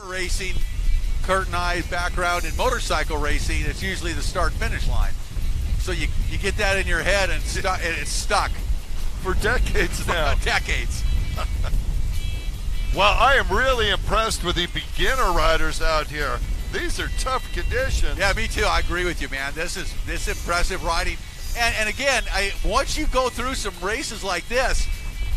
Racing, Kurt and I's background in motorcycle racing, it's usually the start-finish line. So you get that in your head and it's stuck. For decades now. Decades. Well, I am really impressed with the beginner riders out here. These are tough conditions. Yeah, me too. I agree with you, man. This is impressive riding. And again, once you go through some races like this,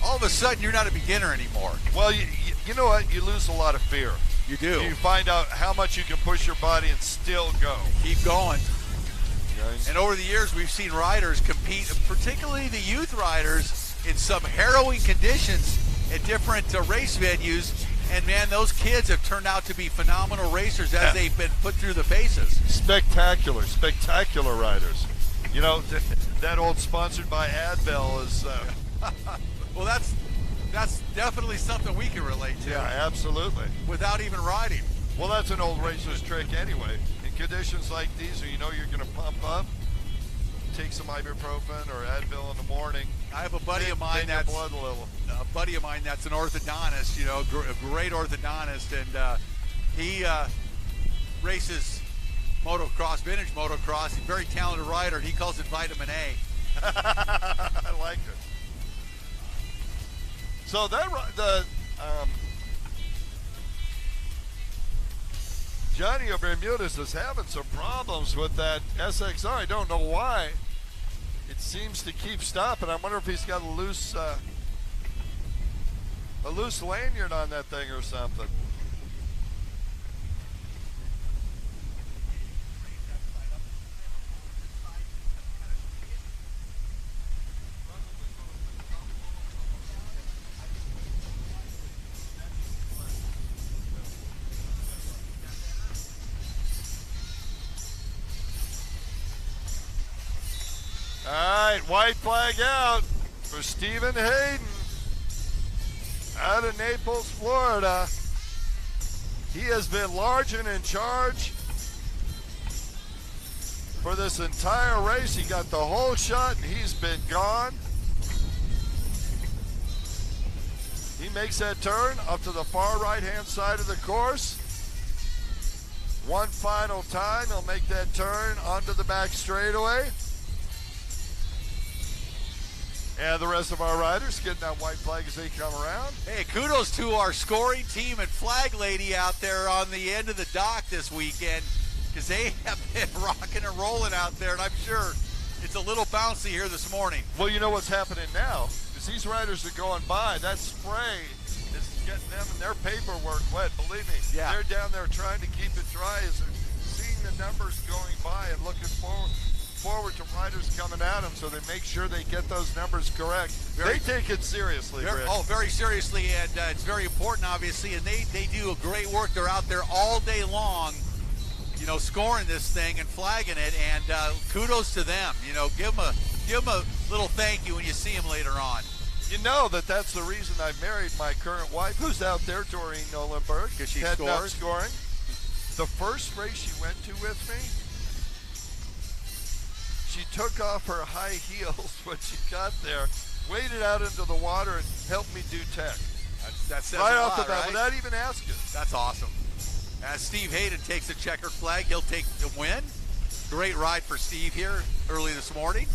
all of a sudden you're not a beginner anymore. Well, you know what? You lose a lot of fear. You do. You find out how much you can push your body and still go. Keep going. Guys. And over the years, we've seen riders compete, particularly the youth riders, in some harrowing conditions at different race venues. And man, those kids have turned out to be phenomenal racers as they've been put through the paces. Spectacular riders. You know, that old sponsored by Advil is... Well, that's definitely something we can relate to. Yeah, absolutely. Without even riding. Well, that's an old racer's trick anyway. In conditions like these, where you know you're going to pump up, take some ibuprofen or Advil in the morning. I have a buddy of mine that's blood a little. A buddy of mine that's an orthodontist, you know, a great orthodontist, and he races motocross, vintage motocross. He's a very talented rider, and he calls it vitamin A. I like it. So Johnny of Bermudas is having some problems with that SXR. I don't know why. It seems to keep stopping. I wonder if he's got a loose lanyard on that thing or something. All right, white flag out for Stephen Hayden out of Naples, Florida. He has been large and in charge for this entire race. He got the whole shot and he's been gone. He makes that turn up to the far right-hand side of the course. One final time, he'll make that turn onto the back straightaway. And the rest of our riders getting that white flag as they come around. Hey, kudos to our scoring team and flag lady out there on the end of the dock this weekend, because they have been rocking and rolling out there, and I'm sure it's a little bouncy here this morning. Well, you know what's happening now? Is these riders are going by, that spray is getting them and their paperwork wet. Believe me, they're down there trying to keep it dry as they're seeing the numbers going by and looking forward to riders coming at them, so they make sure they get those numbers correct. They take it seriously, Rick. Oh, very seriously, and it's very important, obviously, and they do a great work. They're out there all day long, you know, scoring this thing and flagging it, and kudos to them. You know, give them a little thank you when you see them later on. You know that's the reason I married my current wife, who's out there touring Nolenberg. Because she scores. Scoring. The first race she went to with me, she took off her high heels when she got there, waded out into the water, and helped me do tech. That says right a off lot, the bat, right? without even asking. That's awesome. As Steve Hayden takes a checkered flag, he'll take the win. Great ride for Steve here early this morning.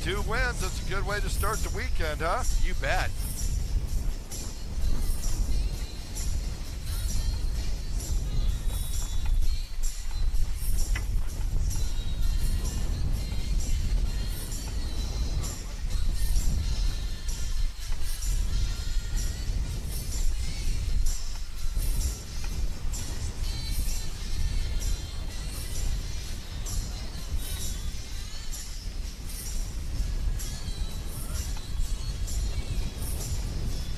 2 wins, that's a good way to start the weekend, huh? You bet.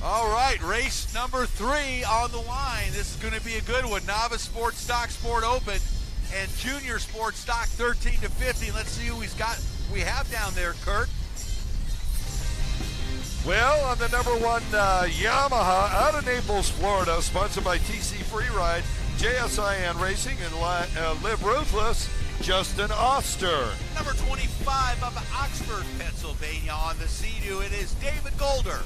All right, race number 3 on the line. This is going to be a good one. Novice Sport, Stock Sport Open, and Junior Sport Stock 13 to 50. Let's see who we have down there, Kurt. Well, on the number 1 Yamaha out of Naples, Florida, sponsored by TC Freeride, JSIN Racing, and Live Ruthless, Justin Oster. Number 25 of Oxford, Pennsylvania on the Sea-Doo, it is David Golder.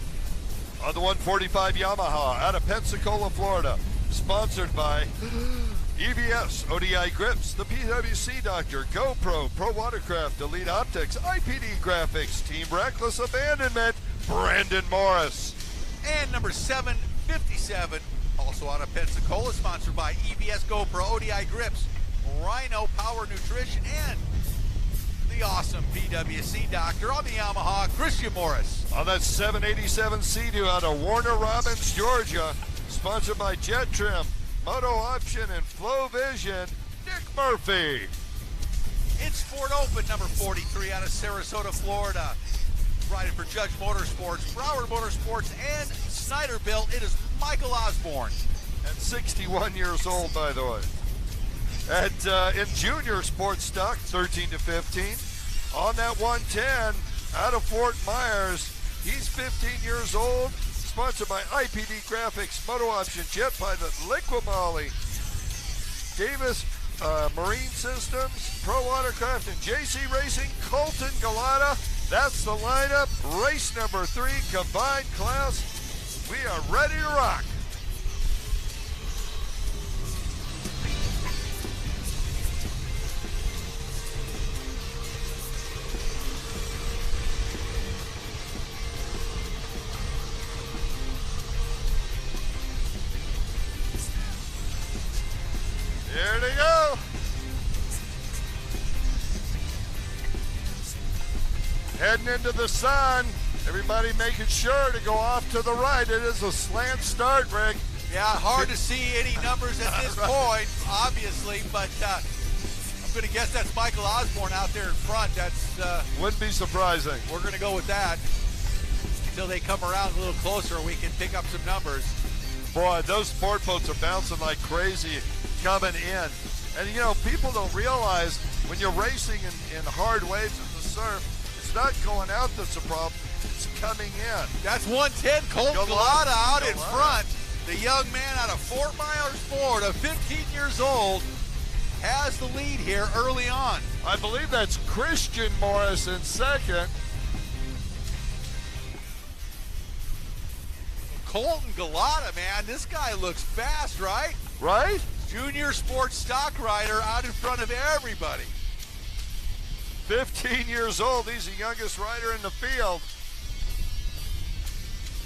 On the 145 Yamaha out of Pensacola, Florida, Sponsored by EVS, ODI Grips, the PWC Doctor, GoPro, Pro Watercraft, Elite Optics, IPD Graphics, Team Reckless Abandonment, Brandon Morris. And number 757, also out of Pensacola, sponsored by EVS, GoPro, ODI Grips, Rhino Power Nutrition, and the awesome PWC Doctor on the Yamaha, Christian Morris. On that 787 Sea-Doo out of Warner Robins, Georgia, sponsored by Jet Trim, Moto Option, and Flow Vision, Nick Murphy. It's Ford Open, number 43 out of Sarasota, Florida. Riding for Judge Motorsports, Broward Motorsports, and Snyderville, it is Michael Osborne. At 61 years old, by the way. In junior sports stock, 13 to 15. On that 110, out of Fort Myers, he's 15 years old. Sponsored by IPD Graphics, Moto Option, Jet Pilot, Liquimolly, Davis Marine Systems, Pro Watercraft, and JC Racing, Colton Galata. That's the lineup. Race number 3, combined class. We are ready to rock. Here they go. Heading into the sun. Everybody making sure to go off to the right. It is a slant start, Rick. Yeah, hard to see any numbers at this point, obviously, but I'm going to guess that's Michael Osborne out there in front. That's wouldn't be surprising. We're going to go with that until they come around a little closer. We can pick up some numbers. Boy, those sport boats are bouncing like crazy coming in. And, you know, people don't realize when you're racing in hard waves in the surf, it's not going out that's a problem. It's coming in. That's 110, Colton Galata out in front. The young man out of Fort Myers, Florida, 15 years old, has the lead here early on. I believe that's Christian Morris in second. Colton Galata, man, this guy looks fast, right? Right? Junior sports stock rider out in front of everybody. 15 years old, he's the youngest rider in the field.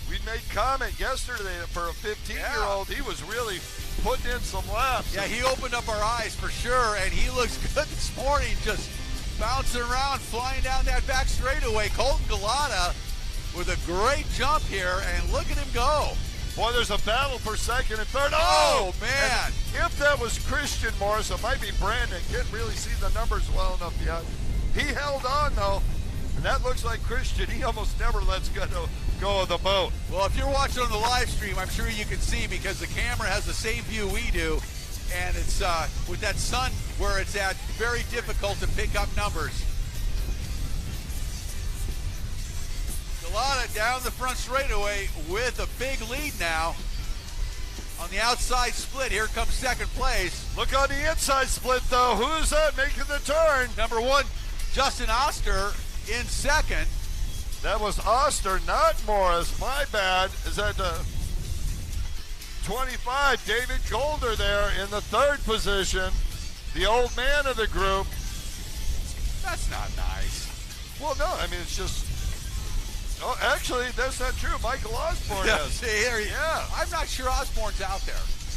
We made comment yesterday that for a 15-year-old, he was really putting in some laps. Yeah, he opened up our eyes for sure, and he looks good this morning, just bouncing around, flying down that back straightaway. Colton Galata with a great jump here, and look at him go. Boy, there's a battle for second and third. Oh man! And if that was Christian Morris, it might be Brandon. Can't really see the numbers well enough yet. He held on, though, and that looks like Christian. He almost never lets go of the boat. Well, if you're watching on the live stream, I'm sure you can see because the camera has the same view we do, and it's with that sun where it's at, very difficult to pick up numbers. Galata down the front straightaway with a big lead now. On the outside split, here comes second place. Look on the inside split, though. Who's that making the turn? Number 1, Justin Oster in second. That was Oster, not Morris. My bad. Is that 25? David Golder there in the third position. The old man of the group. That's not nice. Well, no, I mean, it's just... Oh, actually, that's not true. Michael Osborne is. See, here, yeah. I'm not sure Osborne's out there.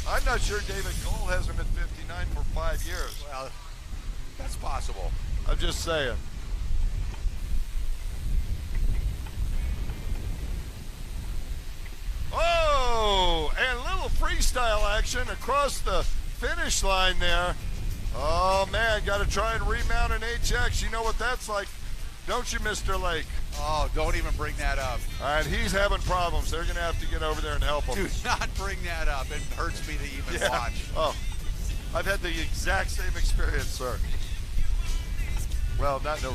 I'm not sure David Gold hasn't been 59 for 5 years. Well, that's possible. I'm just saying. Oh, and a little freestyle action across the finish line there. Oh, man, got to try and remount an HX. You know what that's like, don't you, Mr. Lake? Oh, don't even bring that up. All right, he's having problems. They're going to have to get over there and help him. Do not bring that up. It hurts me to even watch. Oh, I've had the exact same experience, sir. Well, not no.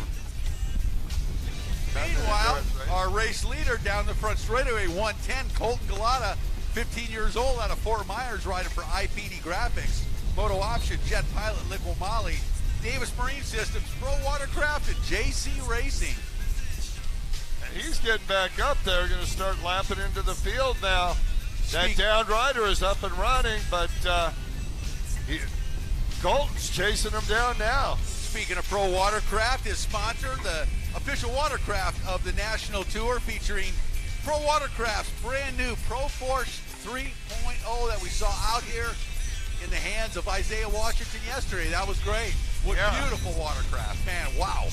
Meanwhile, our race leader down the front straightaway, 110, Colton Galata, 15 years old, out of Fort Myers, riding for IPD Graphics, Moto Option, Jet Pilot, Liquimolly, Davis Marine Systems, Pro Watercraft, and JC Racing. And he's getting back up there, going to start lapping into the field now. That down rider is up and running, but Colton's chasing him down now. Speaking of Pro Watercraft, his sponsor, the official watercraft of the National Tour, featuring Pro Watercraft's brand new Pro Force 3.0 that we saw out here in the hands of Isaiah Washington yesterday. That was great. What beautiful watercraft, man! Wow.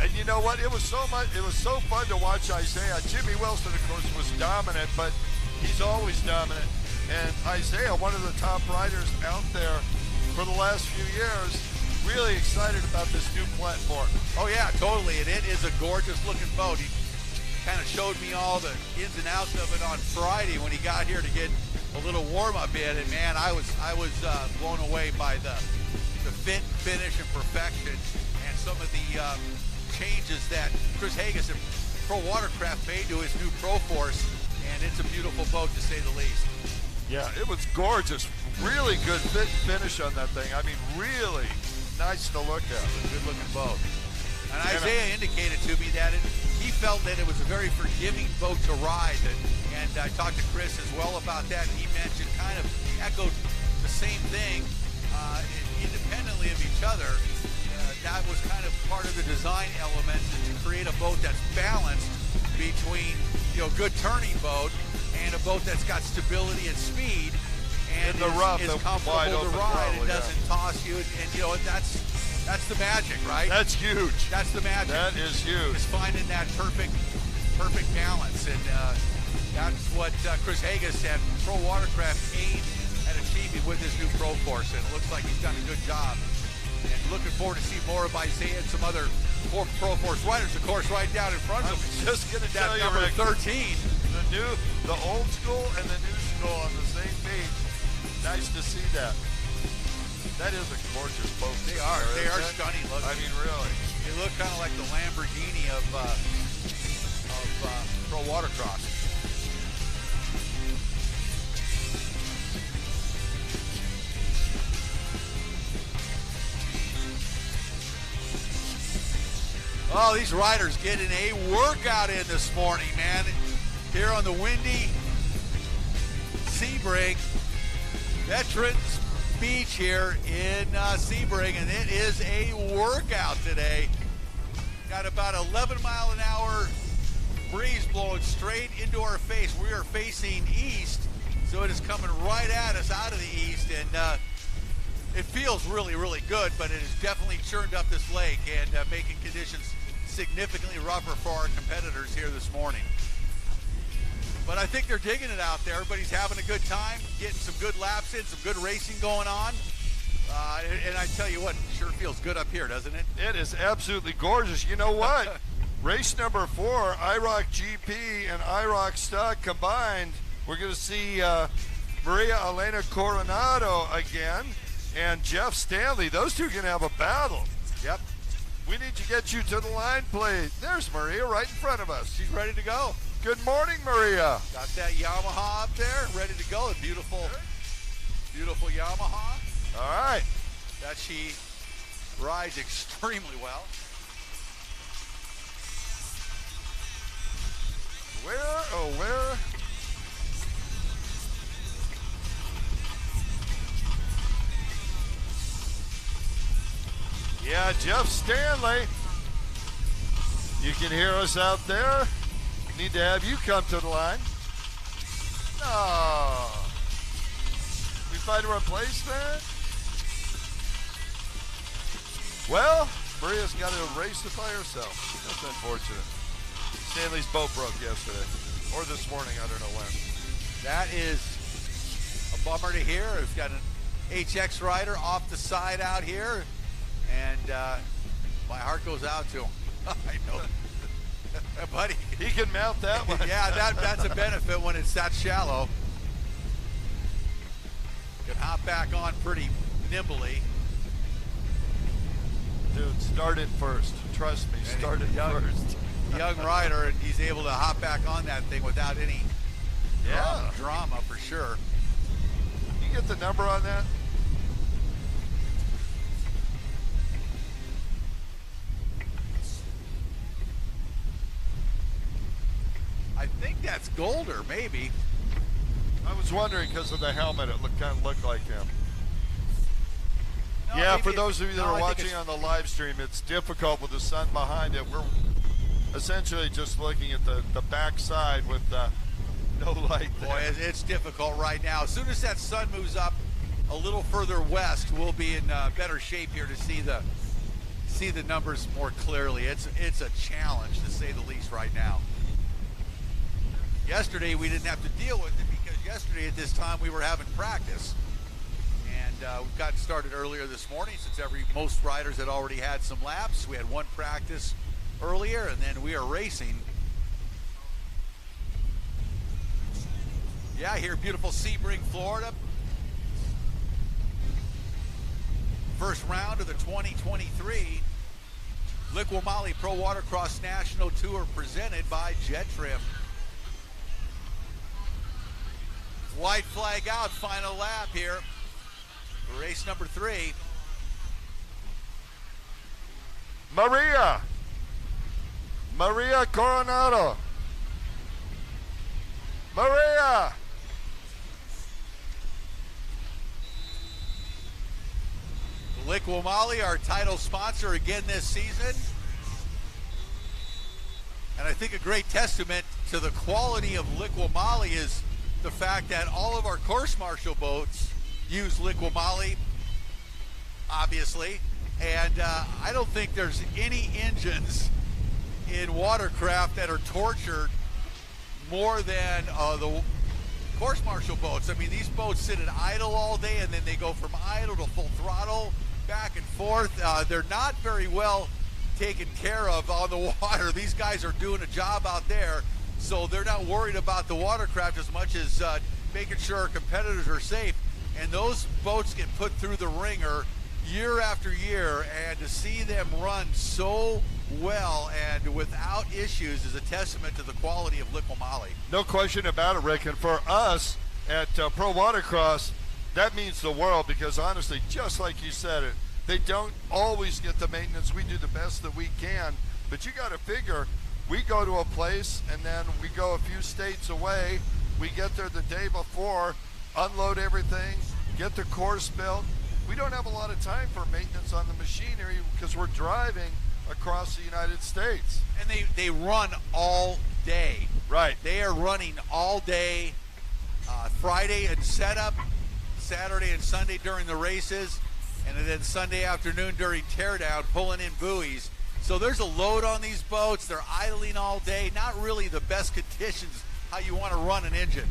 And you know what? It was so fun to watch Isaiah. Jimmy Wilson, of course, was dominant, but he's always dominant. And Isaiah, one of the top riders out there for the last few years, really excited about this new platform. Oh yeah, totally. And it is a gorgeous looking boat. He kind of showed me all the ins and outs of it on Friday when he got here to get a little warm up in. And man, I was blown away by the fit, finish, and perfection, and some of the changes that Chris Hagas and Pro Watercraft made to his new Pro Force, and it's a beautiful boat to say the least. Yeah, it was gorgeous. Really good fit and finish on that thing. I mean, really nice to look at. It's a good looking boat. And Isaiah indicated to me that he felt that it was a very forgiving boat to ride, and I talked to Chris as well about that, and he mentioned, kind of echoed the same thing independently of each other. That was kind of part of the design element, to create a boat that's balanced between, good turning boat and a boat that's got stability and speed, and in the rough, is comfortable to ride and doesn't toss you. And that's the magic, right? That's huge. That's the magic. That is huge. Is finding that perfect balance, and that's what Chris Hagas and Pro Watercraft aimed at achieving with his new Pro Force, and it looks like he's done a good job. And looking forward to see more of Isaiah and some other Pro Force riders, of course, right down in front of him. Just going to tell you, number Rick, 13. The old school and the new school on the same page. Nice to see that. That is a gorgeous boat. They are stunning looking. I mean, really. They look kind of like the Lamborghini of Pro Watercross. Oh, these riders getting a workout in this morning, man. Here on the windy Sebring, Veterans Beach here in Sebring, and it is a workout today. Got about 11 mile an hour breeze blowing straight into our face. We are facing east, so it is coming right at us out of the east, and it feels really, really good, but it has definitely churned up this lake and making conditions significantly rougher for our competitors here this morning. But I think they're digging it out there. Everybody's having a good time, getting some good laps in, some good racing going on. And I tell you what, it sure feels good up here, doesn't it? It is absolutely gorgeous. You know what? Race number 4, IROC GP and IROC Stock combined, we're going to see Maria Elena Coronado again and Jeff Stanley. Those two are going to have a battle. Yep. We need to get you to the line, please. There's Maria right in front of us. She's ready to go. Good morning, Maria. Got that Yamaha up there, ready to go. A beautiful Yamaha. All right. That she rides extremely well. Where? Yeah, Jeff Stanley. You can hear us out there. Need to have you come to the line. No. We find a replacement? Well, Maria's got to race it by herself. That's unfortunate. Stanley's boat broke yesterday. Or this morning, I don't know when. That is a bummer to hear. We've got an HX rider off the side out here. And my heart goes out to him. I know. Buddy. He can mount that one. Yeah, that's a benefit when it's that shallow. Can hop back on pretty nimbly. Dude, start it first. Trust me, start it first. Young rider, and he's able to hop back on that thing without any drama for sure. You get the number on that? I think that's Golder, maybe. I was wondering because of the helmet, it kind of looked like him. No, yeah, for those of you that are watching on the live stream, it's difficult with the sun behind it. We're essentially just looking at the back side with no light there. Boy, it's difficult right now. As soon as that sun moves up a little further west, we'll be in better shape here to see the numbers more clearly. It's a challenge to say the least right now. Yesterday we didn't have to deal with it because yesterday at this time we were having practice, and we got started earlier this morning since most riders had already had some laps. We had one practice earlier, and then we are racing. Yeah, here, beautiful Sebring, Florida. First round of the 2023 Liqui-Moly Pro Watercross National Tour presented by Jet Trim. White flag out, final lap here. Race number 3. Maria Coronado. Maria. Liqui-Moly, our title sponsor again this season. And I think a great testament to the quality of Liqui-Moly is the fact that all of our course martial boats use Liqui-Moly, obviously. And I don't think there's any engines in watercraft that are tortured more than the course martial boats. I mean, these boats sit at idle all day, and then they go from idle to full throttle, back and forth. They're not very well taken care of on the water. These guys are doing a job out there, so they're not worried about the watercraft as much as making sure our competitors are safe. And those boats get put through the ringer year after year, and to see them run so well and without issues is a testament to the quality of Liqui-Moly. No question about it, Rick. And for us at Pro Watercross, that means the world, because honestly, just like you said it, they don't always get the maintenance. We do the best that we can, but you got to figure, we go to a place and then we go a few states away. We get there the day before, unload everything, get the course built. We don't have a lot of time for maintenance on the machinery because we're driving across the United States. And they run all day. Right. They are running all day, Friday and setup, Saturday and Sunday during the races, and then Sunday afternoon during teardown, pulling in buoys. So there's a load on these boats. They're idling all day. Not really the best conditions how you want to run an engine.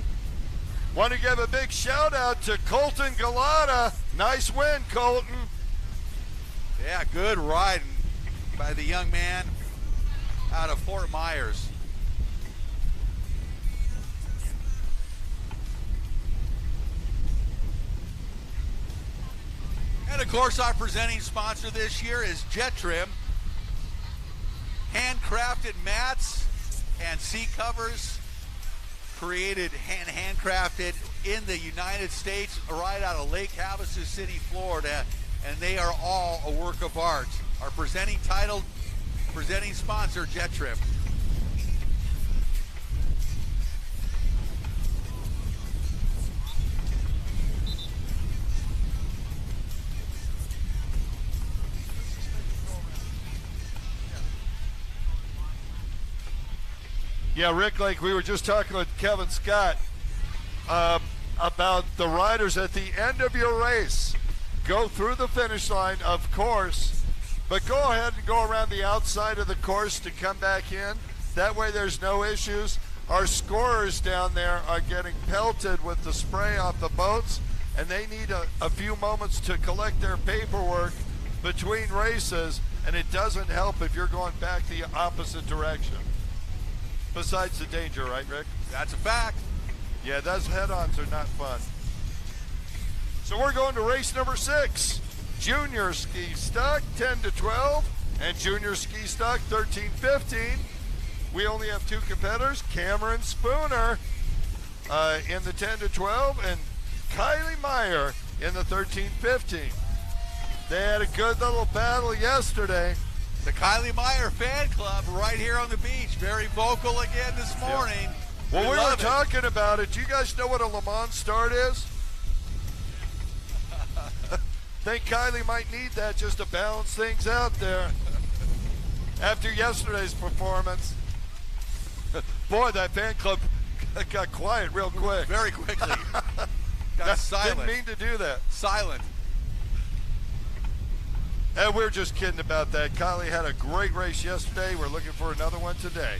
Want to give a big shout out to Colton Galata. Nice win, Colton. Yeah, good riding by the young man out of Fort Myers. And of course, our presenting sponsor this year is Jet Trim. Handcrafted mats and seat covers created and handcrafted in the United States right out of Lake Havasu City, Florida, and they are all a work of art. Our presenting sponsor, Jet Trim. Yeah, Rick, like we were just talking with Kevin Scott about the riders at the end of your race. Go through the finish line, of course, but go ahead and go around the outside of the course to come back in. That way there's no issues. Our scorers down there are getting pelted with the spray off the boats, and they need a few moments to collect their paperwork between races, and it doesn't help if you're going back the opposite direction. Besides the danger, right, Rick? That's a fact. Yeah, those head-ons are not fun. So we're going to race number 6. Junior ski stock 10 to 12 and junior ski stock 13-15. We only have 2 competitors, Cameron Spooner in the 10 to 12 and Kylie Meyer in the 13-15. They had a good little battle yesterday. The Kylie Meyer fan club right here on the beach, very vocal again this morning. Well, we were talking about it. Do you guys know what a Le Mans start is? Think Kylie might need that just to balance things out there. After yesterday's performance. Boy, that fan club got quiet real quick. Very quickly. Got silent. Didn't mean to do that. Silent. And we're just kidding about that. Kylie had a great race yesterday. We're looking for another one today.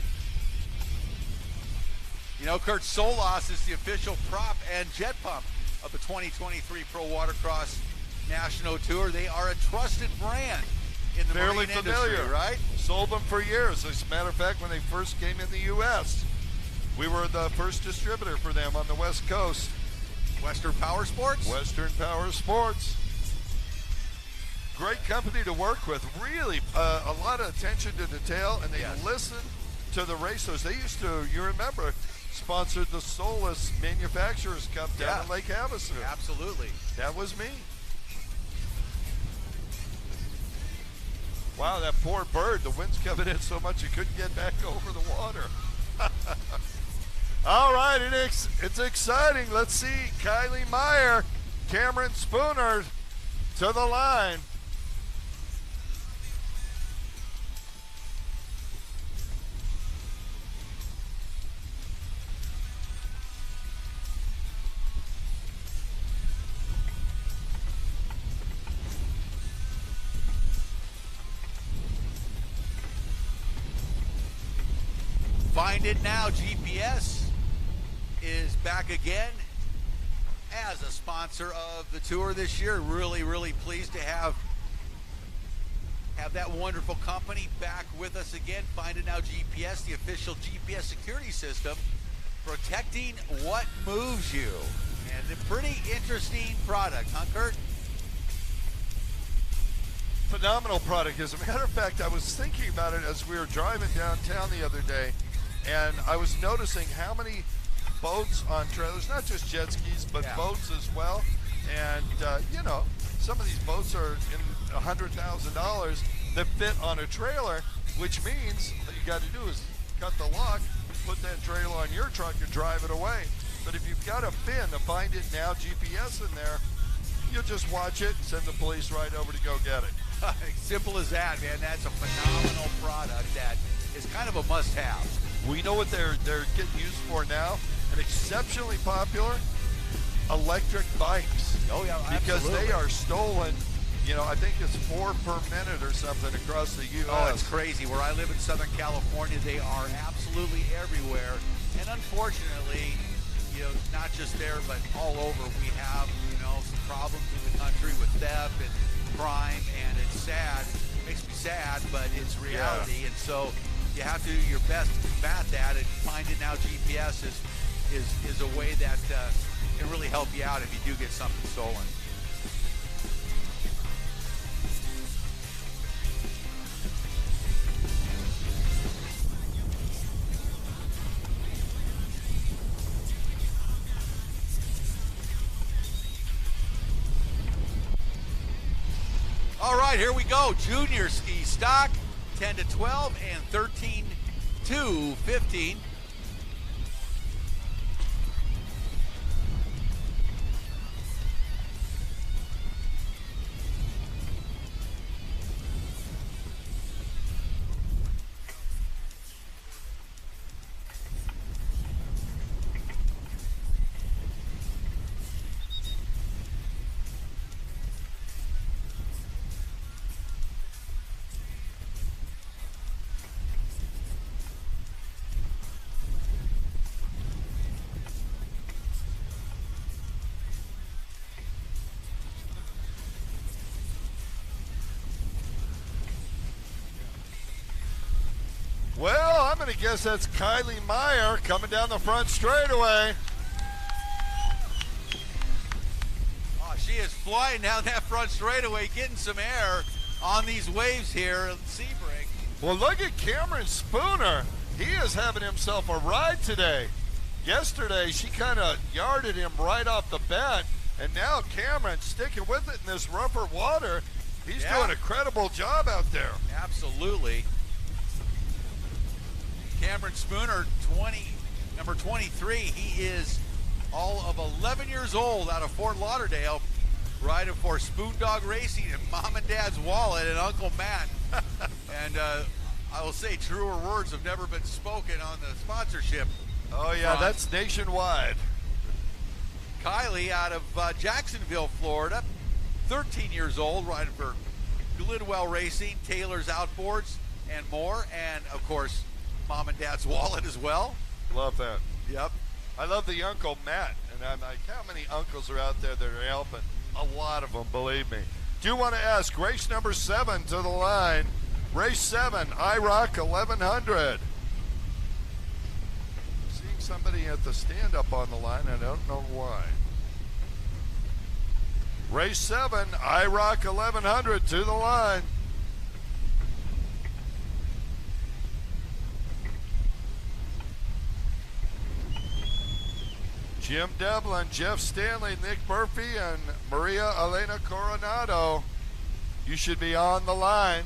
You know, Kurt, Solas is the official prop and jet pump of the 2023 Pro Watercross National Tour. They are a trusted brand in the Fairly marine familiar, industry, right? Sold them for years. As a matter of fact, when they first came in the U.S., we were the first distributor for them on the West Coast. Western Power Sports? Western Power Sports. Great company to work with. Really, a lot of attention to detail, and they listen to the racers. They used to, you remember, sponsored the Solus Manufacturers Cup down in Lake Havasu. Absolutely. That was me. Wow, that poor bird. The wind's coming in so much it couldn't get back over the water. All right, it's exciting. Let's see Kylie Meyer, Cameron Spooner to the line. Find It Now GPS is back again as a sponsor of the tour this year. Really, really pleased to have that wonderful company back with us again. Find It Now GPS, the official GPS security system, protecting what moves you. And a pretty interesting product, huh, Kurt? Phenomenal product. As a matter of fact, I was thinking about it as we were driving downtown the other day, and I was noticing how many boats on trailers, not just jet skis, but boats as well. And, you know, some of these boats are in $100,000 that fit on a trailer, which means what you got to do is cut the lock, put that trailer on your truck, and drive it away. But if you've got a pin to Find It Now GPS in there, you'll just watch it and send the police right over to go get it. Simple as that, man. That's a phenomenal product that is kind of a must-have. We know what they're getting used for now, and exceptionally popular electric bikes. Oh yeah, because absolutely. they are stolen. You know, I think it's 4 per minute or something across the U.S. Oh, it's crazy. Where I live in Southern California, they are absolutely everywhere. And unfortunately, you know, not just there, but all over, we have, you know, some problems in the country with theft and crime, and it's sad. It makes me sad, but it's reality. And so you have to do your best to combat that, and Find It Now GPS is a way that can really help you out if you do get something stolen. All right, here we go. Junior ski stock, 10 to 12 and 13 to 15. Well, I'm going to guess that's Kylie Meyer coming down the front straightaway. Oh, she is flying down that front straightaway, getting some air on these waves here at Sebring. Well, look at Cameron Spooner. He is having himself a ride today. Yesterday, she kind of yarded him right off the bat, and now Cameron sticking with it in this rougher water. He's doing a credible job out there. Absolutely. Cameron Spooner, Number 23, he is all of 11 years old out of Fort Lauderdale, riding for Spoon Dog Racing and Mom and Dad's Wallet and Uncle Matt. And I will say truer words have never been spoken on the sponsorship. Oh yeah, that's nationwide. Kylie out of Jacksonville, Florida, 13 years old, riding for Glidwell Racing, Taylor's Outboards, and more. And of course, Mom and Dad's Wallet as well. Love that. Yep. I love the Uncle Matt, and I'm like, how many uncles are out there that are helping? A lot of them, believe me. Do want to ask, race number 7 to the line. Race 7, IROC 1100. Seeing somebody at the stand-up on the line, I don't know why. Race 7, IROC 1100 to the line. Jim Devlin, Jeff Stanley, Nick Murphy, and Maria Elena Coronado. You should be on the line.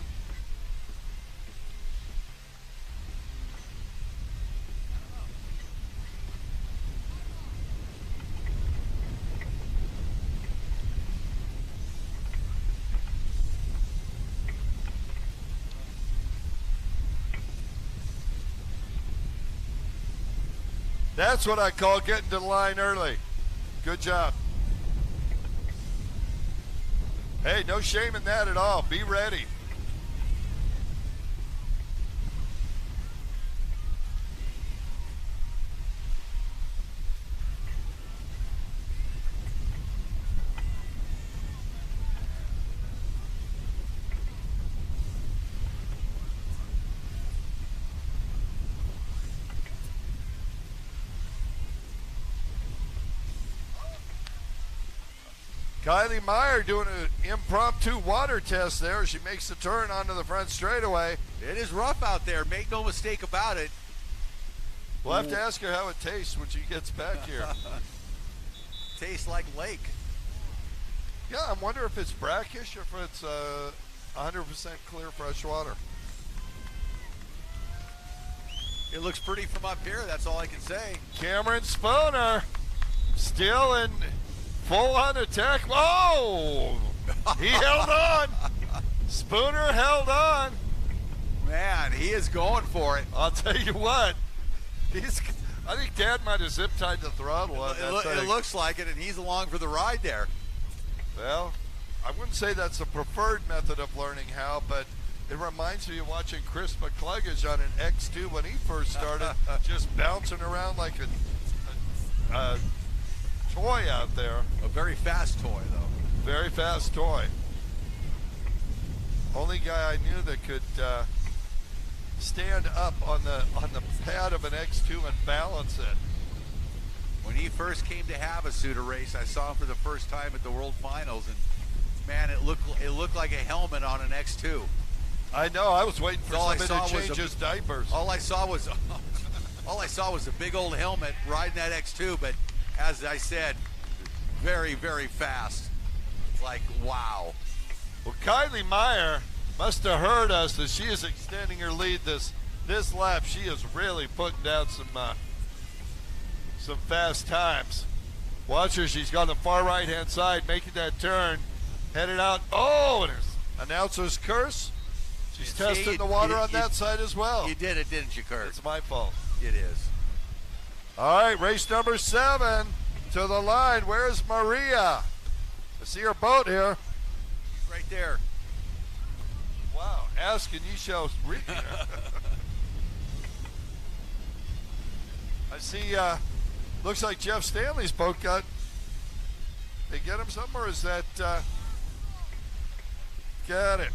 That's what I call getting to the line early. Good job. Hey, no shame in that at all. Be ready. Kylie Meyer doing an impromptu water test there. She makes the turn onto the front straightaway. It is rough out there. Make no mistake about it. We'll have to ask her how it tastes when she gets back here. Tastes like lake. Yeah, I wonder if it's brackish or if it's 100% clear fresh water. It looks pretty from up here. That's all I can say. Cameron Spooner still in full-on attack. Oh! He held on. Spooner held on. Man, he is going for it. I'll tell you what. I think Dad might have zip-tied the throttle on that thing. It looks like it, and he's along for the ride there. Well, I wouldn't say that's the preferred method of learning how, but it reminds me of watching Chris McCluggage on an X2 when he first started, just bouncing around like a toy out there. A very fast toy, though. Very fast toy. Only guy I knew that could stand up on the pad of an X2 and balance it. When he first came to Havasu to race, I saw him for the first time at the World Finals, and man, it looked like a helmet on an X2. I know. I was waiting for somebody to change his diapers. All I saw was a big old helmet riding that X2, but as I said, very, very fast. Like, wow. Well, Kylie Meyer must have heard us as she is extending her lead this lap. She is really putting down some fast times. Watch her. She's got the far right-hand side, making that turn, headed out. Oh, and there's announcer's curse. She's testing the water on that side as well. You did it, didn't you, Kurt? It's my fault. It is. All right, race number 7 to the line. Where's Maria? I see her boat here. Right there. Wow, ask and ye shall read. I see, looks like Jeff Stanley's boat got, they get him somewhere? Is that, got it.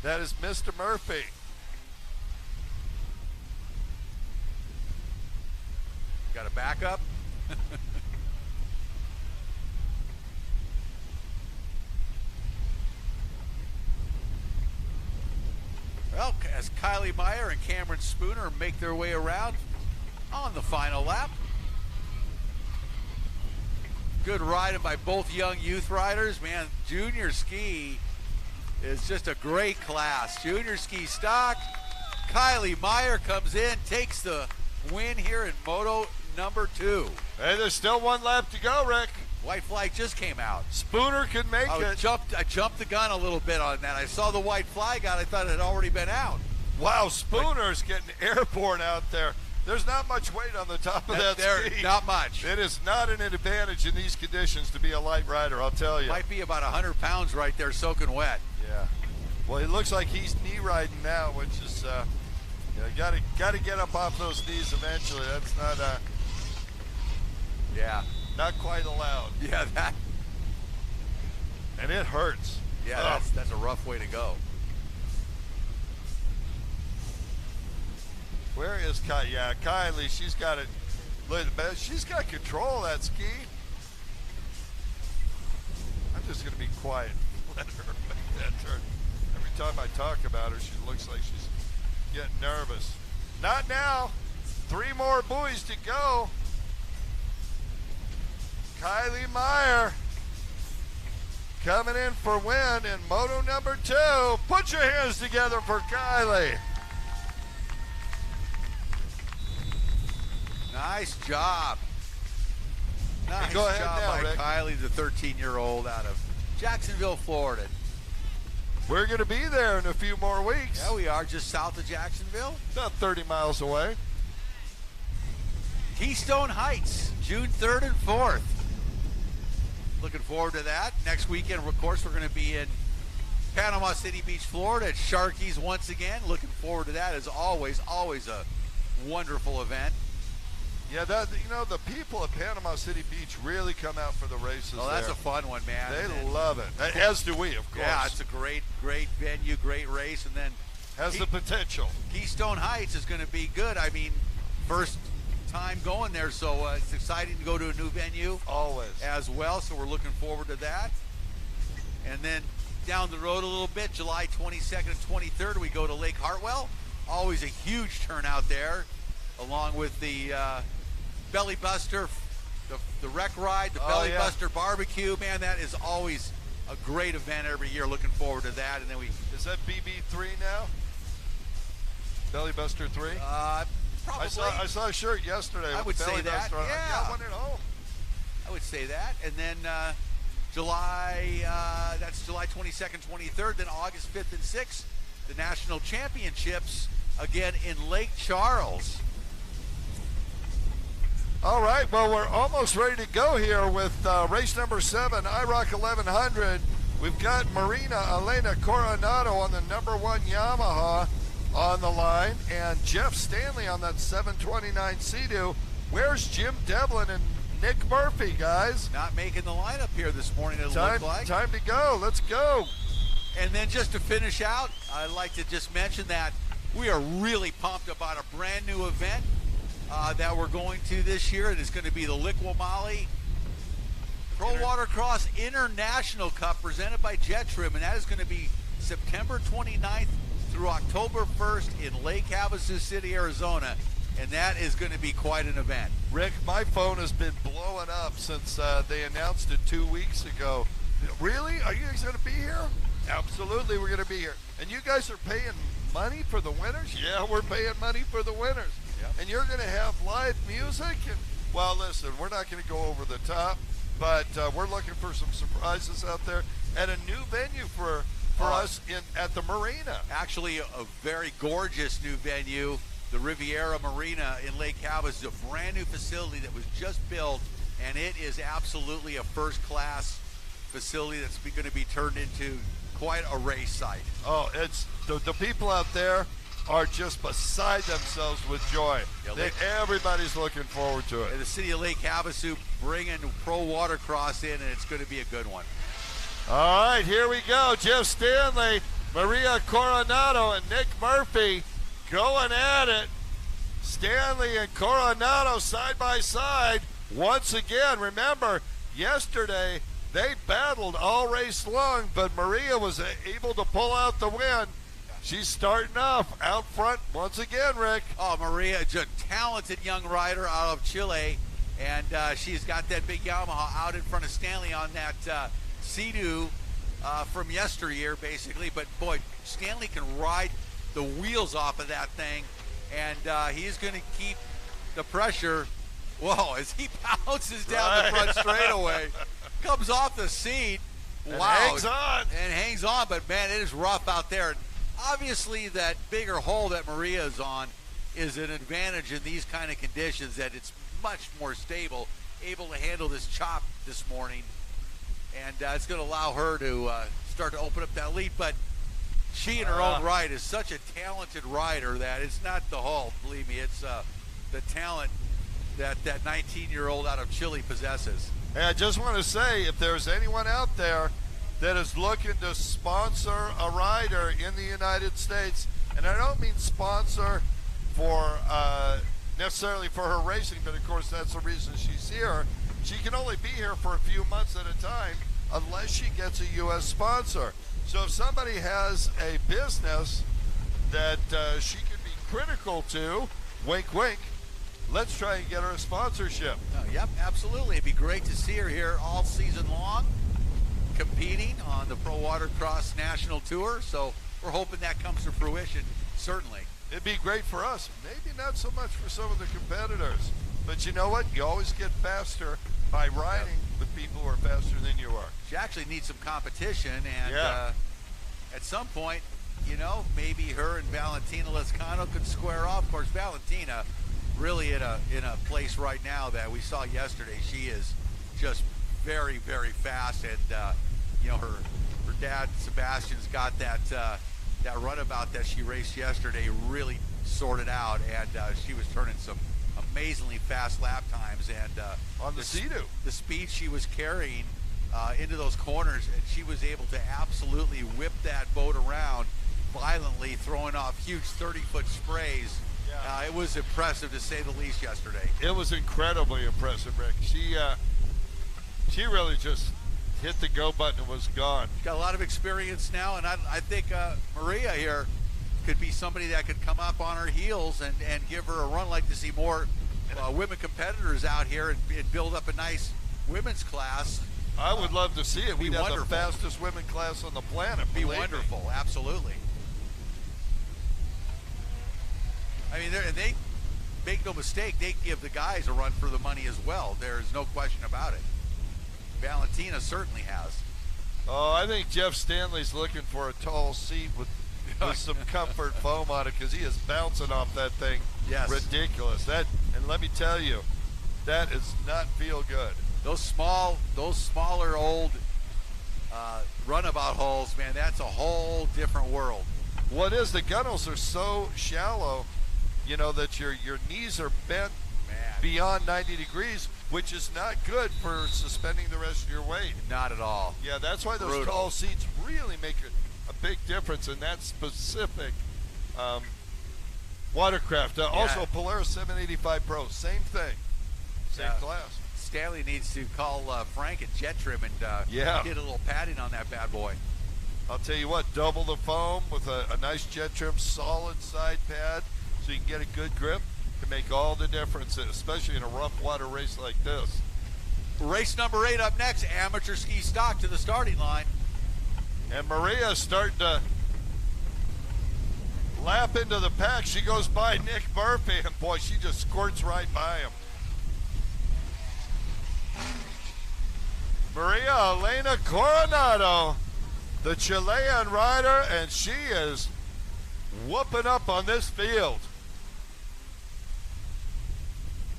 That is Mr. Murphy. Got a backup? Well, as Kylie Meyer and Cameron Spooner make their way around on the final lap. Good riding by both young youth riders. Man, junior ski is just a great class. Junior ski stock. Kylie Meyer comes in, takes the win here in Moto number 2. Hey, there's still one lap to go, Rick. White flag just came out. Spooner can make it. I jumped the gun a little bit on that. I saw the white flag out. I thought it had already been out. Wow, Spooner's getting airborne out there. There's not much weight on the top of that ski. Not much. It is not an advantage in these conditions to be a light rider, I'll tell you. Might be about 100 pounds right there soaking wet. Yeah. Well, it looks like he's knee riding now, which is, got to get up off those knees eventually. That's not, not quite allowed. Yeah, that. And it hurts. Yeah, that's a rough way to go. Where is Kylie? Yeah, Kylie, she's got it. She's got control of that ski. I'm just going to be quiet. Let her make that turn. Every time I talk about her, she looks like she's getting nervous. Not now. 3 more buoys to go. Kylie Meyer coming in for win in Moto number 2. Put your hands together for Kylie. Nice job. Nice Go ahead job now, by Rick. Kylie, the 13-year-old out of Jacksonville, Florida. We're going to be there in a few more weeks. Yeah, we are, just south of Jacksonville. About 30 miles away. Keystone Heights, June 3rd and 4th. Looking forward to that. Next weekend, of course, we're going to be in Panama City Beach, Florida at Sharky's once again. Looking forward to that as always a wonderful event. Yeah, the people at Panama City Beach really come out for the races. Oh, that's a fun one, man. They love it, as do we, of course. Yeah, it's a great venue, great race, and then has the potential. Keystone Heights is going to be good. I mean, first time going there, so it's exciting to go to a new venue. Always. As well, so we're looking forward to that. And then down the road a little bit, July 22nd and 23rd, we go to Lake Hartwell. Always a huge turnout there, along with the Belly Buster, the Wreck Ride, the Belly Buster Barbecue. Man, that is always a great event every year. Looking forward to that. And then is that BB3 now? Belly Buster 3? Probably. I saw a shirt yesterday. I would say Belly that. Buster. Yeah. I got one at home. I would say that. And then that's July 22nd, 23rd. Then August 5th and 6th, the National Championships again in Lake Charles. All right, well, we're almost ready to go here with race number 7, IROC 1100. We've got Marina Elena Coronado on the number 1 Yamaha on the line, and Jeff Stanley on that 729 Sea-Doo. Where's Jim Devlin and Nick Murphy, guys? Not making the lineup here this morning, it looked like. Time to go. Let's go. And then just to finish out, I'd like to just mention that we are really pumped about a brand new event that we're going to this year. It is going to be the Liqui Pro Watercross International Cup presented by Jet Trim, and that is going to be September 29th through October 1st in Lake Havasu City, Arizona, and that is going to be quite an event. Rick, my phone has been blowing up since they announced it 2 weeks ago. Really? Are you guys going to be here? Absolutely, we're going to be here. And you guys are paying money for the winners? Yeah, we're paying money for the winners. Yep. And you're going to have live music? And well, listen, we're not going to go over the top, but we're looking for some surprises out there at a new venue for us at the Marina. Actually, a very gorgeous new venue, the Riviera Marina in Lake Havasu, a brand new facility that was just built, and it is absolutely a first-class facility that's going to be turned into quite a race site. Oh, it's the people out there are just beside themselves with joy. Yeah, everybody's looking forward to it. And the city of Lake Havasu bringing Pro Watercross in, and it's going to be a good one. All right, here we go. Jeff Stanley, Maria Coronado, and Nick Murphy going at it. Stanley and Coronado side by side once again. Remember, yesterday they battled all race long, but Maria was able to pull out the win. She's starting off out front once again, Rick. Oh, Maria, just a talented young rider out of Chile, and she's got that big Yamaha out in front of Stanley on that Sea-Doo from yesteryear, basically. But, boy, Stanley can ride the wheels off of that thing, and he's going to keep the pressure. Whoa, as he bounces down the front straightaway, comes off the seat. And wow. hangs on. And hangs on, but man, it is rough out there. And obviously, that bigger hole that Maria is on is an advantage in these kind of conditions, that it's much more stable, able to handle this chop this morning. And it's going to allow her to start to open up that lead. But she in her own right is such a talented rider that it's not the hull, believe me, it's the talent that 19-year-old out of Chile possesses. Hey, I just want to say, if there's anyone out there that is looking to sponsor a rider in the United States, and I don't mean sponsor for necessarily for her racing, but of course that's the reason she's here. She can only be here for a few months at a time unless she gets a U.S. sponsor. So if somebody has a business that she could be critical to, wink, wink, let's try and get her a sponsorship. Yep, absolutely. It'd be great to see her here all season long, competing on the Pro Watercross National Tour. So we're hoping that comes to fruition, certainly. It'd be great for us. Maybe not so much for some of the competitors. But you know what? You always get faster by riding with people who are faster than you are. She actually needs some competition, and at some point, you know, maybe her and Valentina Lescano could square off. Of course, Valentina really in a place right now that we saw yesterday. She is just very, very fast, and you know, her dad Sebastian's got that runabout that she raced yesterday really sorted out, and she was turning some amazingly fast lap times, and on the Sea-Doo, the speed she was carrying into those corners, and she was able to absolutely whip that boat around violently, throwing off huge 30-foot sprays. Yeah. It was impressive to say the least yesterday. It was incredibly impressive, Rick. She really just hit the go button and was gone. She's got a lot of experience now, and I think Maria here could be somebody that could come up on her heels and give her a run. Like to see more women competitors out here and build up a nice women's class. I would love to see it. We'd have wonderful. the fastest women class on the planet. Be wonderful, absolutely. I mean, they make no mistake, they give the guys a run for the money as well. There's no question about it. Valentina certainly has. Oh, I think Jeff Stanley's looking for a tall seat with some comfort foam on it, because he is bouncing off that thing. Yes. Ridiculous. And let me tell you, that does not feel good. Those smaller old runabout holes, man, that's a whole different world. What is, the gunnels are so shallow, you know, that your knees are bent beyond 90 degrees, which is not good for suspending the rest of your weight. Not at all. Yeah, that's why those tall seats really make a big difference in that specific watercraft. Also, Polaris 785 Pro, same thing, same class. Stanley needs to call Frank at Jet Trim and get a little padding on that bad boy. I'll tell you what, double the foam with a nice Jet Trim solid side pad so you can get a good grip can make all the difference, especially in a rough water race like this. Race number 8 up next, amateur ski stock to the starting line. And Maria's starting to lap into the pack. She goes by Nick Murphy, and boy, she just squirts right by him. Maria Elena Coronado, the Chilean rider, and she is whooping up on this field.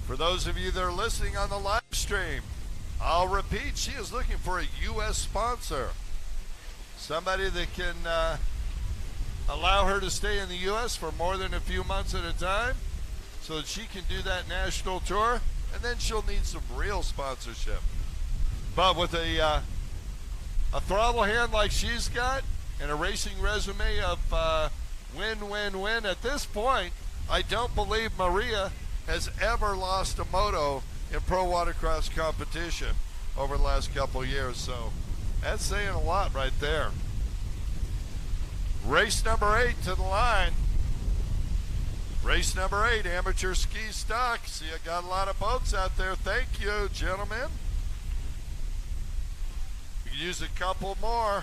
For those of you that are listening on the live stream, I'll repeat, she is looking for a U.S. sponsor. Somebody that can allow her to stay in the U.S. for more than a few months at a time so that she can do that national tour, and then she'll need some real sponsorship. But with a throttle hand like she's got and a racing resume of win, win, win, at this point, I don't believe Maria has ever lost a moto in pro watercross competition over the last couple years. So that's saying a lot right there. Race number 8 to the line. Race number 8, amateur ski stock. See, I got a lot of boats out there. Thank you, gentlemen. We could use a couple more.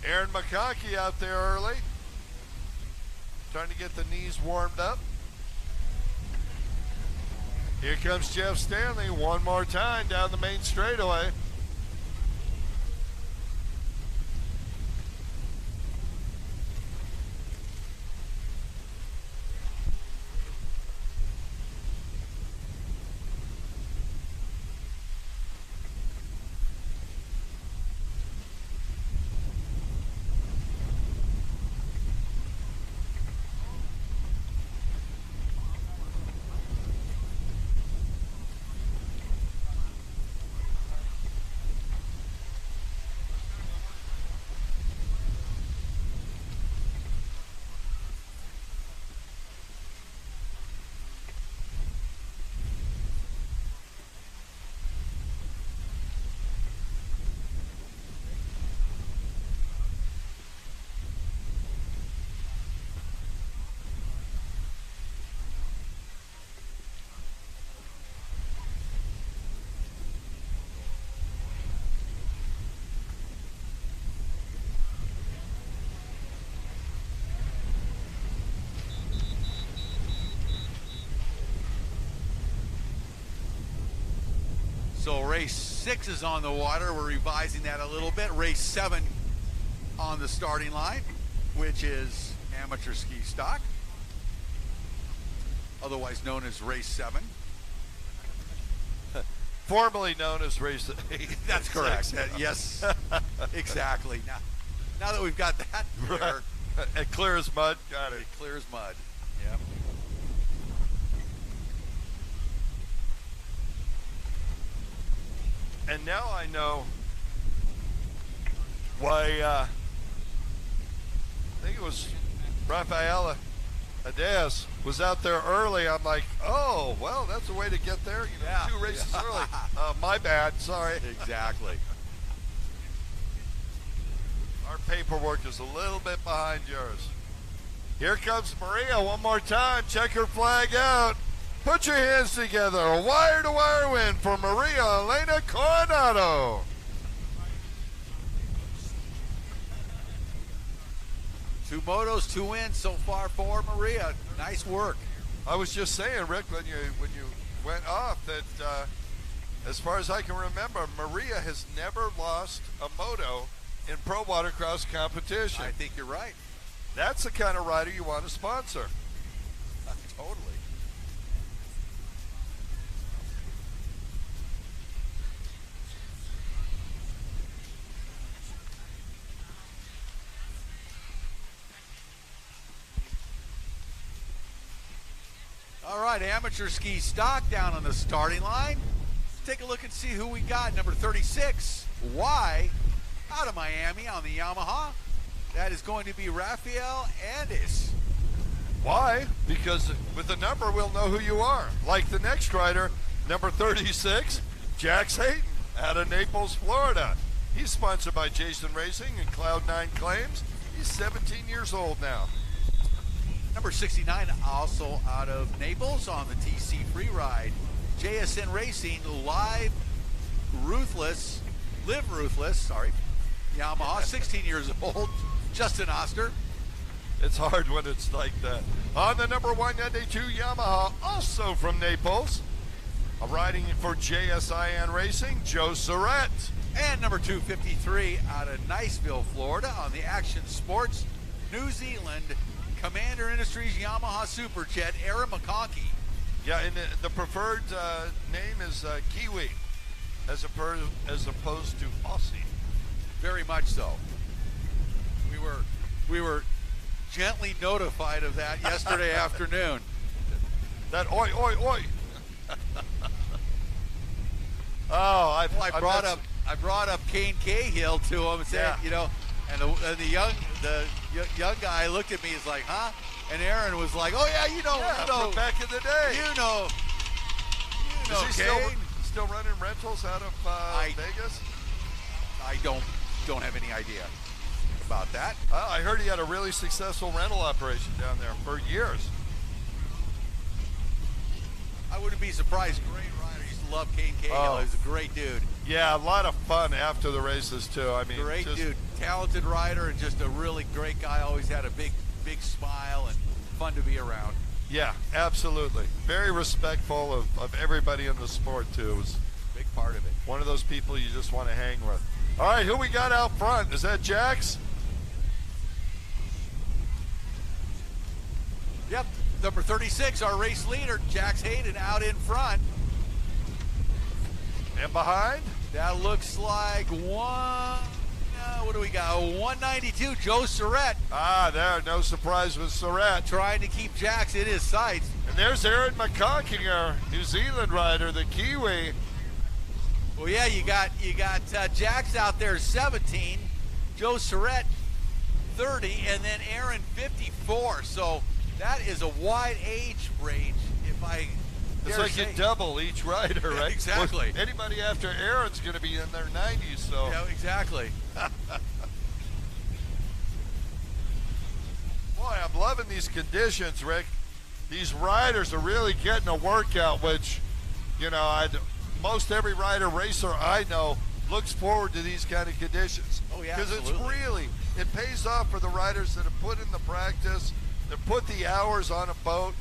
Aaron McConkey out there early. Trying to get the knees warmed up. Here comes Jeff Stanley one more time down the main straightaway. So race 6 is on the water. We're revising that a little bit. Race 7 on the starting line, which is amateur ski stock, otherwise known as race 7. Formerly known as race 8. That's correct. Yes, exactly. Now that we've got that clear. It clear as mud. Got it. It clear as mud. Yep. And now I know why, I think it was Rafaela Adeas was out there early. I'm like, oh, well, that's a way to get there. You know, Yeah. 2 races early. My bad. Sorry. Exactly. Our paperwork is a little bit behind yours. Here comes Maria one more time. Check her flag out. Put your hands together. A wire-to-wire win for Maria Elena Coronado. Two motos, 2 wins so far for Maria. Nice work. I was just saying, Rick, when you went off that, as far as I can remember, Maria has never lost a moto in pro watercross competition. I think you're right. That's the kind of rider you want to sponsor. Totally. All right, amateur ski stock down on the starting line. Let's take a look and see who we got. Number 36, Y, out of Miami on the Yamaha. That is going to be Rafael Andis. Why? Because with the number, we'll know who you are. Like the next rider, number 36, Jax Hayton, out of Naples, Florida. He's sponsored by Jason Racing and Cloud9 Claims. He's 17 years old now. Number 69, also out of Naples on the TC Freeride. JSN Racing, Live Ruthless, Yamaha, 16 years old, Justin Oster. It's hard when it's like that. On the number 192 Yamaha, also from Naples, riding for JSIN Racing, Joe Surratt. And number 253 out of Niceville, Florida on the Action Sports, New Zealand, Commander Industries Yamaha Superjet, Aaron McConkey. Yeah, and the preferred name is Kiwi, as opposed to Aussie. Very much so. We were gently notified of that yesterday afternoon. That oi oi oi. Oh, I brought up Kane Cahill to him and said, Yeah. you know, and the young guy looked at me, he's like, huh? And Aaron was like, oh yeah, you know, from back in the day. you know, Is he Kane. still running rentals out of Vegas? I don't have any idea about that. I heard he had a really successful rental operation down there for years. I wouldn't be surprised. Great rider. Used to love Kane Cahill. Oh. He was a great dude. Yeah, a lot of fun after the races too. I mean, Great dude. Talented rider and just a really great guy. Always had a big smile and fun to be around. Yeah, absolutely. Very respectful of everybody in the sport, too. It was a big part of it. One of those people you just want to hang with. All right, who we got out front? Is that Jax? Yep, number 36, our race leader, Jax Hayden, out in front. And behind? That looks like what do we got? 192, Joe Surratt. There, no surprise with Surratt. Trying to keep Jax in his sights. And there's Aaron McConkie, our New Zealand rider, the Kiwi. Well, yeah, you got Jax out there 17, Joe Surratt 30, and then Aaron 54. So that is a wide age range, if I It's like you double each rider, right? Exactly. Well, anybody after Aaron's going to be in their 90s, so. Yeah, exactly. Boy, I'm loving these conditions, Rick. These riders are really getting a workout, which, most every rider, racer I know looks forward to these kind of conditions. Oh, yeah, because absolutely. it pays off for the riders that have put in the practice, that put the hours on a boat.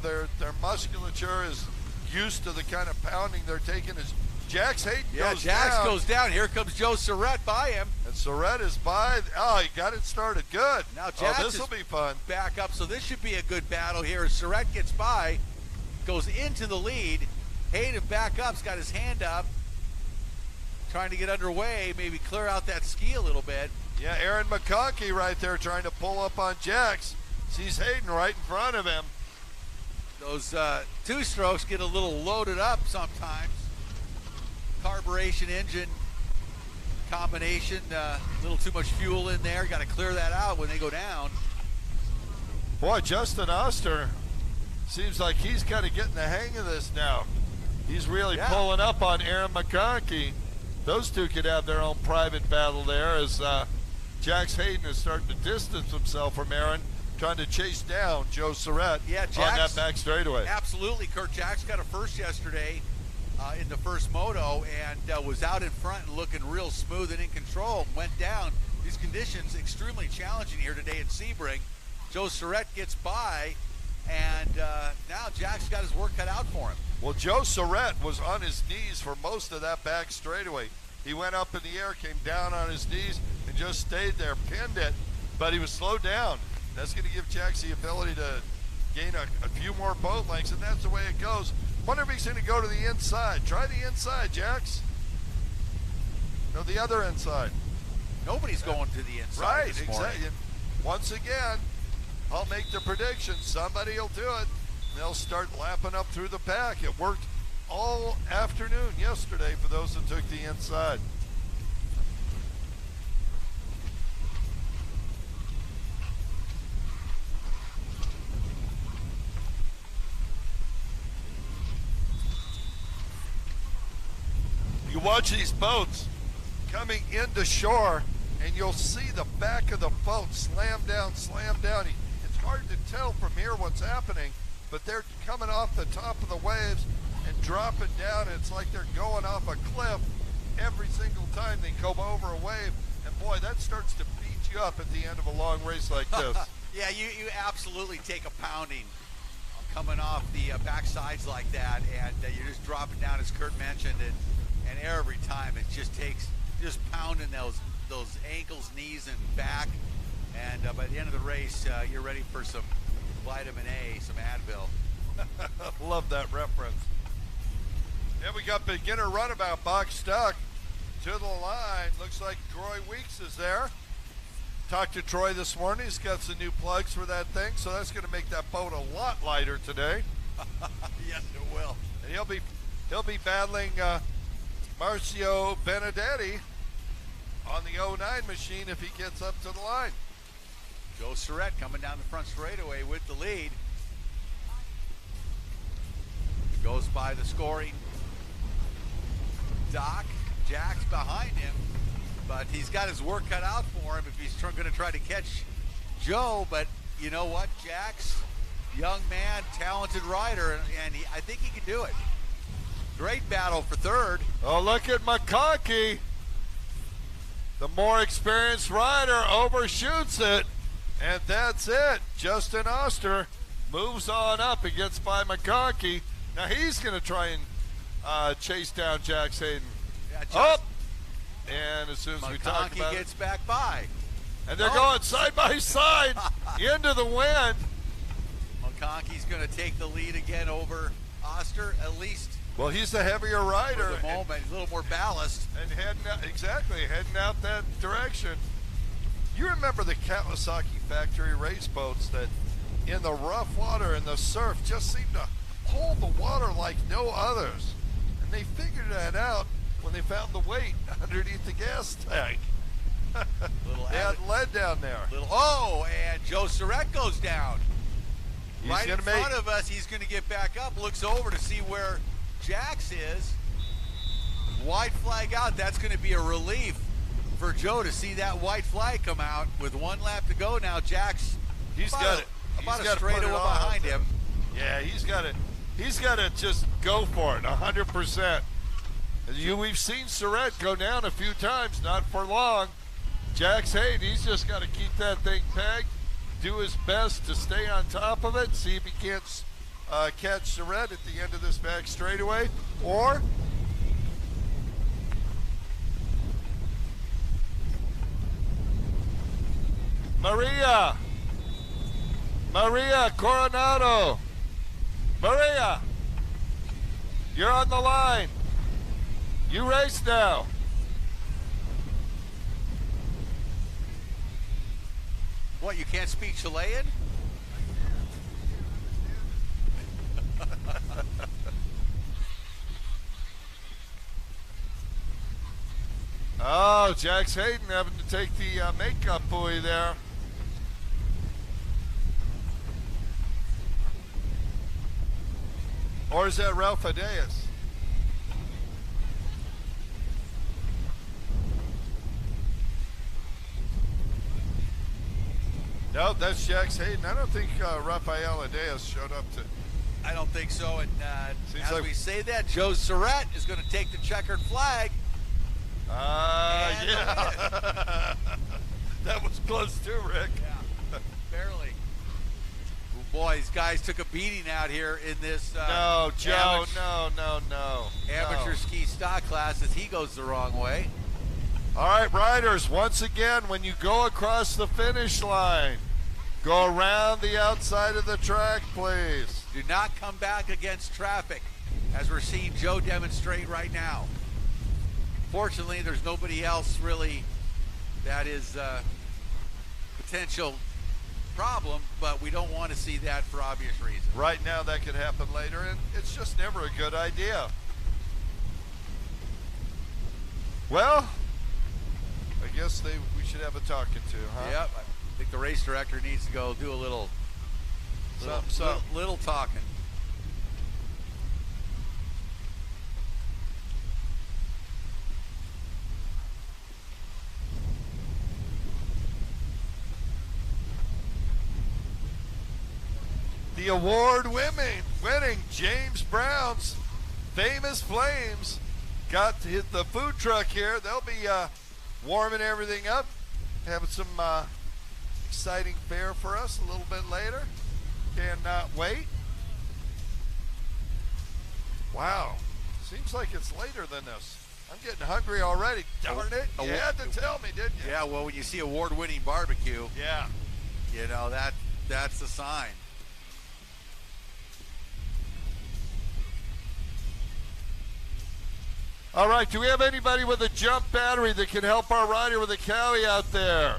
Their musculature is used to the kind of pounding they're taking. As Jax Hayden goes down. Yeah, Jax goes down. Here comes Joe Surratt by him. And Surratt is by. Oh, he got it started good. Now Jax this will be fun. Back up, so this should be a good battle here. Surratt gets by, goes into the lead. Hayden back up's got his hand up, trying to get underway, maybe clear out that ski a little bit. Yeah, Aaron McConkie right there trying to pull up on Jax. Sees Hayden right in front of him. Those two strokes get a little loaded up sometimes. Carburation engine combination, a little too much fuel in there. Got to clear that out when they go down. Boy, Justin Oster seems like he's kind of getting the hang of this now. He's really pulling up on Aaron McConkie. Those two could have their own private battle there as Jax Hayden is starting to distance himself from Aaron, trying to chase down Joe Surratt on that back straightaway. Absolutely, Kurt. Jax got a first yesterday in the first moto and was out in front and looking real smooth and in control. Went down. These conditions extremely challenging here today at Sebring. Joe Surratt gets by, and now Jax got his work cut out for him. Well, Joe Surratt was on his knees for most of that back straightaway. He went up in the air, came down on his knees, and just stayed there, pinned it, but he was slowed down. That's going to give Jax the ability to gain a few more boat lengths, and that's the way it goes. Wonder if he's going to go to the inside. Try the inside, Jax. No, the other inside. Nobody's going to the inside. Right, this morning. exactly. Once again, I'll make the prediction. Somebody will do it. They'll start lapping up through the pack. It worked all afternoon yesterday for those that took the inside. You watch these boats coming into shore, and you'll see the back of the boat slam down, slam down. It's hard to tell from here what's happening, but they're coming off the top of the waves and dropping down. It's like they're going off a cliff every single time they come over a wave. And boy, that starts to beat you up at the end of a long race like this. Yeah, you absolutely take a pounding coming off the back sides like that, and you're just dropping down, as Kurt mentioned, and every time it just takes pounding those ankles, knees, and back. And by the end of the race, you're ready for some vitamin A, some Advil. Love that reference. And we got beginner runabout box stuck to the line. Looks like Troy Weeks is there. Talked to Troy this morning. He's got some new plugs for that thing, so that's going to make that boat a lot lighter today. Yes, it will. And he'll be battling Marcio Benedetti on the 09 machine if he gets up to the line. Joe Surratt coming down the front straightaway with the lead. Goes by the scoring dock. Jack's behind him, but he's got his work cut out for him if he's going to try to catch Joe. But you know what, Jack's young man, talented rider, and I think he can do it. Great battle for third. Oh, look at McConkie. The more experienced rider overshoots it, and that's it. Justin Oster moves on up and gets by McConkey. Now he's going to try and chase down Jax Hayden. Yeah, and as soon as we talk about McConkey gets back by. And they're going side by side into the wind. McConkey's going to take the lead again over Oster, at least. Well, he's the heavier rider. For the moment, he's a little more ballast. And heading out that direction. You remember the Kawasaki factory race boats that in the rough water and the surf just seemed to hold the water like no others. And they figured that out when they found the weight underneath the gas tank. They had lead down there. And Joe Surratt goes down. He's in front of us, he's going to get back up, looks over to see where Jax is. White flag out. That's going to be a relief for Joe to see that white flag come out with 1 lap to go now. Jax, about a straightaway behind him. Yeah, he's got to just go for it 100%. We've seen Surratt go down a few times, not for long. Jax Hayden, he's just got to keep that thing pegged, do his best to stay on top of it, see if he can't catch Surratt at the end of this back straightaway, or Maria Coronado. Maria, you're on the line. You race now. What, you can't speak Chilean? Oh, Jax Hayden having to take the makeup buoy there. Or is that Ralph Adeas? No, that's Jax Hayden. I don't think Rafael Adeas showed up to. I don't think so. And as like we say that, Joe Surratt is going to take the checkered flag. Yeah. That was close too, Rick. Yeah, barely. Oh boy, these guys took a beating out here in this. No, Joe, no. Amateur ski stock class as he goes the wrong way. All right, riders, once again, when you go across the finish line, go around the outside of the track, please. Do not come back against traffic, as we're seeing Joe demonstrate right now. Fortunately, there's nobody else really that is a potential problem, but we don't want to see that for obvious reasons. Right now, that could happen later, and it's just never a good idea. Well, I guess we should have a talking to, huh? Yep. I think the race director needs to go do a little talking. The award-winning James Brown's Famous Flames got to hit the food truck here. They'll be warming everything up, having some exciting fare for us a little bit later. Cannot wait. Wow, seems like it's later than this. I'm getting hungry already. Darn it, you had to tell me, didn't you? Yeah, well, when you see award-winning barbecue, yeah, you know, that's a sign. All right, do we have anybody with a jump battery that can help our rider with a Cowie out there?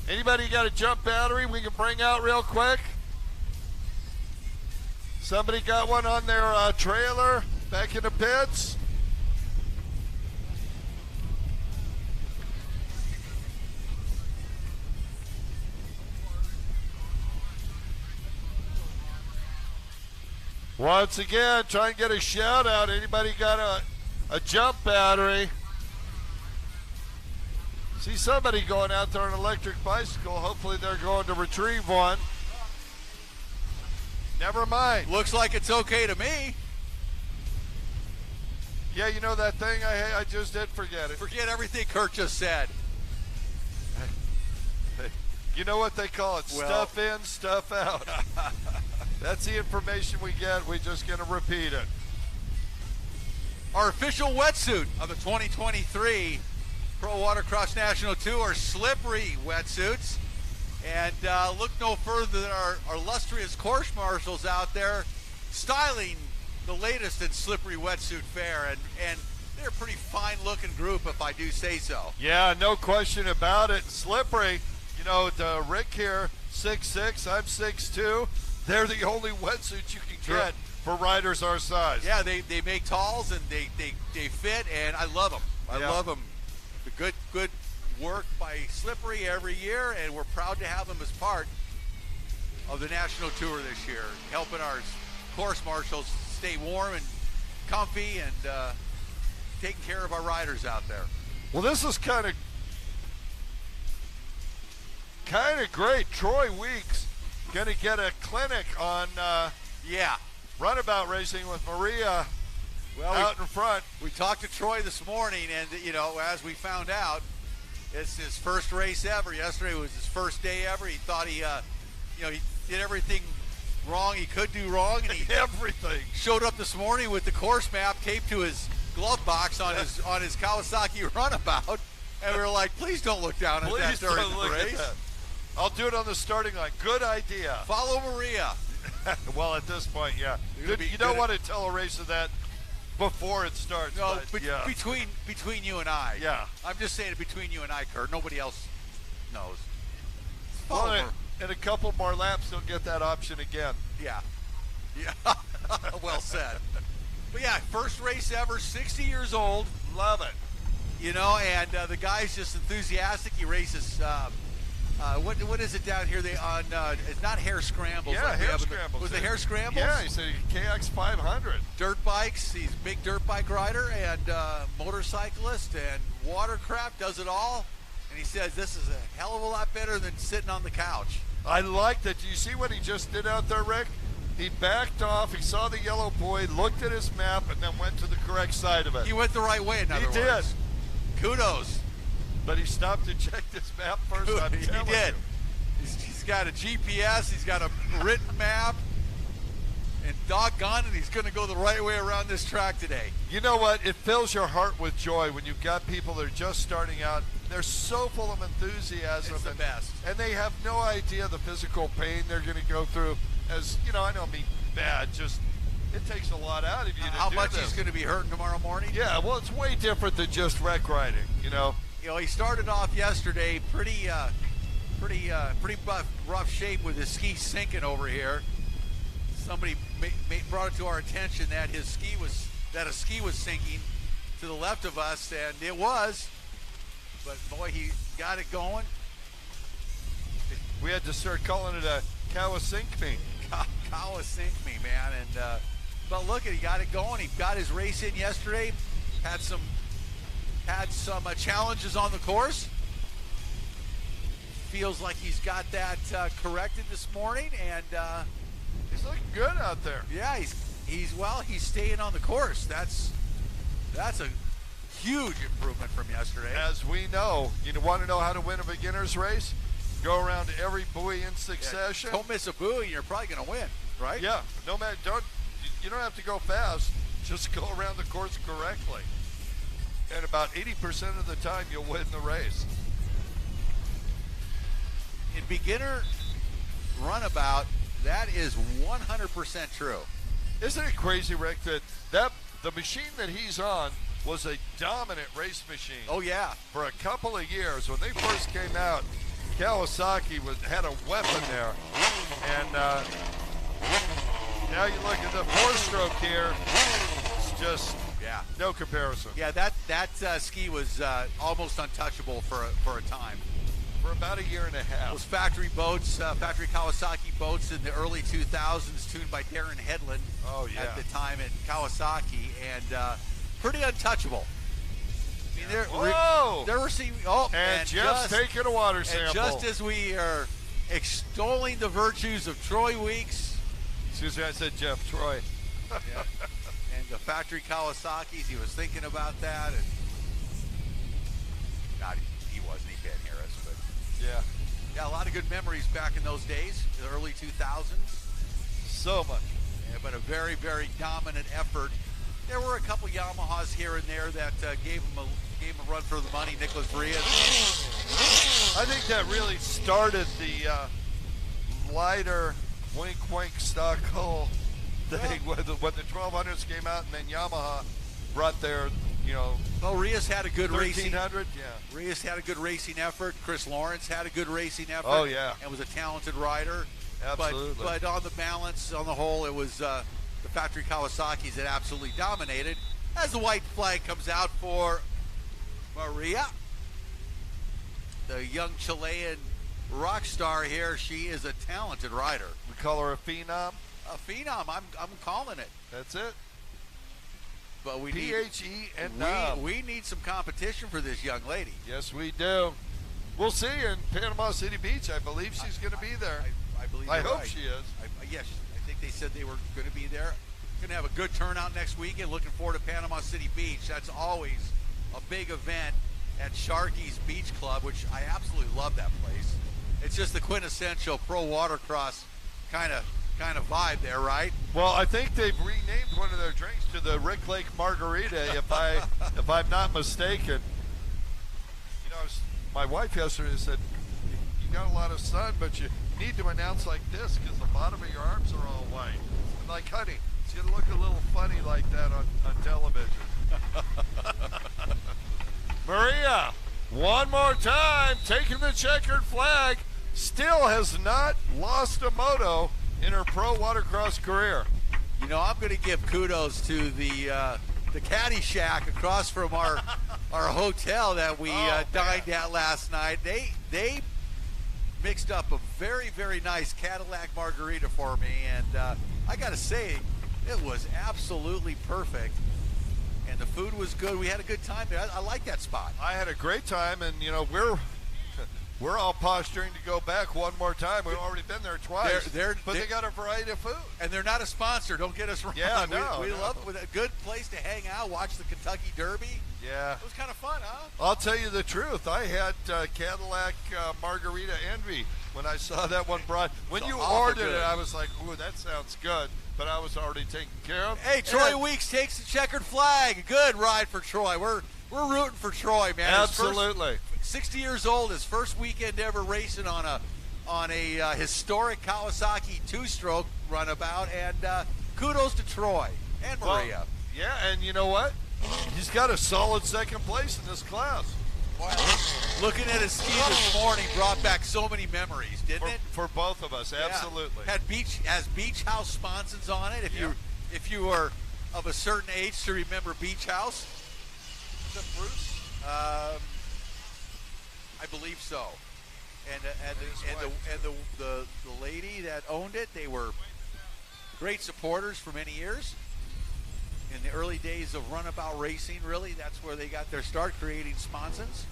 Anybody got a jump battery we can bring out real quick? Somebody got one on their trailer back in the pits? Once again, try and get a shout out. Anybody got a jump battery? See somebody going out there on an electric bicycle. Hopefully they're going to retrieve one. Never mind. Looks like it's okay to me. Yeah, you know that thing? I just did forget it. Forget everything Kurt just said. You know what they call it? Well, stuff in, stuff out. That's the information we get. We're just going to repeat it. Our official wetsuit of the 2023 Pro Watercross National Tour, slippery wetsuits. And look no further than our illustrious course marshals out there styling the latest in slippery wetsuit fare. And they're a pretty fine-looking group, if I do say so. Yeah, no question about it. Slippery, you know, Rick here, 6'6", I'm 6'2". They're the only wetsuits you can get for riders our size. Yeah, they make talls and they fit, and I love them. I love them. The good work by Slippery every year, and we're proud to have them as part of the National Tour this year, helping our course marshals stay warm and comfy and taking care of our riders out there. Well, this is kind of great. Troy Weeks going to get a clinic on runabout racing with Maria out in front. We talked to Troy this morning, and you know, as we found out, it's his first race ever. Yesterday was his first day ever. He thought he did everything wrong he could do wrong, and he everything showed up this morning with the course map taped to his glove box on his Kawasaki runabout, and we were like, please don't look down at that during the race. I'll do it on the starting line. Good idea. Follow Maria. Well, at this point, yeah. You don't want to tell a racer that before it starts. No, but, between you and I. Yeah. I'm just saying it between you and I, Kurt. Nobody else knows. Well, in a couple more laps, they'll get that option again. Yeah. Well said. But yeah, first race ever, 60 years old. Love it. You know, and the guy's just enthusiastic. He races. What is it down here? It's not hare scrambles. Yeah, hare scrambles. Was it hare scrambles? Yeah, he said KX 500. Dirt bikes. He's a big dirt bike rider and motorcyclist and watercraft. Does it all. And he says this is a hell of a lot better than sitting on the couch. I like that. Do you see what he just did out there, Rick? He backed off. He saw the yellow buoy, looked at his map, and then went to the correct side of it. He went the right way. In other words, he did. Kudos. But he stopped to check this map first. He did. He's got a GPS. He's got a written map. And doggone it, he's going to go the right way around this track today. You know what? It fills your heart with joy when you've got people that are just starting out. They're so full of enthusiasm. It's the best. And they have no idea the physical pain they're going to go through. As, you know, I don't mean bad, just it takes a lot of you to how do much this. He's going to be hurting tomorrow morning? Yeah, well, it's way different than just wreck riding, you know. You know, he started off yesterday pretty rough shape with his ski sinking over here. Somebody brought it to our attention that a ski was sinking to the left of us, and it was. But boy, he got it going. We had to start calling it a Kawasink-me. Kawasink-me, man. And but look, he got it going. He got his race in yesterday. Had some challenges on the course. Feels like he's got that corrected this morning, and he's looking good out there. Yeah, he's staying on the course. That's a huge improvement from yesterday. As we know, you want to know how to win a beginner's race? Go around every buoy in succession. Don't miss a buoy, you're probably going to win, right? Yeah. No matter, you don't have to go fast. Just go around the course correctly. And about 80% of the time, you'll win the race. In beginner runabout, that is 100% true. Isn't it crazy, Rick, that the machine that he's on was a dominant race machine. Oh, yeah. For a couple of years. When they first came out, Kawasaki had a weapon there. And now you look at the four-stroke here, it's just no comparison. Yeah, that ski was almost untouchable for a time. For about a year and a half. Those factory boats, factory Kawasaki boats in the early 2000s, tuned by Darren Hedlund at the time at Kawasaki, and pretty untouchable. I mean, they're receiving. And Jeff's taking a water sample. And just as we are extolling the virtues of Troy Weeks. Excuse me, I said Jeff, Troy. Yeah. And the factory Kawasaki's, he was thinking about that, and he wasn't. He can't hear us, but yeah, a lot of good memories back in those days, the early 2000s. so much. Yeah, but a very, very dominant effort. There were a couple Yamahas here and there that gave him a run for the money. Nicholas Rios. I think that really started the lighter wink stock hull thing when the 1200s came out, and then Yamaha brought their, Well, Rios had a good 1300. racing. Yeah. Rios had a good racing effort. Chris Lawrence had a good racing effort. Oh yeah. And was a talented rider. Absolutely. But on the balance, on the whole, it was the factory Kawasaki's that absolutely dominated. As the white flag comes out for Maria, the young Chilean rock star here. She is a talented rider. We call her a phenom. A phenom. I'm calling it. That's it. But we we need some competition for this young lady. Yes, we do. We'll see in Panama City Beach. I believe she's going to be there. I believe. I you're hope right. she is. Yes, I think they said they were going to be there. Going to have a good turnout next weekend. Looking forward to Panama City Beach. That's always a big event at Sharky's Beach Club, which I absolutely love that place. It's just the quintessential pro watercross kind of vibe there, right? Well, I think they've renamed one of their drinks to the Rick Lake Margarita, if I'm not mistaken. My wife yesterday said, "You got a lot of sun, but you need to announce like this because the bottom of your arms are all white." I'm like, "Honey, it's gonna look a little funny like that on television." Maria, one more time, taking the checkered flag, still has not lost a moto in her pro watercross career. I'm going to give kudos to the Caddy Shack across from our hotel that we dined at last night. They mixed up a very, very nice Cadillac margarita for me, and I got to say, it was absolutely perfect. And the food was good. We had a good time there. I like that spot. I had a great time, and we're all posturing to go back one more time. We've already been there twice. But they got a variety of food. And they're not a sponsor. Don't get us wrong. Yeah, we love it. A good place to hang out, watch the Kentucky Derby. Yeah. It was kind of fun, huh? I'll tell you the truth. I had Cadillac Margarita Envy when I saw that one brought. When you ordered it, I was like, "Ooh, that sounds good." But I was already taken care of. Hey, Troy Weeks takes the checkered flag. A good ride for Troy. We're rooting for Troy, man. Absolutely. 60 years old, his first weekend ever racing on a historic Kawasaki two-stroke runabout, and kudos to Troy and Maria. Well, yeah, and you know what? He's got a solid second place in this class. Wow. Looking at his ski this morning brought back so many memories, didn't it? For both of us, absolutely. Yeah. Has Beach House sponsons on it. If you were of a certain age to remember Beach House. Is that Bruce? I believe so. And the lady that owned it, they were great supporters for many years. In the early days of runabout racing, really, that's where they got their start, creating sponsons.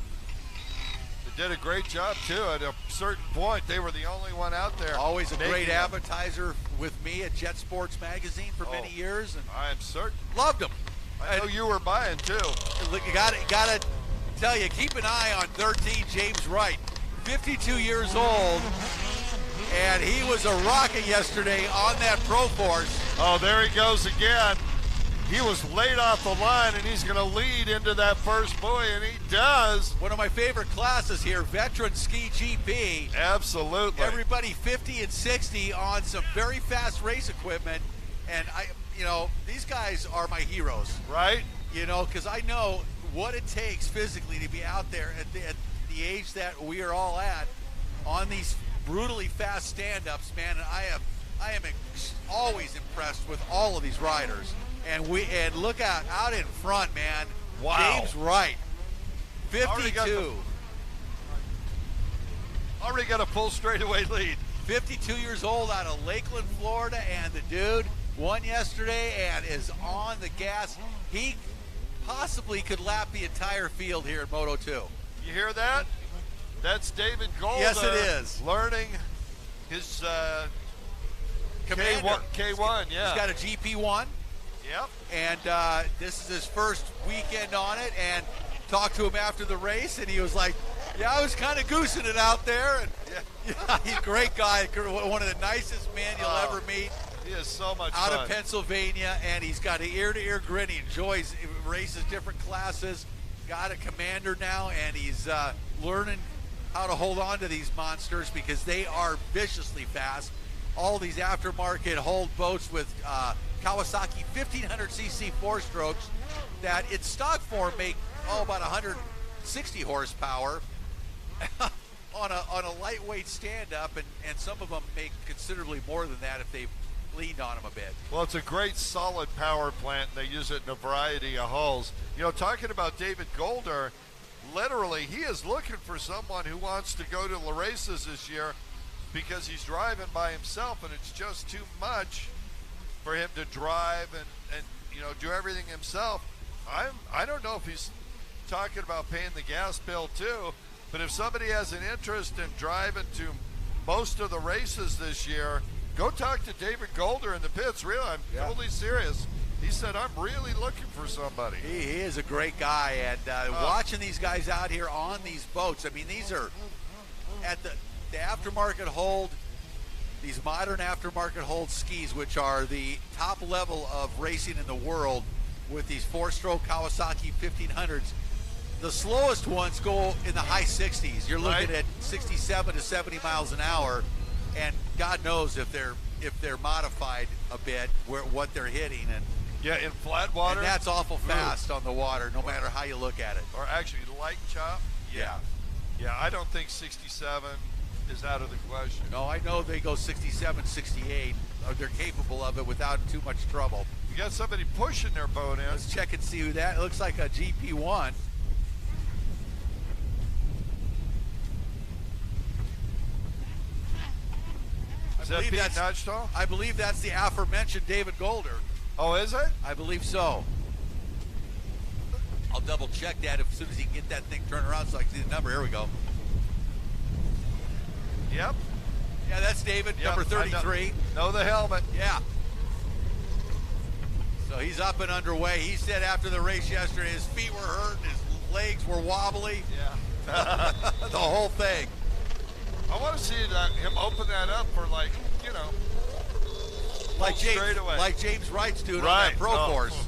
They did a great job, too. At a certain point, they were the only one out there. Always a great advertiser with me at Jet Sports Magazine for many years. And I am certain. Loved them. I know you were buying, too. Look, you gotta tell you, keep an eye on 13 James Wright, 52 years old, and he was a rocket yesterday on that Pro Force. Oh, there he goes again. He was laid off the line, and he's going to lead into that first buoy, and he does. One of my favorite classes here, Veteran Ski GP. Absolutely. Everybody 50 and 60 on some very fast race equipment, and these guys are my heroes. Right. Because I know what it takes physically to be out there at the age that we are all at on these brutally fast stand-ups, man. And I am always impressed with all of these riders. And look out in front, man. Wow. James Wright, 52. Already got a full straightaway lead. 52 years old out of Lakeland, Florida, and the dude won yesterday and is on the gas. He possibly could lap the entire field here at Moto 2. You hear that? That's David Gold. Yes, it is. Learning his Commander. K1, yeah. He's got a GP1. Yep. And this is his first weekend on it, and talked to him after the race, and he was like, yeah, I was kind of goosing it out there. And yeah, he's a great guy, one of the nicest men you'll ever meet. He is so much out fun. of Pennsylvania, and he's got an ear-to-ear grin. He enjoys races, different classes. Got a commander now, and he's learning how to hold on to these monsters because they are viciously fast. All these aftermarket hulled boats with Kawasaki 1500cc four-strokes that in stock form make about 160 horsepower on a lightweight stand-up, and some of them make considerably more than that if they've leaned on them a bit. Well, it's a great solid power plant, and they use it in a variety of hulls. You know, talking about David Golder, literally, he is looking for someone who wants to go to the races this year because he's driving by himself, and it's just too much for him to drive and you know, do everything himself. I don't know if he's talking about paying the gas bill too, but if somebody has an interest in driving to most of the races this year, go talk to David Golder in the pits. Really, I'm totally serious. He said, I'm really looking for somebody. He is a great guy, and watching these guys out here on these boats, I mean, these are at the aftermarket hold, these modern aftermarket hold skis, which are the top level of racing in the world with these four-stroke Kawasaki 1500s. The slowest ones go in the high 60s. You're looking at 67 to 70 miles an hour, and God knows if they're modified a bit what they're hitting. And yeah, in flat water. And that's awful fast on the water, no matter how you look at it. Or actually light chop. Yeah, I don't think 67 is out of the question. No, I know they go 67, 68. They're capable of it without too much trouble. You got somebody pushing their boat in. Let's check and see who that. It looks like a GP1. Is that Pete Nudgestall? I believe that's the aforementioned David Golder. Oh, is it? I believe so. I'll double check that as soon as he can get that thing turned around so I can see the number. Here we go. Yep. Yeah, that's David, number 33. Know the helmet. Yeah. So he's up and underway. He said after the race yesterday his feet were hurt, his legs were wobbly. Yeah. The whole thing. I want to see him open that up for, like, you know, like James Wright's doing on that pro course.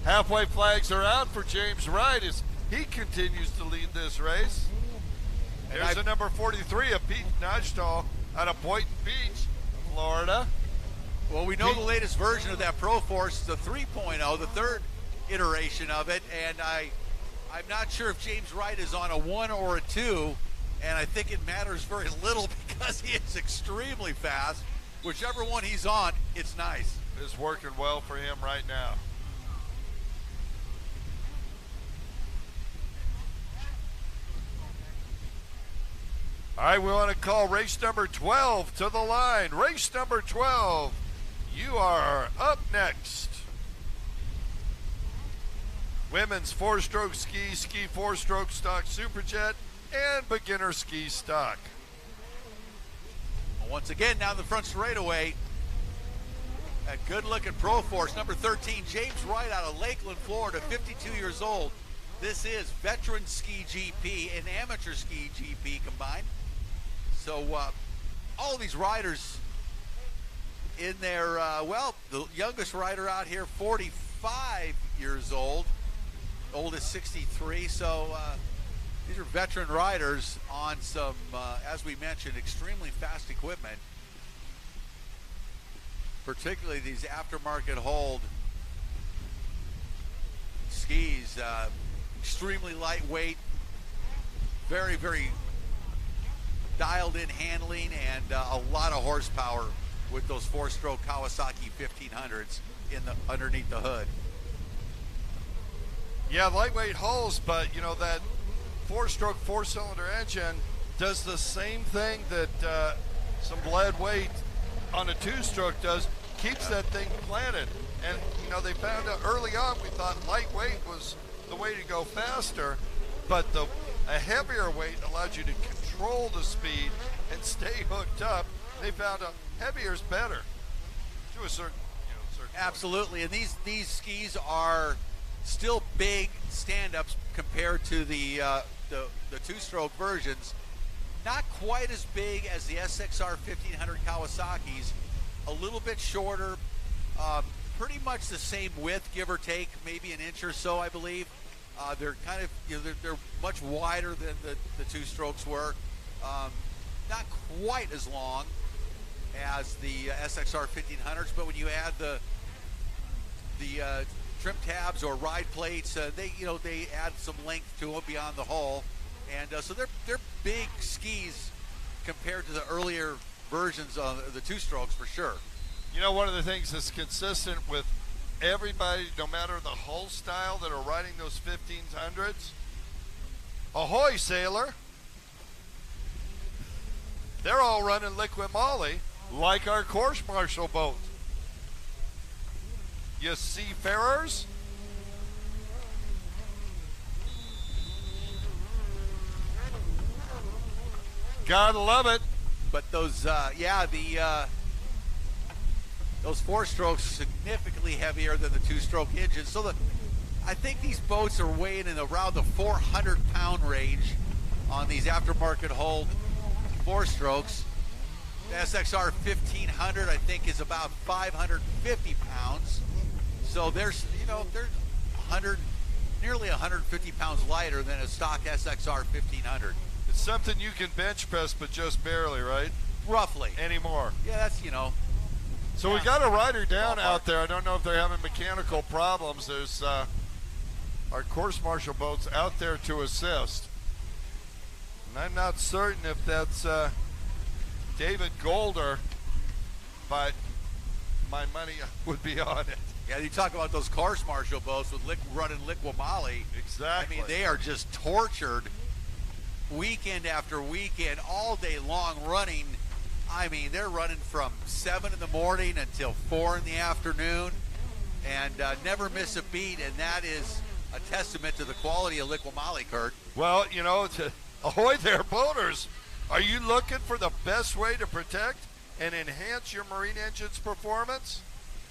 Halfway flags are out for James Wright as he continues to lead this race. There's the number 43 of Pete Nudgestall out of Boynton Beach, Florida. Well, we know the latest version of that Pro Force, the 3.0, the third iteration of it, and I'm not sure if James Wright is on a 1 or a 2, and I think it matters very little because he is extremely fast. Whichever one he's on, it's nice. It's working well for him right now. All right, we want to call race number 12 to the line. Race number 12, you are up next. Women's four-stroke ski four-stroke stock superjet, and beginner ski stock. Once again, down the front straightaway, a good-looking Pro Force, number 13, James Wright out of Lakeland, Florida, 52 years old. This is veteran ski GP and amateur ski GP combined. So all these riders in their, the youngest rider out here, 45 years old, oldest 63. So these are veteran riders on some, as we mentioned, extremely fast equipment, particularly these aftermarket hold skis, extremely lightweight, very, very dialed in handling, and a lot of horsepower with those four-stroke Kawasaki 1500s underneath the hood. Yeah, lightweight hulls, but you know that four-stroke four-cylinder engine does the same thing that some lead weight on a two-stroke does, keeps that thing planted. And you know, they found out early on, we thought lightweight was the way to go faster, but a heavier weight allowed you to control the speed and stay hooked up. They found out heavier is better to a certain point. Absolutely, and these skis are still big stand-ups compared to the two-stroke versions. Not quite as big as the SXR 1500 Kawasaki's, a little bit shorter, pretty much the same width, give or take, maybe an inch or so, I believe. They're kind of, they're much wider than the two strokes were. Not quite as long as the SXR 1500s, but when you add the trim tabs or ride plates, they add some length to them beyond the hull, and so they're big skis compared to the earlier versions of the two strokes for sure. One of the things that's consistent with everybody, no matter the hull style that are riding those 1500s, ahoy sailor, they're all running liquid moly like our course martial boat. You seafarers? Gotta love it. But those, those four strokes significantly heavier than the two-stroke engines. So I think these boats are weighing in around the 400-pound range on these aftermarket hulled four strokes. The SXR 1500, I think, is about 550 pounds. So there's, they're nearly 150 pounds lighter than a stock SXR 1500. It's something you can bench press, but just barely, right? Roughly. Anymore. Yeah, that's, So we got a rider down out there. I don't know if they're having mechanical problems. There's our course martial boats out there to assist. And I'm not certain if that's David Golder, but my money would be on it. Yeah, you talk about those course martial boats with running liquid moly. Exactly. I mean, they are just tortured weekend after weekend, all day long running. I mean, they're running from 7 in the morning until 4 in the afternoon and never miss a beat, and that is a testament to the quality of liquid moly, Kurt. Well, ahoy there, boaters. Are you looking for the best way to protect and enhance your marine engine's performance?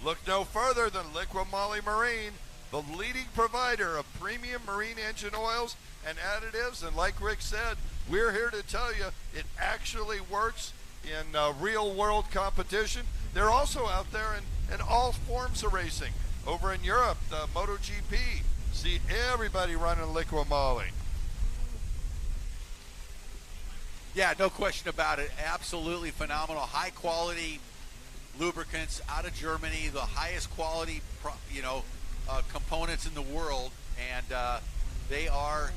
Look no further than Liquid Moly Marine, the leading provider of premium marine engine oils and additives. And like Rick said, we're here to tell you it actually works in real world competition. They're also out there in all forms of racing. Over in Europe, the Moto GP, see everybody running liquid moly. Yeah, no question about it. Absolutely phenomenal. High quality lubricants out of Germany, the highest quality, components in the world, and they are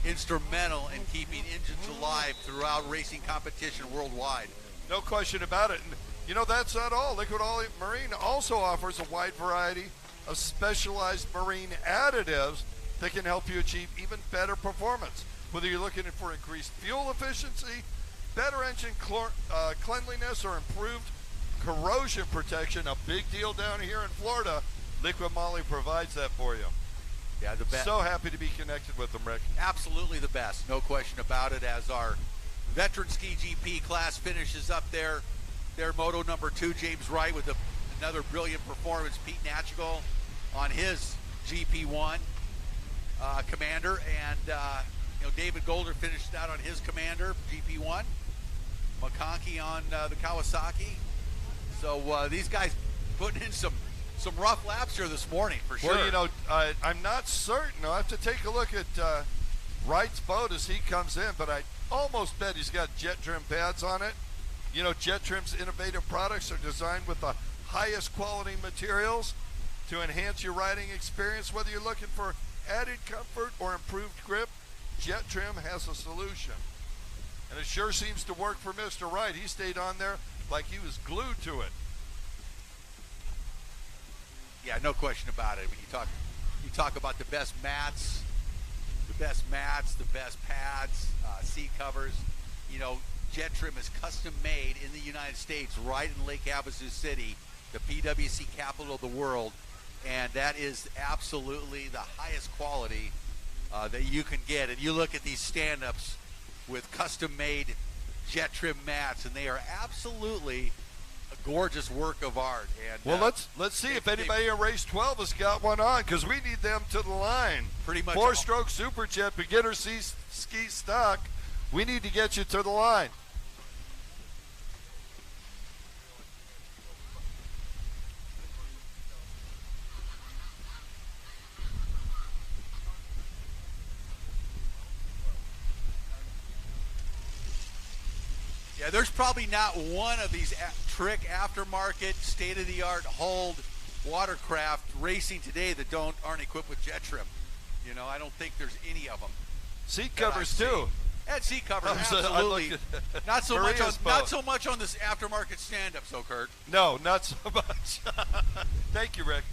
instrumental in keeping engines alive throughout racing competition worldwide. No question about it. And that's not all. Liquid Marine also offers a wide variety of specialized marine additives that can help you achieve even better performance. Whether you're looking for increased fuel efficiency, better engine cleanliness, or improved corrosion protection, a big deal down here in Florida, Liquid Moly provides that for you. Yeah, the best. So happy to be connected with them, Rick. Absolutely the best, no question about it. As our veteran ski GP class finishes up their moto number 2, James Wright with another brilliant performance. Pete Natchigall on his GP1 Commander, and David Golder finished out on his Commander GP1. McConkey on the Kawasaki. So these guys putting in some rough laps here this morning for sure. Well, I'm not certain. I'll have to take a look at Wright's boat as he comes in, but I almost bet he's got jet trim pads on it. Jet Trim's innovative products are designed with the highest quality materials to enhance your riding experience. Whether you're looking for added comfort or improved grip, Jet Trim has a solution. And it sure seems to work for Mr. Wright. He stayed on there like he was glued to it. Yeah, no question about it. When you talk about the best mats, the best pads, seat covers, Jet Trim is custom made in the United States, right in Lake Havasu City, the PWC capital of the world, and that is absolutely the highest quality that you can get. And you look at these stand-ups with custom made Jet Trim mats, and they are absolutely a gorgeous work of art. And well, let's see if anybody in race 12 has got one on, because we need them to the line. Pretty much 4-stroke Super Jet beginner ski stock. We need to get you to the line. Yeah, there's probably not one of these trick aftermarket state-of-the-art hulled watercraft racing today that aren't equipped with jet trim. You know, I don't think there's any of them. Seat covers too. And seat covers, absolutely. Not so much on this aftermarket stand-up, so Kurt. No, not so much. Thank you, Rick.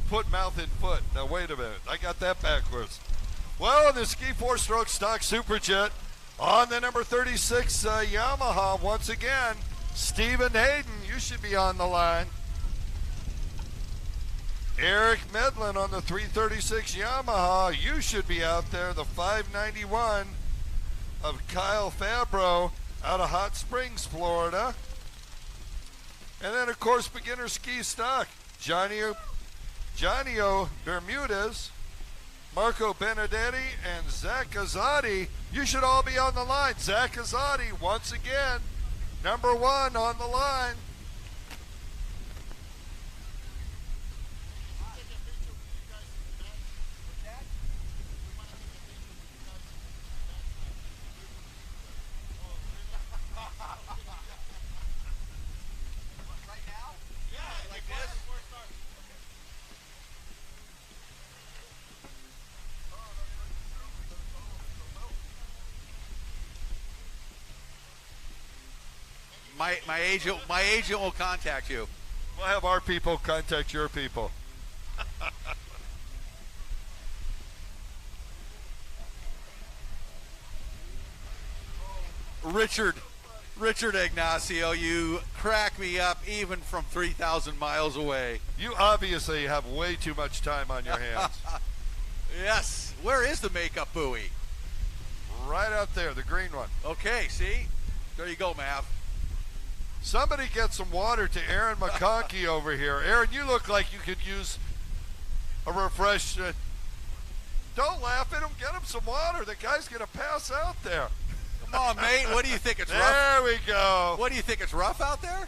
Put mouth in foot. Now wait a minute, I got that backwards. Well, in the Ski 4-stroke stock Superjet on the number 36 Yamaha once again, Stephen Hayden, you should be on the line. Eric Medlin on the 336 Yamaha, you should be out there. The 591 of Kyle Fabro out of Hot Springs, Florida. And then, of course, beginner ski stock, Johnny O Bermudez, Marco Benedetti, and Zach Azadi. You should all be on the line. Zach Azadi, once again, number 1 on the line. My agent will contact you. We'll have our people contact your people. Richard Ignacio, you crack me up even from 3,000 miles away. You obviously have way too much time on your hands. Yes. Where is the makeup buoy? Right out there, the green one. Okay, see? There you go, Mav. Somebody get some water to Aaron McConkey over here. Aaron, you look like you could use a refresh. Don't laugh at him. Get him some water. The guy's going to pass out there. Come on, mate. What do you think? It's rough? There we go. What do you think? It's rough out there?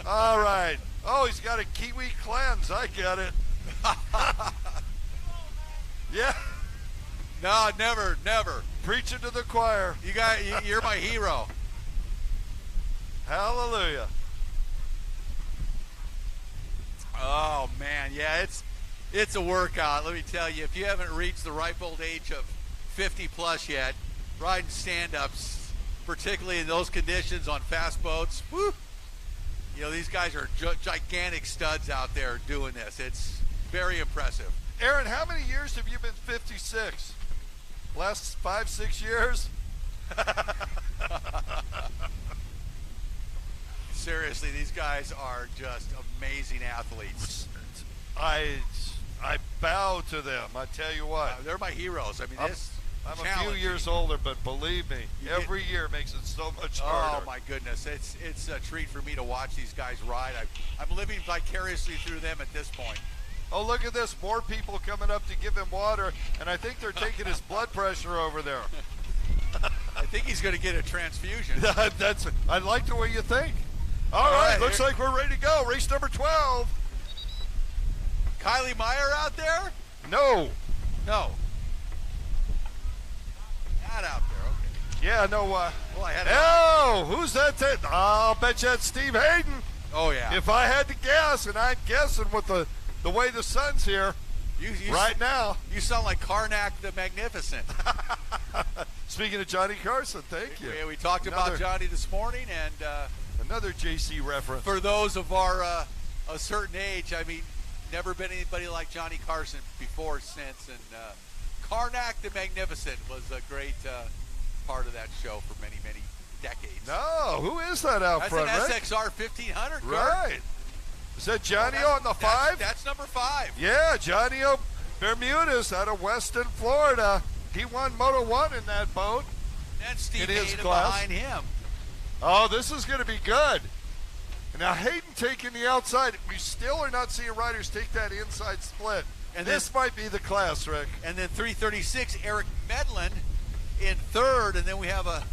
All right. Oh, he's got a kiwi cleanse. I get it. Yeah. No, never. Preaching to the choir. You're my hero. Hallelujah. Oh man, yeah, it's a workout. Let me tell you, if you haven't reached the ripe old age of 50 plus yet, riding stand-ups, particularly in those conditions on fast boats, whew, you know, these guys are gigantic studs out there doing this. It's very impressive. Aaron, how many years have you been 56? Last 5-6 years? Seriously, these guys are just amazing athletes. I bow to them. I tell you what. They're my heroes. I mean, I'm a few years older, but believe me, every year makes it so much harder. Oh my goodness, it's a treat for me to watch these guys ride. I'm living vicariously through them at this point. Oh, look at this. More people coming up to give him water, and I think they're taking his blood pressure over there. I think he's going to get a transfusion. I like the way you think. All right, looks like we're ready to go. Race number 12. Kylie Meyer out there? No. Not out there, okay. Yeah, no. Who's that? I'll bet you that's Steve Hayden. Oh, yeah. If I had to guess, and I'm guessing with the way the sun's here right now. You sound like Karnak the Magnificent. Speaking of Johnny Carson, thank you. We talked about Johnny this morning, and another JC reference. For those of our a certain age, I mean, never been anybody like Johnny Carson before, since, and Karnak the Magnificent was a great part of that show for many, many decades. No, who is that out front? That's an SXR 1500. Right. Is that Johnny O on the 5? That's number 5. Yeah, Johnny O Bermudez out of Weston, Florida. He won Moto 1 in that boat. And Steve Hayden behind him. Oh, this is going to be good. Now, Hayden taking the outside. We still are not seeing riders take that inside split. And this might be the class, Rick. And then 336, Eric Medlin in 3rd. And then we have a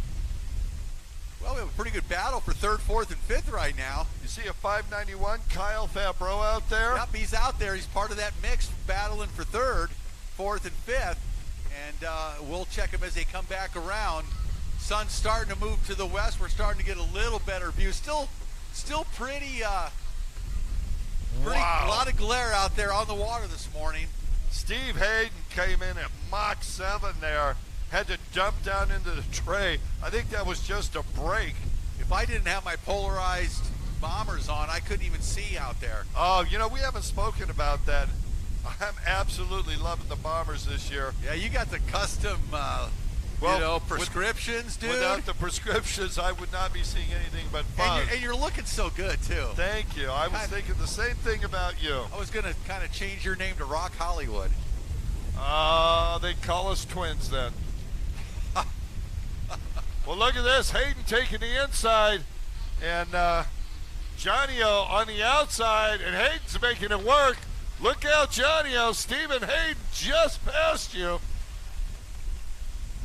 pretty good battle for 3rd, 4th, and 5th right now. You see a 591, Kyle Fabro out there? Yep, he's out there. He's part of that mix battling for 3rd, 4th, and 5th. And we'll check them as they come back around. Sun's starting to move to the west. We're starting to get a little better view. Still pretty, Wow. a lot of glare out there on the water this morning. Steve Hayden came in at Mach 7 there, had to dump down into the tray. I think that was just a break. If I didn't have my polarized bombers on, I couldn't even see out there. Oh, you know, we haven't spoken about that. I'm absolutely loving the bombers this year. Yeah, you got the custom, prescriptions, dude. Without the prescriptions, I would not be seeing anything but fun. And you're looking so good, too. Thank you. I was thinking the same thing about you. I was going to kind of change your name to Rock Hollywood. They'd call us twins then. Well, look at this. Hayden taking the inside, and Johnny-O on the outside, and Hayden's making it work. Look out, Johnny-O. Stephen Hayden just passed you.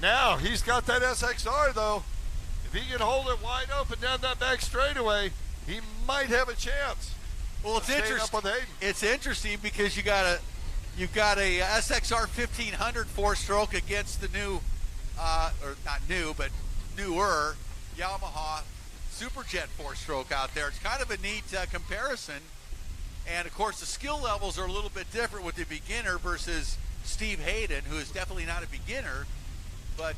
Now, he's got that SXR, though. If he can hold it wide open down that back straightaway, he might have a chance. Well, it's interesting. It's interesting because you got a SXR 1500 four-stroke against the new, or not new, but newer Yamaha Superjet four-stroke out there. It's kind of a neat comparison. And, of course, the skill levels are a little bit different with the beginner versus Steve Hayden, who is definitely not a beginner. But,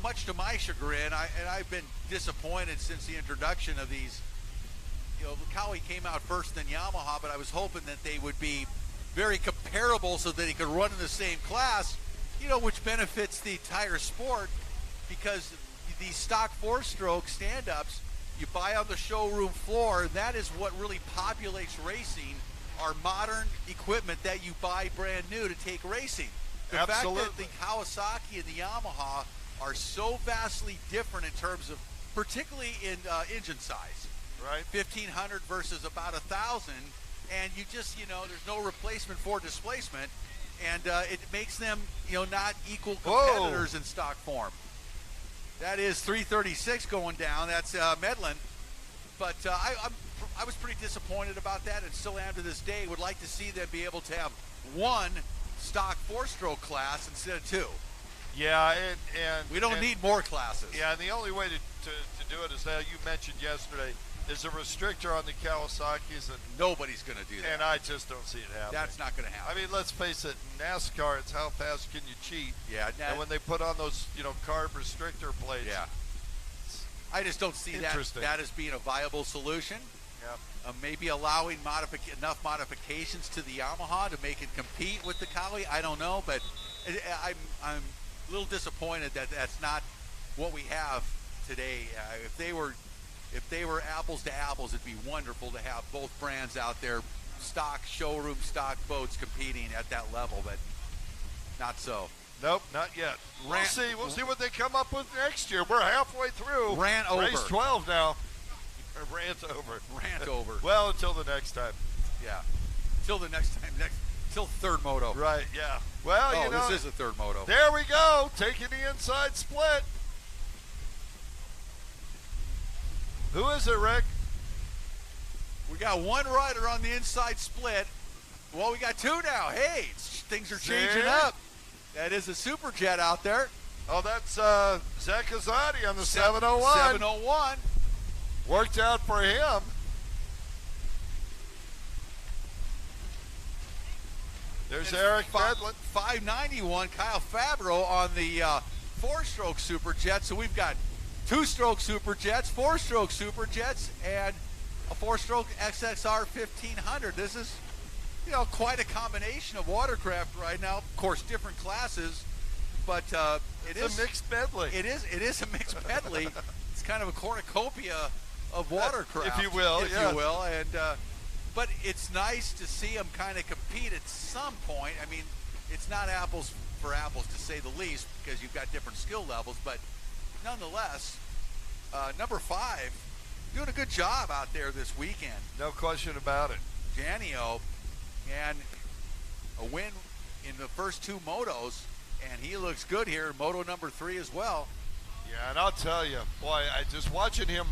much to my chagrin, I've been disappointed since the introduction of these. Cowie came out first than Yamaha, but I was hoping that they would be very comparable so that he could run in the same class, which benefits the entire sport, because these stock four-stroke stand-ups you buy on the showroom floor, and that is what really populates racing, are modern equipment that you buy brand new to take racing. The Absolutely. fact that the Kawasaki and the Yamaha are so vastly different in terms of, particularly in engine size. Right. 1,500 versus about 1,000, and you just, there's no replacement for displacement, and it makes them, not equal competitors in stock form. That is 336 going down. That's Medlin. But I was pretty disappointed about that, and still am to this day. Would like to see them be able to have one stock four-stroke class instead of two. Yeah, and we don't need more classes. Yeah, and the only way to do it is that you mentioned yesterday is a restrictor on the Kawasaki's, and nobody's going to do that. And I just don't see it happening. That's not going to happen. I mean, let's face it, NASCAR, it's how fast can you cheat? Yeah. And when they put on those, carb restrictor plates. Yeah. I just don't see that as being a viable solution. Yeah. Maybe allowing enough modifications to the Yamaha to make it compete with the Kawi. I don't know, but I'm a little disappointed that that's not what we have today. If they were apples to apples, it'd be wonderful to have both brands out there, stock showroom, stock boats competing at that level, but not so. Nope, not yet. We'll see what they come up with next year. We're halfway through. Rant over. Race 12 now. Rant over. Rant over. Well, until the next time. Yeah. Till the next time. Till third moto. Right, yeah. Well, this is the third moto. There we go. Taking the inside split. Who is it, Rick? We got one rider on the inside split. Well, we got two now. Hey, things are changing up. That is a Superjet out there. Oh, that's Zach Azadi on the 701. 701. Worked out for him. There's Eric Medlin. 591, Kyle Fabro on the four-stroke Superjet. So we've got two-stroke Superjets, four-stroke Superjets, and a four-stroke XXR 1500. This is, quite a combination of watercraft right now. Of course, different classes, but it's a mixed medley. It is a mixed medley. It's kind of a cornucopia of watercraft, if you will, and but it's nice to see them kind of compete at some point. I mean, it's not apples for apples to say the least, because you've got different skill levels, but nonetheless, number 5 doing a good job out there this weekend. No question about it. Janio, and a win in the first two motos, and he looks good here in moto number 3 as well. Yeah, and I'll tell you, boy, just watching him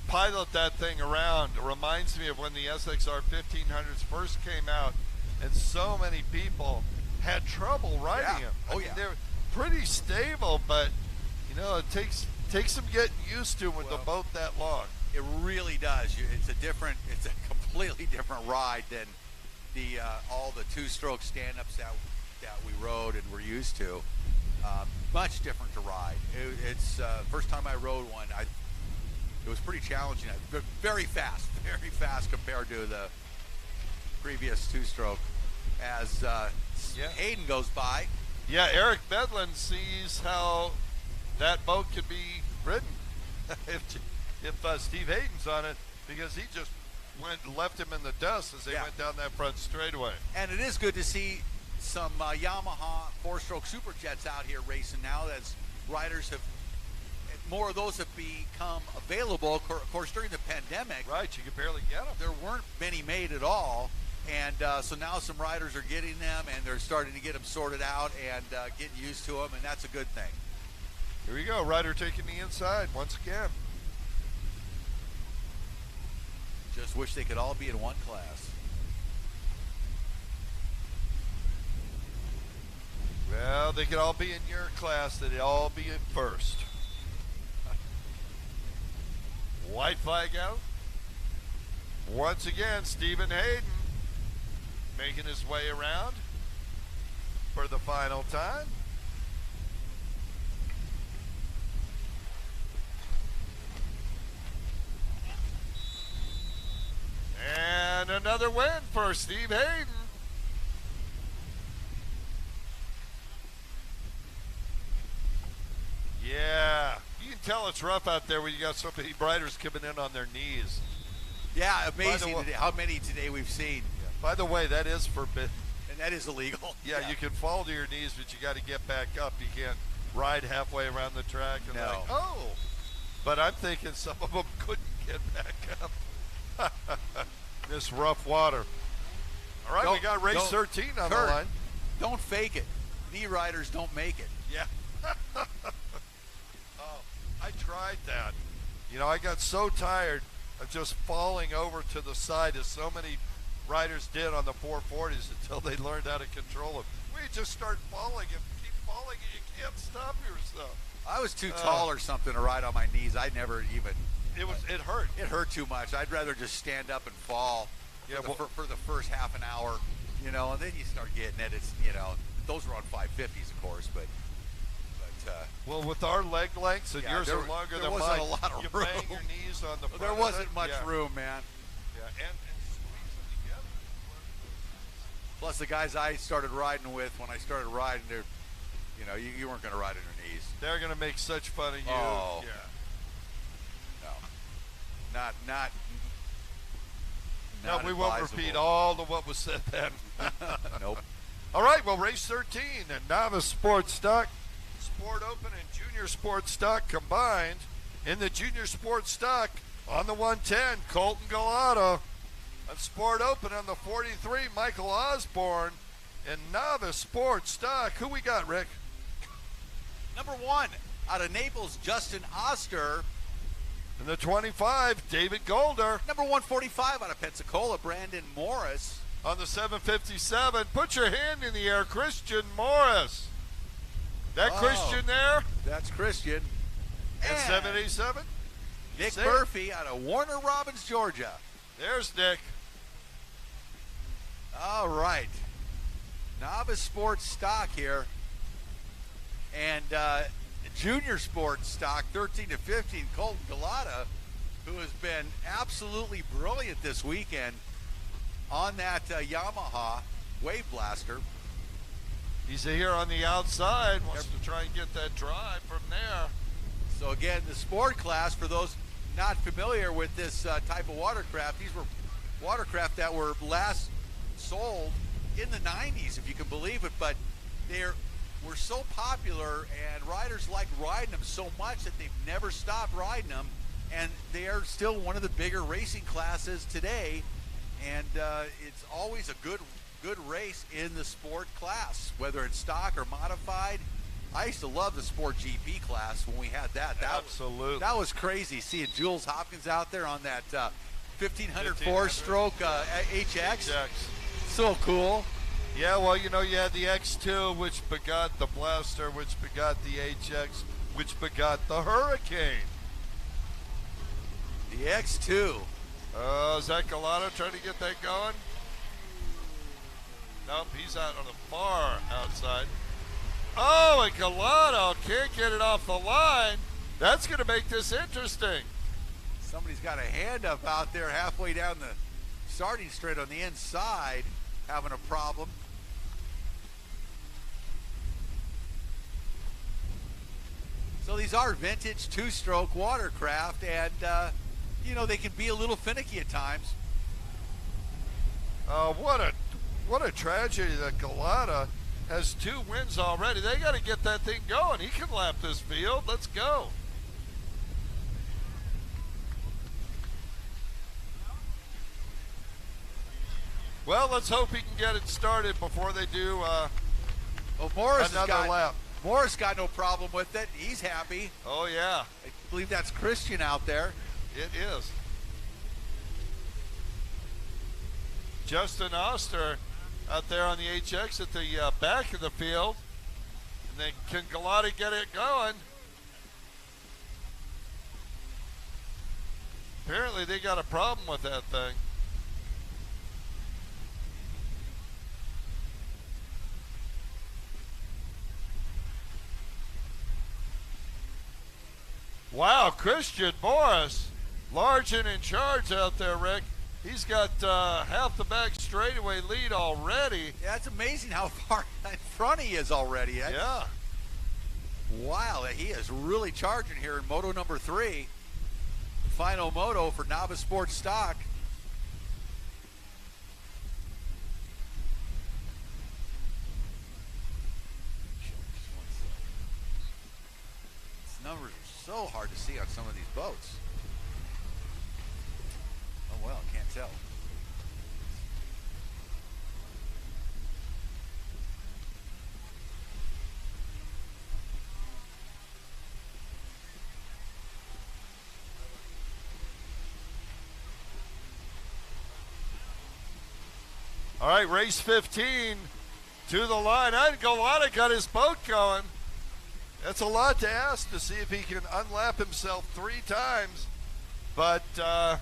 pilot that thing around reminds me of when the SXR 1500s first came out, and so many people had trouble riding them. They're pretty stable, but it takes takes some getting used to with the boat that long. It really does. It's a completely different ride than the all the two-stroke stand-ups that we rode and were used to. Much different to ride. It's first time I rode one. It was pretty challenging. Very fast compared to the previous two-stroke. As Hayden goes by. Yeah, Eric Medlin sees how that boat can be ridden if Steve Hayden's on it, because he just left him in the dust as they went down that front straightaway. And it is good to see some Yamaha four-stroke Superjets out here racing now, as riders have, more of those have become available. Of course, during the pandemic, right, you could barely get them. There weren't many made at all, and so now some riders are getting them, and they're starting to get them sorted out and getting used to them, and that's a good thing. Here we go, rider taking the inside once again. Just wish they could all be in one class. Well, they could all be in your class. They'd all be in first. White flag out. Once again, Stephen Hayden making his way around for the final time. And another win for Steve Hayden. Yeah, you can tell it's rough out there when you got so many riders coming in on their knees. Yeah, amazing how many today we've seen. Yeah. By the way, that is forbidden. And that is illegal. Yeah, you can fall to your knees, but you got to get back up. You can't ride halfway around the track and like, oh. But I'm thinking some of them couldn't get back up. This rough water. All right, we got race 13 on the line. Don't fake it. Knee riders don't make it. Yeah. I tried that. You know, I got so tired of just falling over to the side, as so many riders did on the 440s, until they learned how to control them. We just start falling and keep falling, and you can't stop yourself. I was too tall or something to ride on my knees. I never even. It hurt. It hurt too much. I'd rather just stand up and fall. Yeah, for the first half an hour, you know, and then you start getting it. It's, you know, those were on 550s, of course, but. Well, with our leg lengths and yours are longer than mine, wasn't a lot of you room. bang your knees on the front. There wasn't much room, man. Yeah, and squeeze them together. Plus, the guys I started riding with, when I started riding, they're, you know, you weren't going to ride on your knees. They're going to make such fun of you. Oh. Yeah. No. No, we won't repeat all of what was said then. Nope. All right, well, race 13 and novice sports stock, sport open and junior sports stock combined. In the junior sports stock on the 110, Colton Galata. On sport open on the 43, Michael Osborne. In novice sports stock, who we got, Rick? Number 1, out of Naples, Justin Oster. In the 25, David Golder. Number 145 out of Pensacola, Brandon Morris. On the 757, put your hand in the air, Christian Morris. That Christian there? That's Christian. And 787? Nick Murphy out of Warner Robins, Georgia. There's Nick. All right. Novice sports stock here. And junior sports stock, 13 to 15, Colton Galata, who has been absolutely brilliant this weekend on that Yamaha Wave Blaster. He's here on the outside, wants to try and get that drive from there. So again, the sport class, for those not familiar with this type of watercraft, these were watercraft that were last sold in the 90s, if you can believe it, but were so popular and riders like riding them so much that they've never stopped riding them, and they are still one of the bigger racing classes today, and it's always a good race in the sport class, whether it's stock or modified. I used to love the Sport GP class when we had that. Absolutely. That was crazy, seeing Jules Hopkins out there on that 1500 four-stroke HX. So cool. Yeah, well, you know, you had the X2, which begot the Blaster, which begot the HX. which begot the Hurricane. The X2. Oh, is that Gallardo trying to get that going? Nope, he's out on the far outside. Oh, and Gallardo can't get it off the line. That's going to make this interesting. Somebody's got a hand up out there halfway down the starting straight on the inside, having a problem. So these are vintage two-stroke watercraft, and you know, they can be a little finicky at times. What a tragedy that Gallardo has 2 wins already. They got to get that thing going. He can lap this field. Let's go. Well, let's hope he can get it started before they do another lap. Morris got no problem with it. He's happy. Oh, yeah. I believe that's Christian out there. It is. Justin Oster out there on the HX at the back of the field. And then can Gallardo get it going? Apparently they got a problem with that thing. Wow, Christian Morris, large and in charge out there, Rick. He's got half the back straightaway lead already. Yeah, it's amazing how far in front he is already. Yeah. Wow, he is really charging here in Moto number 3. The final moto for Novice Sports Stock. These numbers are so hard to see on some of these boats. Oh well, can't tell. All right, race 15 to the line. And Gallardo got his boat going. That's a lot to ask to see if he can unlap himself 3 times. But I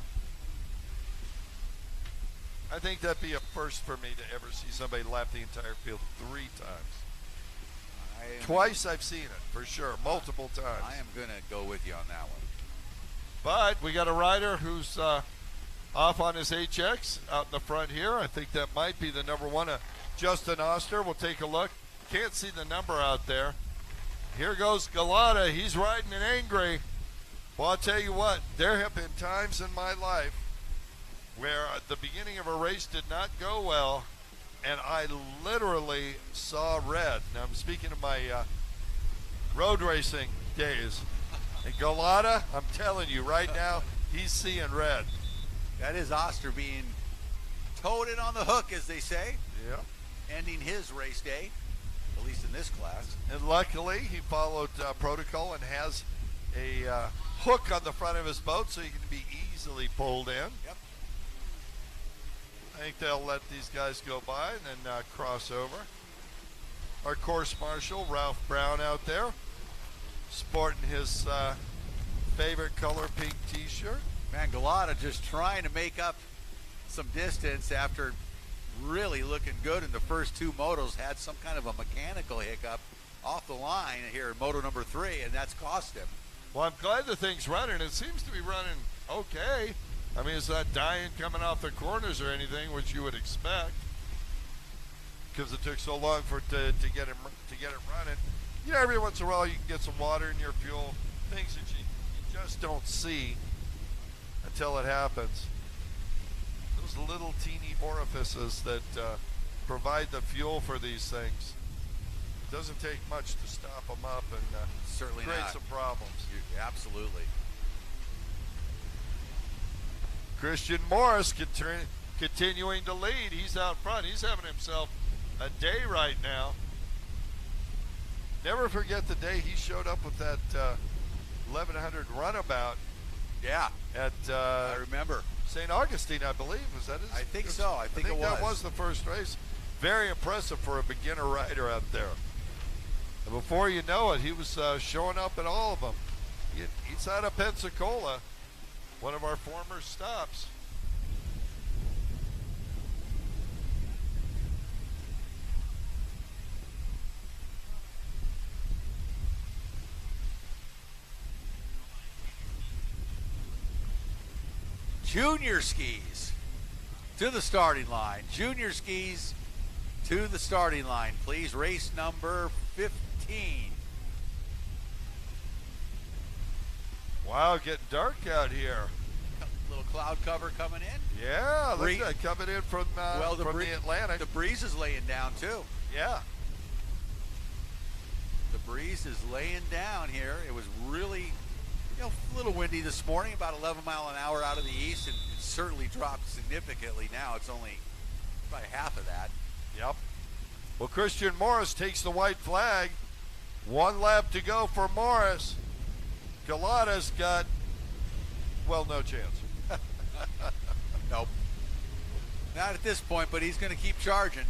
think that'd be a first for me to ever see somebody lap the entire field 3 times. Twice I've seen it, for sure, multiple times. I am going to go with you on that one. But we got a rider who's off on his HX out in the front here. I think that might be the number 1, Justin Oster. We'll take a look. Can't see the number out there. Here goes Gallardo. He's riding it angry. Well, I'll tell you what, there have been times in my life where the beginning of a race did not go well, and I literally saw red. Now, I'm speaking of my road racing days. And Gallardo, I'm telling you right now, he's seeing red. That is Oster being toted on the hook, as they say. Yeah. Ending his race day, at least in this class. And luckily, he followed protocol and has a hook on the front of his boat so he can be easily pulled in. Yep. I think they'll let these guys go by and then cross over. Our course marshal, Ralph Brown, out there, sporting his favorite color, pink t-shirt. Man, Gallardo just trying to make up some distance after really looking good in the first 2 motos. Had some kind of a mechanical hiccup off the line here in moto number 3, and that's cost him. Well, I'm glad the thing's running. It seems to be running okay. I mean, it's not dying coming off the corners or anything, which you would expect, because it took so long for it to get it running. You know, every once in a while you can get some water in your fuel, things that you just don't see until it happens. Those little teeny orifices that provide the fuel for these things. It doesn't take much to stop them up and Certainly create not. some problems. Absolutely. Christian Morris continuing to lead. He's out front. He's having himself a day right now. Never forget the day he showed up with that 1100 runabout. Yeah. At I remember. St. Augustine, I believe. Was that his? I think so. I think it was. That was the first race. Very impressive for a beginner rider out there. And before you know it, he was showing up at all of them. He's out of Pensacola, one of our former stops. Junior skis to the starting line. Junior skis to the starting line, please. Race number 15. Wow, getting dark out here. Little cloud cover coming in. Yeah, look at that, coming in from, from the Atlantic. The breeze is laying down too. Yeah. The breeze is laying down here. It was really, a little windy this morning, about 11 mile an hour out of the east, and it certainly dropped significantly now. It's only probably half of that. Yep. Well, Christian Morris takes the white flag. 1 lap to go for Morris. Galata's got, well, no chance. Nope. Not at this point, but he's going to keep charging.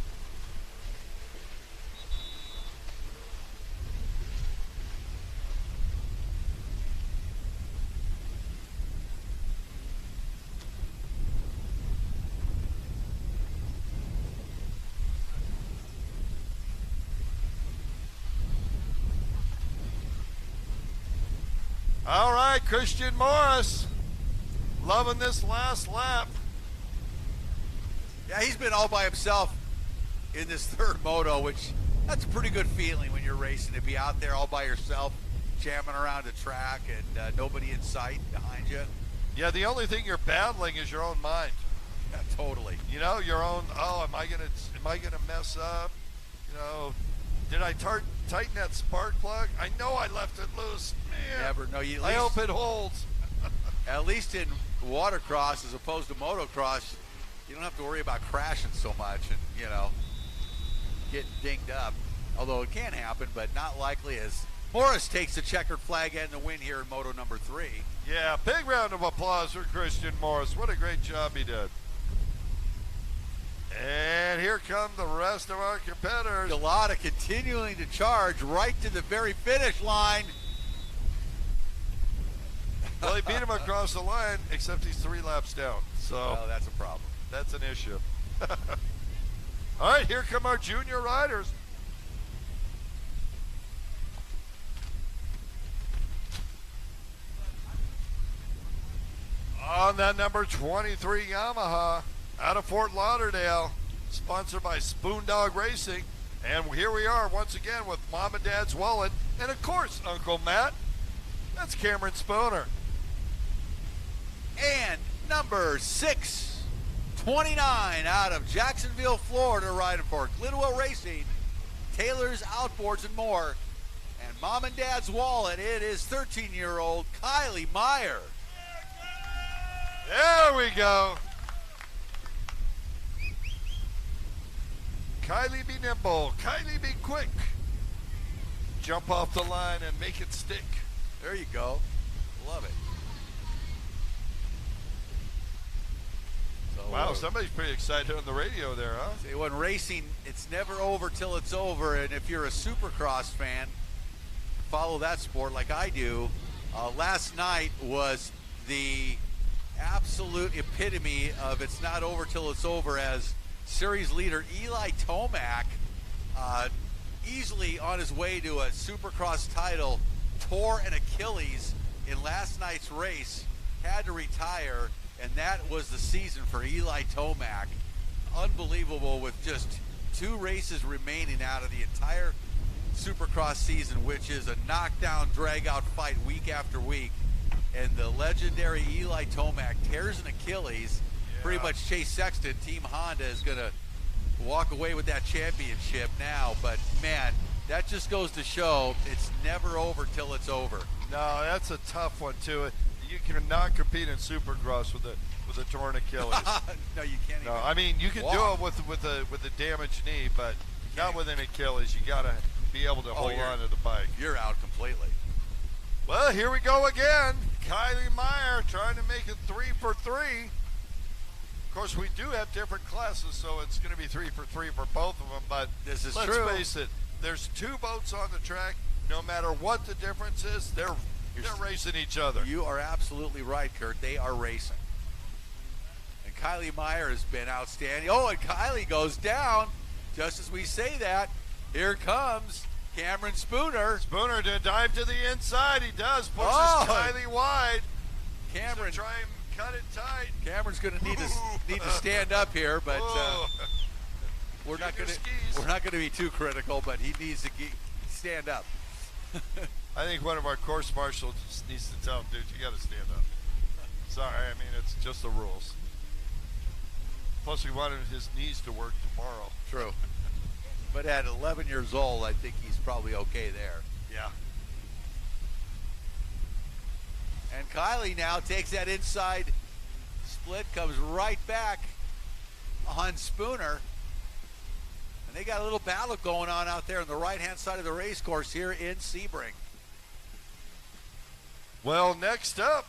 All right, Christian Morris, loving this last lap. Yeah, he's been all by himself in this third moto, which that's a pretty good feeling when you're racing, to be out there all by yourself, jamming around the track and nobody in sight behind you. Yeah, the only thing you're battling is your own mind. Yeah, totally. Your own, am I gonna mess up? Did I tighten that spark plug? I know I left it loose. Man, never know. I hope it holds. At least in watercross, as opposed to motocross, you don't have to worry about crashing so much and, getting dinged up. Although it can happen, but not likely, as Morris takes the checkered flag and the win here in moto number 3. Yeah, big round of applause for Christian Morris. What a great job he did. And here come the rest of our competitors. Galata continuing to charge right to the very finish line. Well, he beat him across the line, except he's 3 laps down. So well, that's a problem. That's an issue. All right, here come our junior riders. On that number 23 Yamaha, out of Fort Lauderdale, sponsored by Spoondog Racing. And here we are once again with Mom and Dad's wallet. And of course, Uncle Matt, that's Cameron Spooner. And number 629 out of Jacksonville, Florida, riding for Glidwell Racing, Taylor's Outboards and more. And Mom and Dad's wallet, it is 13-year-old Kylie Meyer. There we go. Kylie, be nimble. Kylie, be quick. Jump off the line and make it stick. There you go. Love it. So, wow, somebody's pretty excited on the radio there, huh? See, when racing, it's never over till it's over. And if you're a Supercross fan, follow that sport like I do. Last night was the absolute epitome of it's not over till it's over, as series leader Eli Tomac, easily on his way to a Supercross title, tore an Achilles in last night's race, had to retire, and that was the season for Eli Tomac. Unbelievable, with just 2 races remaining out of the entire Supercross season, which is a knockdown, drag-out fight week after week. And the legendary Eli Tomac tears an Achilles. Yeah. Pretty much Chase Sexton, Team Honda, is going to walk away with that championship now. But, man, that just goes to show it's never over till it's over. No, that's a tough one, too. You cannot compete in Supercross with a torn Achilles. No, you can't. No, I mean, you can do it with a damaged knee, but not with an Achilles. You got to be able to hold on to the bike. You're out completely. Well, here we go again. Kylie Meyer trying to make it 3 for 3. Of course, we do have different classes, so it's going to be 3 for 3 for both of them. But this is let's true. face it, there's two boats on the track. No matter what the difference is, they're racing each other. You are absolutely right, Kurt. They are racing. And Kylie Meyer has been outstanding. Oh, and Kylie goes down. Just as we say that, here comes Cameron Spooner. Spooner to dive to the inside. He does. Pushes Kylie wide. Cameron, try and cut it tight. Cameron's going to need to stand up here, but we're not going to be too critical. But he needs to stand up. I think one of our course marshals needs to tell him, dude, you got to stand up. Sorry, I mean, it's just the rules. Plus, we wanted his knees to work tomorrow. True. But at 11 years old, I think he's probably okay there. Yeah. And Kylie now takes that inside split, comes right back on Spooner. And they got a little battle going on out there on the right-hand side of the race course here in Sebring. Well, next up,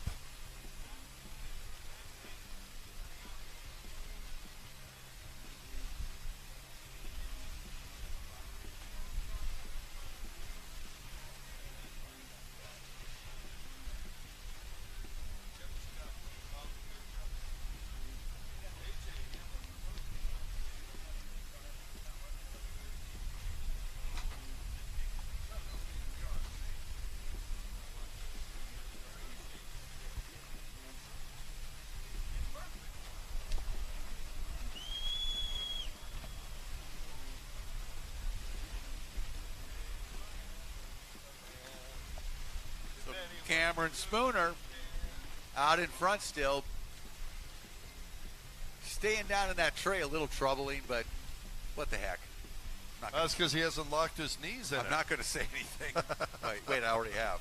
Cameron Spooner out in front still. Staying down in that tray a little troubling, but what the heck. That's because he hasn't locked his knees in. I'm not going to say anything. wait, I already have.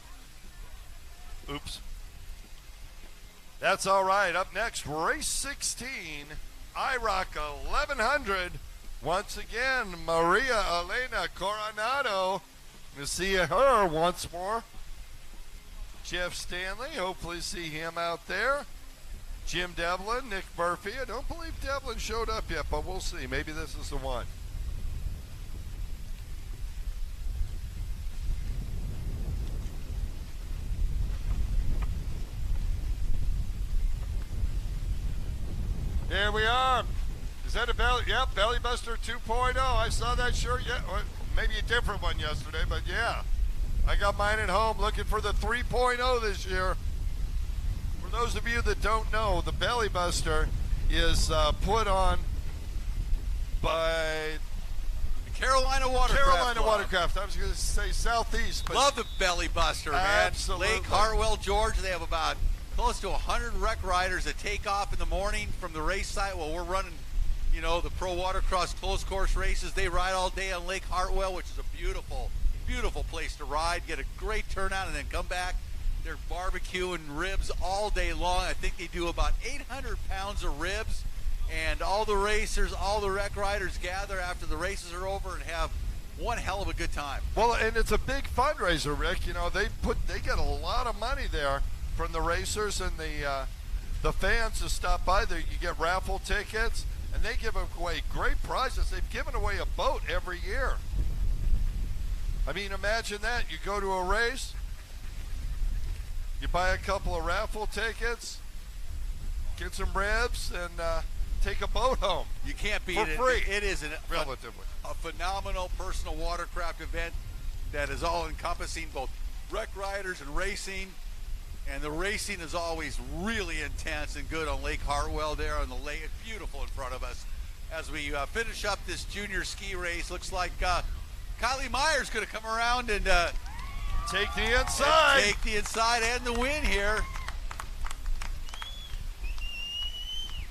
Oops. That's all right. Up next, race 16, IROC 1100. Once again, Maria Elena Coronado. You see her once more. Jeff Stanley, hopefully see him out there. Jim Devlin, Nick Murphy. I don't believe Devlin showed up yet, but we'll see. Maybe this is the one. Here we are. Is that a belly? Yep, Belly Buster 2.0. I saw that shirt. Yeah, maybe a different one yesterday, but yeah. I got mine at home looking for the 3.0 this year. For those of you that don't know, the Belly Buster is put on by Carolina Watercraft. I was going to say Southeast. But love the Belly Buster, man. Absolutely. Lake Hartwell, Georgia. They have about close to 100 rec riders that take off in the morning from the race site while we're running, you know, the Pro Watercross closed course races. They ride all day on Lake Hartwell, which is a beautiful place to ride, get a great turnout, and then come back. They're barbecuing ribs all day long. I think they do about 800 pounds of ribs, and all the racers, all the rec riders gather after the races are over and have one hell of a good time. Well, and it's a big fundraiser, Rick. You know, they get a lot of money there from the racers and the fans to stop by there. You get raffle tickets, and they give away great prizes. They've given away a boat every year. I mean, imagine that. You go to a race, you buy a couple of raffle tickets, get some ribs, and take a boat home. You can't beat it. For free. It is relatively a phenomenal personal watercraft event that is all encompassing both rec riders and racing. And the racing is always really intense and good on Lake Hartwell there on the lake. It's beautiful in front of us. As we finish up this junior ski race, looks like Kylie Meyer's going to come around and take the inside. Take the inside and the win here.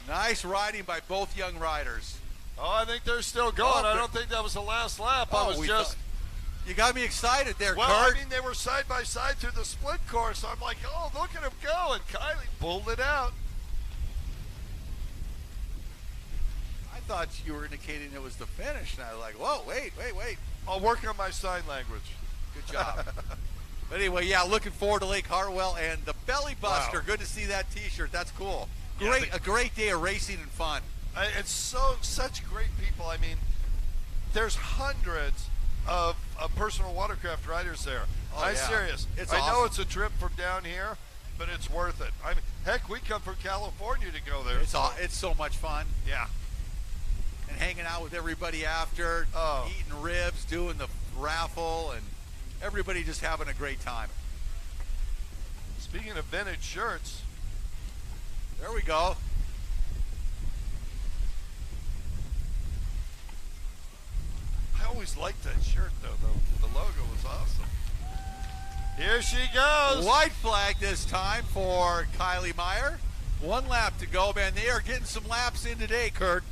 Nice riding by both young riders. Oh, I think they're still going. I don't think that was the last lap. You got me excited there, well, Kurt. I mean, they were side by side through the split course. I'm like, oh, look at him go. And Kylie pulled it out. I thought you were indicating it was the finish. And I was like, whoa, wait. I'll work on my sign language. Good job. But anyway, yeah, looking forward to Lake Hartwell and the Belly Buster. Wow. Good to see that T-shirt. That's cool. A great day of racing and fun. It's such great people. I mean, there's hundreds of personal watercraft riders there. Oh, I'm yeah. serious. It's I know awesome. it's a trip from down here, but it's worth it. I mean, heck, we come from California to go there. It's so much fun. Yeah. And hanging out with everybody after, eating ribs, doing the raffle, and everybody just having a great time. Speaking of vintage shirts, there we go. I always liked that shirt, though. The logo was awesome. Here she goes. White flag this time for Kylie Meyer. 1 lap to go, man. They are getting some laps in today, Kurt.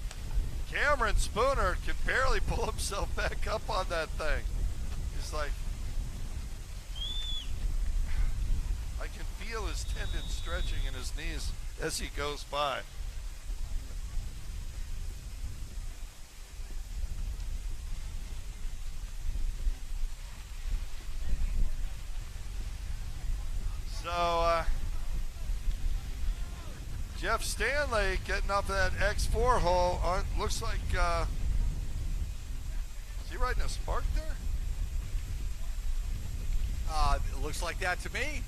Cameron Spooner can barely pull himself back up on that thing. He's like, I can feel his tendons stretching in his knees as he goes by. So, Jeff Stanley getting off of that X4 hole. Looks like, is he riding a Spark there? It looks like that to me.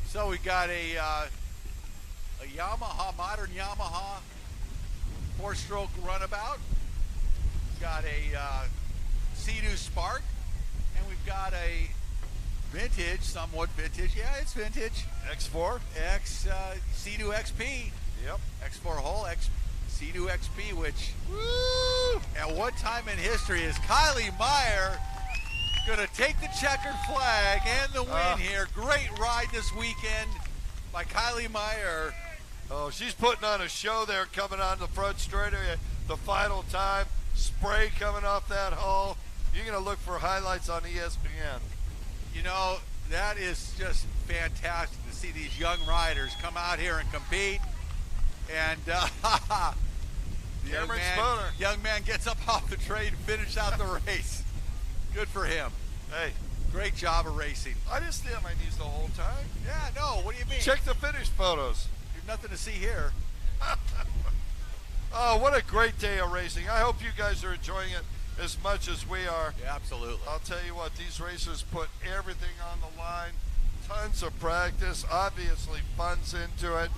So we got a Yamaha, modern Yamaha 4-stroke runabout. We've got a Sea-Doo Spark, and we've got a vintage, somewhat vintage. Yeah, it's vintage. X4? Sea-Doo XP. Yep. X4 hole, Sea-Doo XP, which, woo! At what time in history is Kylie Meyer going to take the checkered flag and the win here? Great ride this weekend by Kylie Meyer. Oh, she's putting on a show there coming on the front straightaway. The final time, spray coming off that hole. You're going to look for highlights on ESPN. You know, that is just fantastic to see these young riders come out here and compete. And the young man gets up off the train and finishes out the race. Good for him. Hey. Great job of racing. I didn't stay on my knees the whole time. Yeah, no, what do you mean? Check the finish photos. There's nothing to see here. Oh, what a great day of racing. I hope you guys are enjoying it as much as we are. Yeah, absolutely. I'll tell you what, these racers put everything on the line. Tons of practice, obviously funds into it,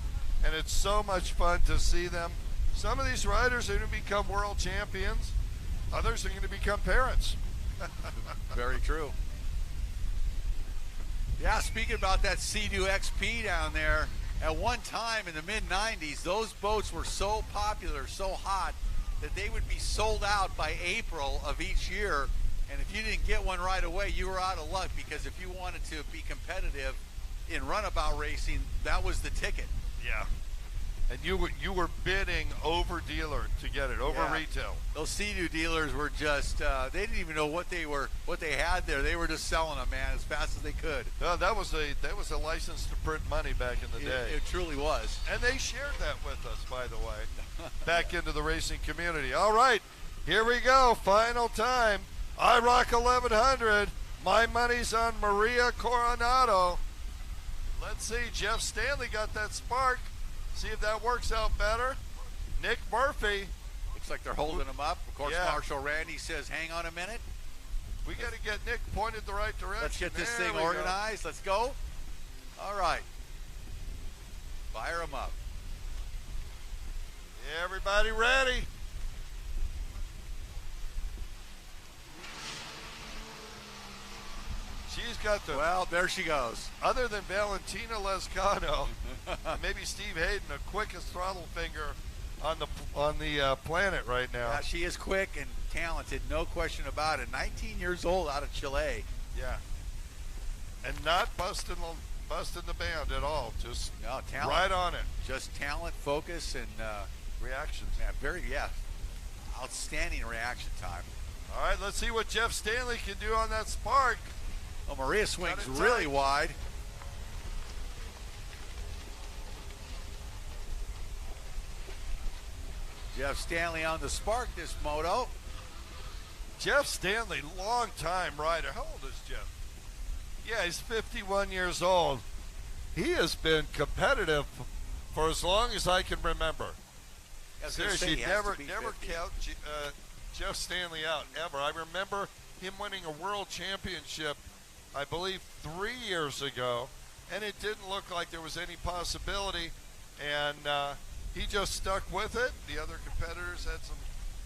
and it's so much fun to see them. Some of these riders are going to become world champions. Others are going to become parents. Very true. Yeah, speaking about that Sea-Doo XP down there, at one time in the mid-90s, those boats were so popular, so hot, that they would be sold out by April of each year. And if you didn't get one right away, you were out of luck, because if you wanted to be competitive in runabout racing, that was the ticket. Yeah. And you were bidding over dealer to get it, over retail. Those Sea-Doo dealers were just, they didn't even know what they had there. They were just selling them, man, as fast as they could. No, that was a license to print money back in the day. It truly was. And they shared that with us, by the way, back into the racing community. All right, here we go, final time. IROC 1100, my money's on Maria Coronado. Let's see, Jeff Stanley got that Spark. See if that works out better. Nick Murphy. Looks like they're holding him up. Of course, Marshall Randy says, hang on a minute. We got to get Nick pointed the right direction. Let's get this thing organized. Let's go. All right. Fire him up. Everybody ready? She's got the... Well, there she goes. Other than Valentina Lescano, maybe Steve Hayden, the quickest throttle finger on the planet right now. Yeah, she is quick and talented, no question about it. 19 years old out of Chile. Yeah. And not busting the band at all. Just talent. Right on it. Just talent, focus, and reactions. Yeah, outstanding reaction time. All right, let's see what Jeff Stanley can do on that Spark. Oh, Maria swings really wide. Jeff Stanley on the Spark this moto. Jeff Stanley, long-time rider. How old is Jeff? Yeah, he's 51 years old. He has been competitive for as long as I can remember. Seriously, never Jeff Stanley out ever. I remember him winning a world championship, I believe 3 years ago, and it didn't look like there was any possibility, and he just stuck with it. The other competitors had some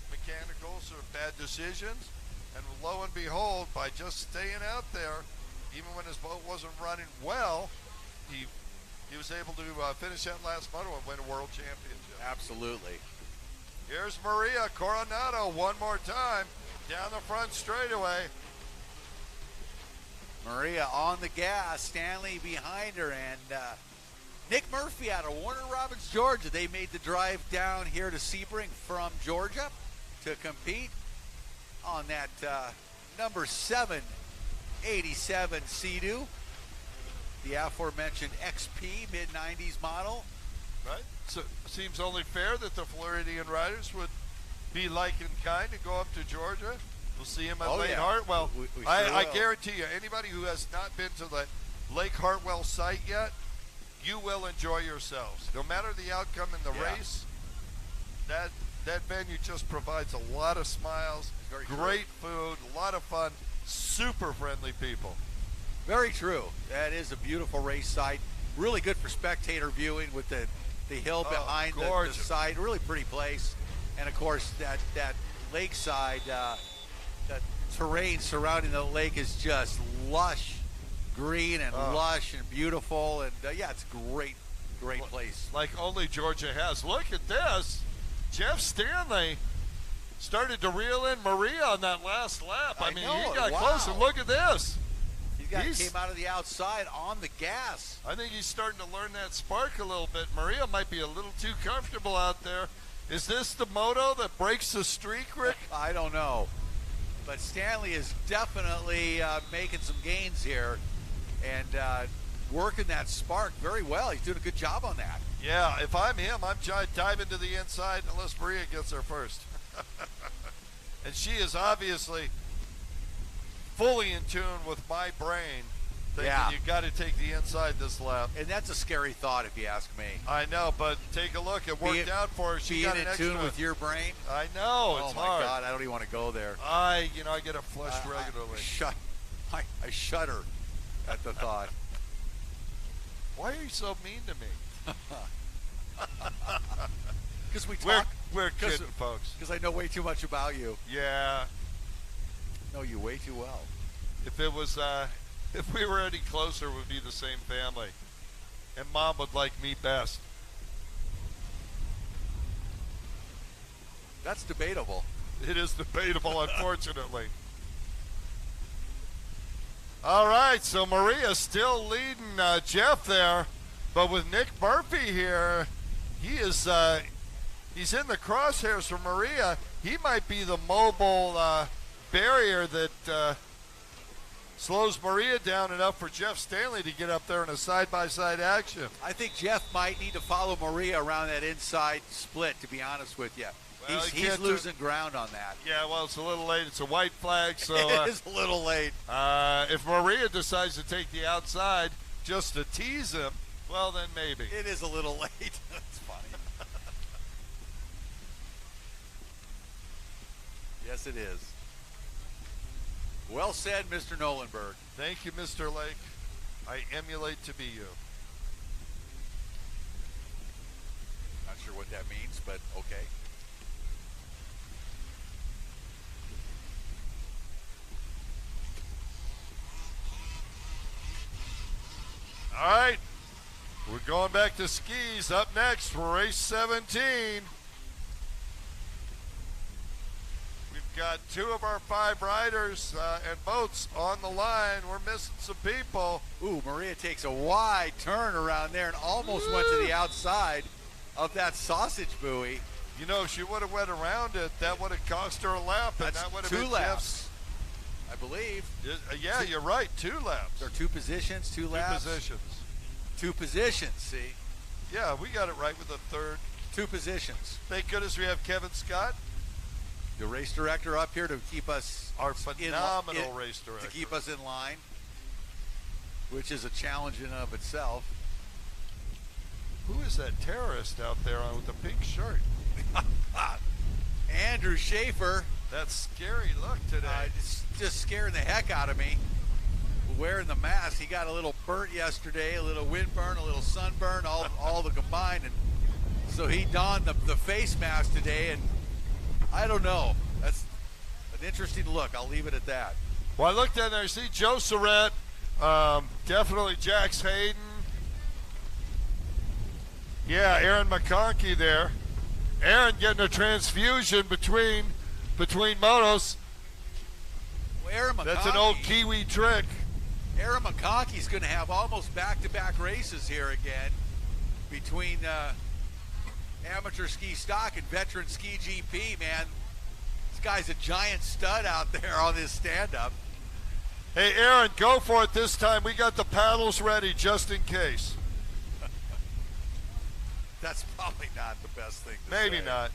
mechanical sort of bad decisions, and lo and behold, by just staying out there, even when his boat wasn't running well, he was able to finish that last moto and win a world championship. Absolutely. Here's Maria Coronado one more time down the front straightaway. Maria on the gas, Stanley behind her, and Nick Murphy out of Warner Robins, Georgia. They made the drive down here to Sebring from Georgia to compete on that number 787 Sea-Doo, the aforementioned XP mid-90s model. Right. So it seems only fair that the Floridian riders would be like and kind to go up to Georgia. We'll see him at Lake Hartwell. We I guarantee you, anybody who has not been to the Lake Hartwell site yet, you will enjoy yourselves. No matter the outcome in the race, that venue just provides a lot of smiles, great food, a lot of fun, super friendly people. Very true. That is a beautiful race site. Really good for spectator viewing with the hill behind the site. Really pretty place. And of course, that lakeside, the terrain surrounding the lake is just lush green and lush and beautiful. And yeah, it's a great place. Like only Georgia has. Look at this. Jeff Stanley started to reel in Maria on that last lap. I mean, he got close, and look at this. He came out of the outside on the gas. I think he's starting to learn that spark a little bit. Maria might be a little too comfortable out there. Is this the moto that breaks the streak, Rick? I don't know. But Stanley is definitely making some gains here and working that spark very well. He's doing a good job on that. Yeah, if I'm him, I'm diving to the inside unless Maria gets there first. And she is obviously fully in tune with my brain, thinking you got to take the inside this lap. And that's a scary thought if you ask me. I know, but take a look. It worked out for her. She got an extra. Being in tune with your brain? I know, it's hard. Oh my God, I don't even want to go there. I get it flushed regularly. I shudder at the thought. Why are you so mean to me? Because we talk. We're kidding, folks. Because I know way too much about you. Yeah. Know you way too well. If it was, if we were any closer, we'd be the same family. And Mom would like me best. That's debatable. It is debatable, unfortunately. All right, so Maria's still leading Jeff there, but with Nick Murphy here, he is he's in the crosshairs for Maria. He might be the mobile barrier that slows Maria down enough for Jeff Stanley to get up there in a side-by-side action. I think Jeff might need to follow Maria around that inside split, to be honest with you. Well, he's losing ground on that. Yeah, well, it's a little late. It's a white flag, so it is a little late. If Maria decides to take the outside just to tease him, well, then maybe. It is a little late. That's funny. Yes, it is. Well said, Mr. Nolenberg. Thank you, Mr. Lake. I emulate to be you. Not sure what that means, but okay. All right, we're going back to skis. Up next, race 17. We've got 2 of our 5 riders and boats on the line. We're missing some people. Ooh, Maria takes a wide turn around there and almost went to the outside of that sausage buoy. You know, if she would have went around it, that would have cost her a lap. That's and that would have 2 been laps. Jeff's. I believe. Yeah, you're right. 2 laps. There are 2 positions, 2 laps. 2 positions. 2 positions, see? Yeah, we got it right with the 3rd. 2 positions. Thank goodness we have Kevin Scott, the race director, up here to keep us our phenomenal race director, to keep us in line, which is a challenge in and of itself. Who is that terrorist out there with the pink shirt? Andrew Schaefer. That scary look today. It's just scaring the heck out of me. Wearing the mask, he got a little burnt yesterday, a little windburn, a little sunburn, all the combined, and so he donned the face mask today, and I don't know. That's an interesting look. I'll leave it at that. Well, I looked in there, I see Joe Surratt, definitely Jax Hayden. Yeah, Aaron McConkey there. Aaron getting a transfusion between motos. Well, Aaron McConkey, that's an old Kiwi trick. Aaron McConkey's going to have almost back-to-back races here again between amateur ski stock and veteran ski GP, man. This guy's a giant stud out there on this stand-up. Hey, Aaron, go for it this time. We got the paddles ready just in case. That's probably not the best thing to Maybe say. not.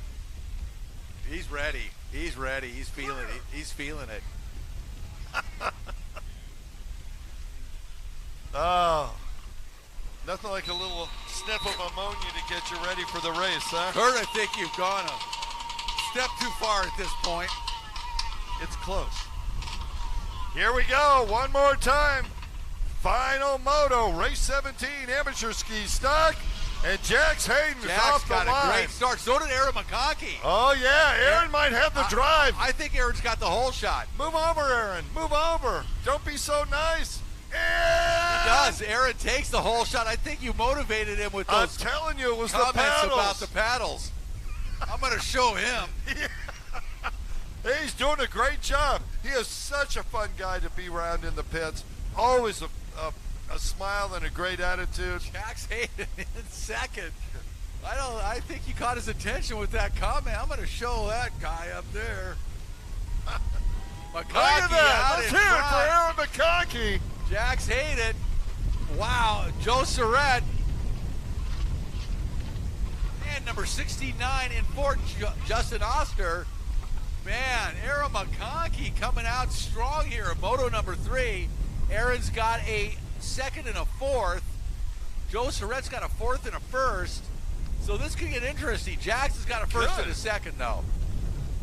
He's ready. He's ready. He's feeling it. He's feeling it. Oh, nothing like a little sniff of ammonia to get you ready for the race, huh? Kurt, I think you've gone a step too far at this point. It's close. Here we go, one more time. Final moto, race 17, amateur ski stock, and Jax Hayden is off the line. Jax got a great start. So did Aaron McConkey. Oh yeah, Aaron might have the drive. I think Aaron's got the whole shot. Move over, Aaron. Move over. Don't be so nice. He does. Aaron takes the whole shot. I think you motivated him with those I'm telling you, it was the comments paddles. about the paddles. I'm going to show him. Hey, he's doing a great job. He is such a fun guy to be around in the pits. Always a smile and a great attitude. Jax Hayden in second. I think you caught his attention with that comment. I'm going to show that guy up there. Look at that. Let's hear it for Aaron McConkey. Jax Hayden. Wow. Joe Surratt. And number 69 in fourth, Justin Oster. Man, Aaron McConkey coming out strong here at moto number 3. Aaron's got a second and a fourth. Joe Surratt's got a fourth and a first. So this could get interesting. Jax has got a first and a second, though.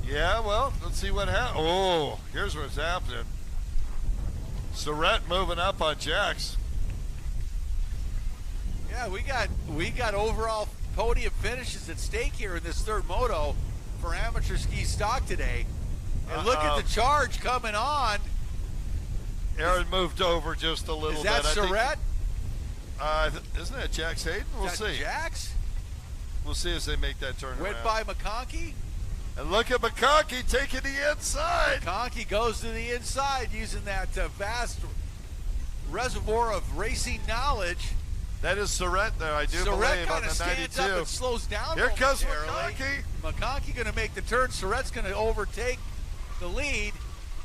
Yeah, well, let's see what happens. Oh, here's what's happening. Surratt moving up on Jax. Yeah, we got overall podium finishes at stake here in this third moto for amateur ski stock today. And look at the charge coming on. Aaron moved over just a little bit. Is that Surratt? Isn't that Jax Hayden? We'll see. Jax? We'll see as they make that turn Went around. by McConkey. And look at McConkey taking the inside. McConkey goes to the inside using that vast reservoir of racing knowledge. That is Surratt there, I do Surratt believe, on kind of the stands 92. up and slows down. Here comes momentarily. McConkey. McConkey going to make the turn. Surratt's going to overtake the lead.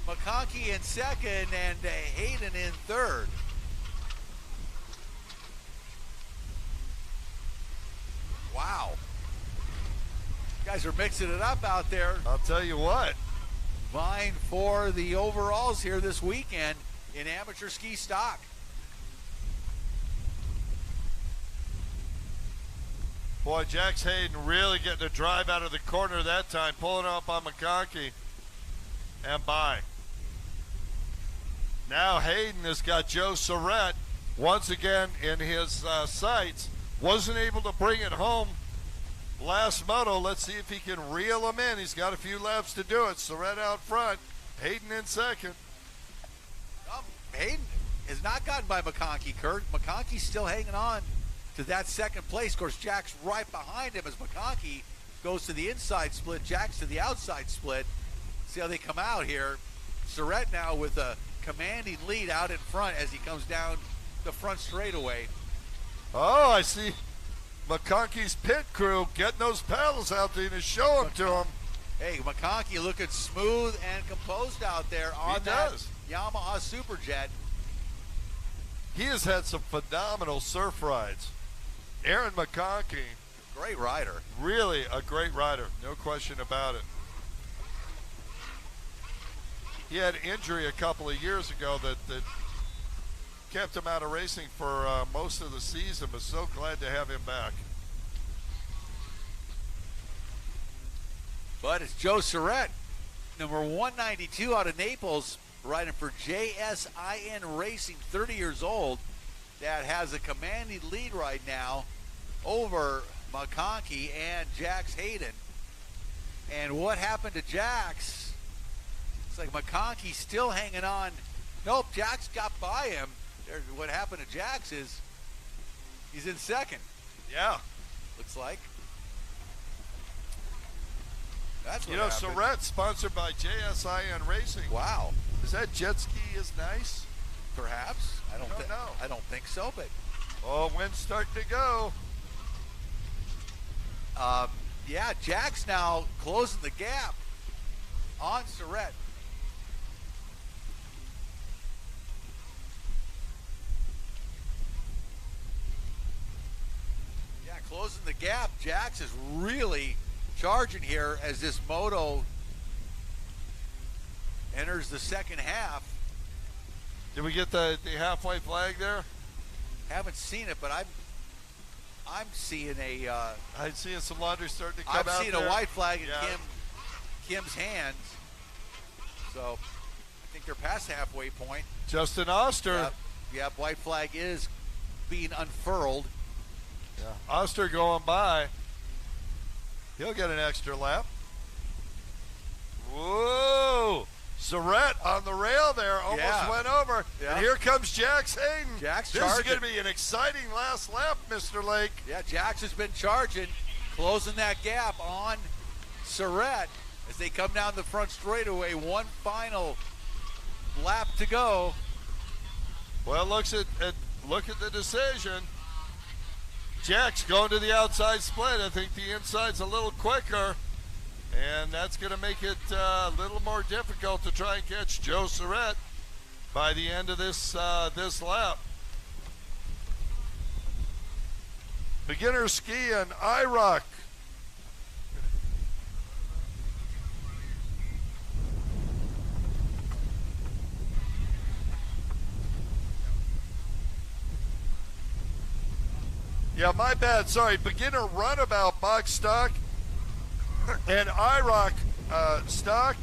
McConkey in second and Hayden in third. Wow. Guys are mixing it up out there. I'll tell you what. Vying for the overalls here this weekend in amateur ski stock. Boy, Jax Hayden really getting a drive out of the corner that time, pulling up on McConkey and by. Now Hayden has got Joe Surratt once again in his sights. Wasn't able to bring it home last moto. Let's see if he can reel him in. He's got a few laps to do it. Surratt out front, Hayden in second. Hayden has not gotten by McConkey, Kurt. McConkey's still hanging on to that second place. Of course, Jack's right behind him as McConkey goes to the inside split. Jack's to the outside split. See how they come out here. Surratt now with a commanding lead out in front as he comes down the front straightaway. Oh, I see McConkey's pit crew getting those paddles out there to show them to him. Hey, McConkey looking smooth and composed out there on that Yamaha Superjet. He has had some phenomenal surf rides. Aaron McConkey. Great rider. Really a great rider, no question about it. He had injury a couple of years ago that kept him out of racing for most of the season, but so glad to have him back. But it's Joe Surratt Number 192 out of Naples, riding for JSIN Racing, 30 years old, that has a commanding lead right now over McConkey and Jax Hayden. And what happened to Jax? It's like McConkey's still hanging on. Nope, Jax got by him. What happened to Jax is he's in second. Yeah. Looks like. That's what you know, happened. Surratt, sponsored by JSIN Racing. Wow. Is that jet ski is nice? Perhaps. I don't know. I don't think so, but. Oh, wind's starting to go. Yeah, Jack's now closing the gap on Surratt. Yeah, closing the gap. Jax is really charging here as this moto enters the second half. Did we get the halfway flag there? Haven't seen it, but I'm seeing a. I'm seeing some laundry starting to come out. I'm seeing there. a white flag in Yeah. Kim's hands. So I think they're past the halfway point. Justin Oster. Yep, white flag is being unfurled. Yeah. Oster going by. He'll get an extra lap. Whoa! Surratt on the rail there, almost went over. Yeah. And here comes Jax Hayden. Jax this charging. is going to be an exciting last lap, Mr. Lake. Yeah, Jax has been charging, closing that gap on Surratt as they come down the front straightaway. One final lap to go. Well, look at the decision. Jax going to the outside split. I think the inside's a little quicker. And that's going to make it a little more difficult to try and catch Joe Surratt by the end of this lap. Beginner ski and IROC. Yeah, my bad. Sorry. Beginner runabout box stock. And IROC stock.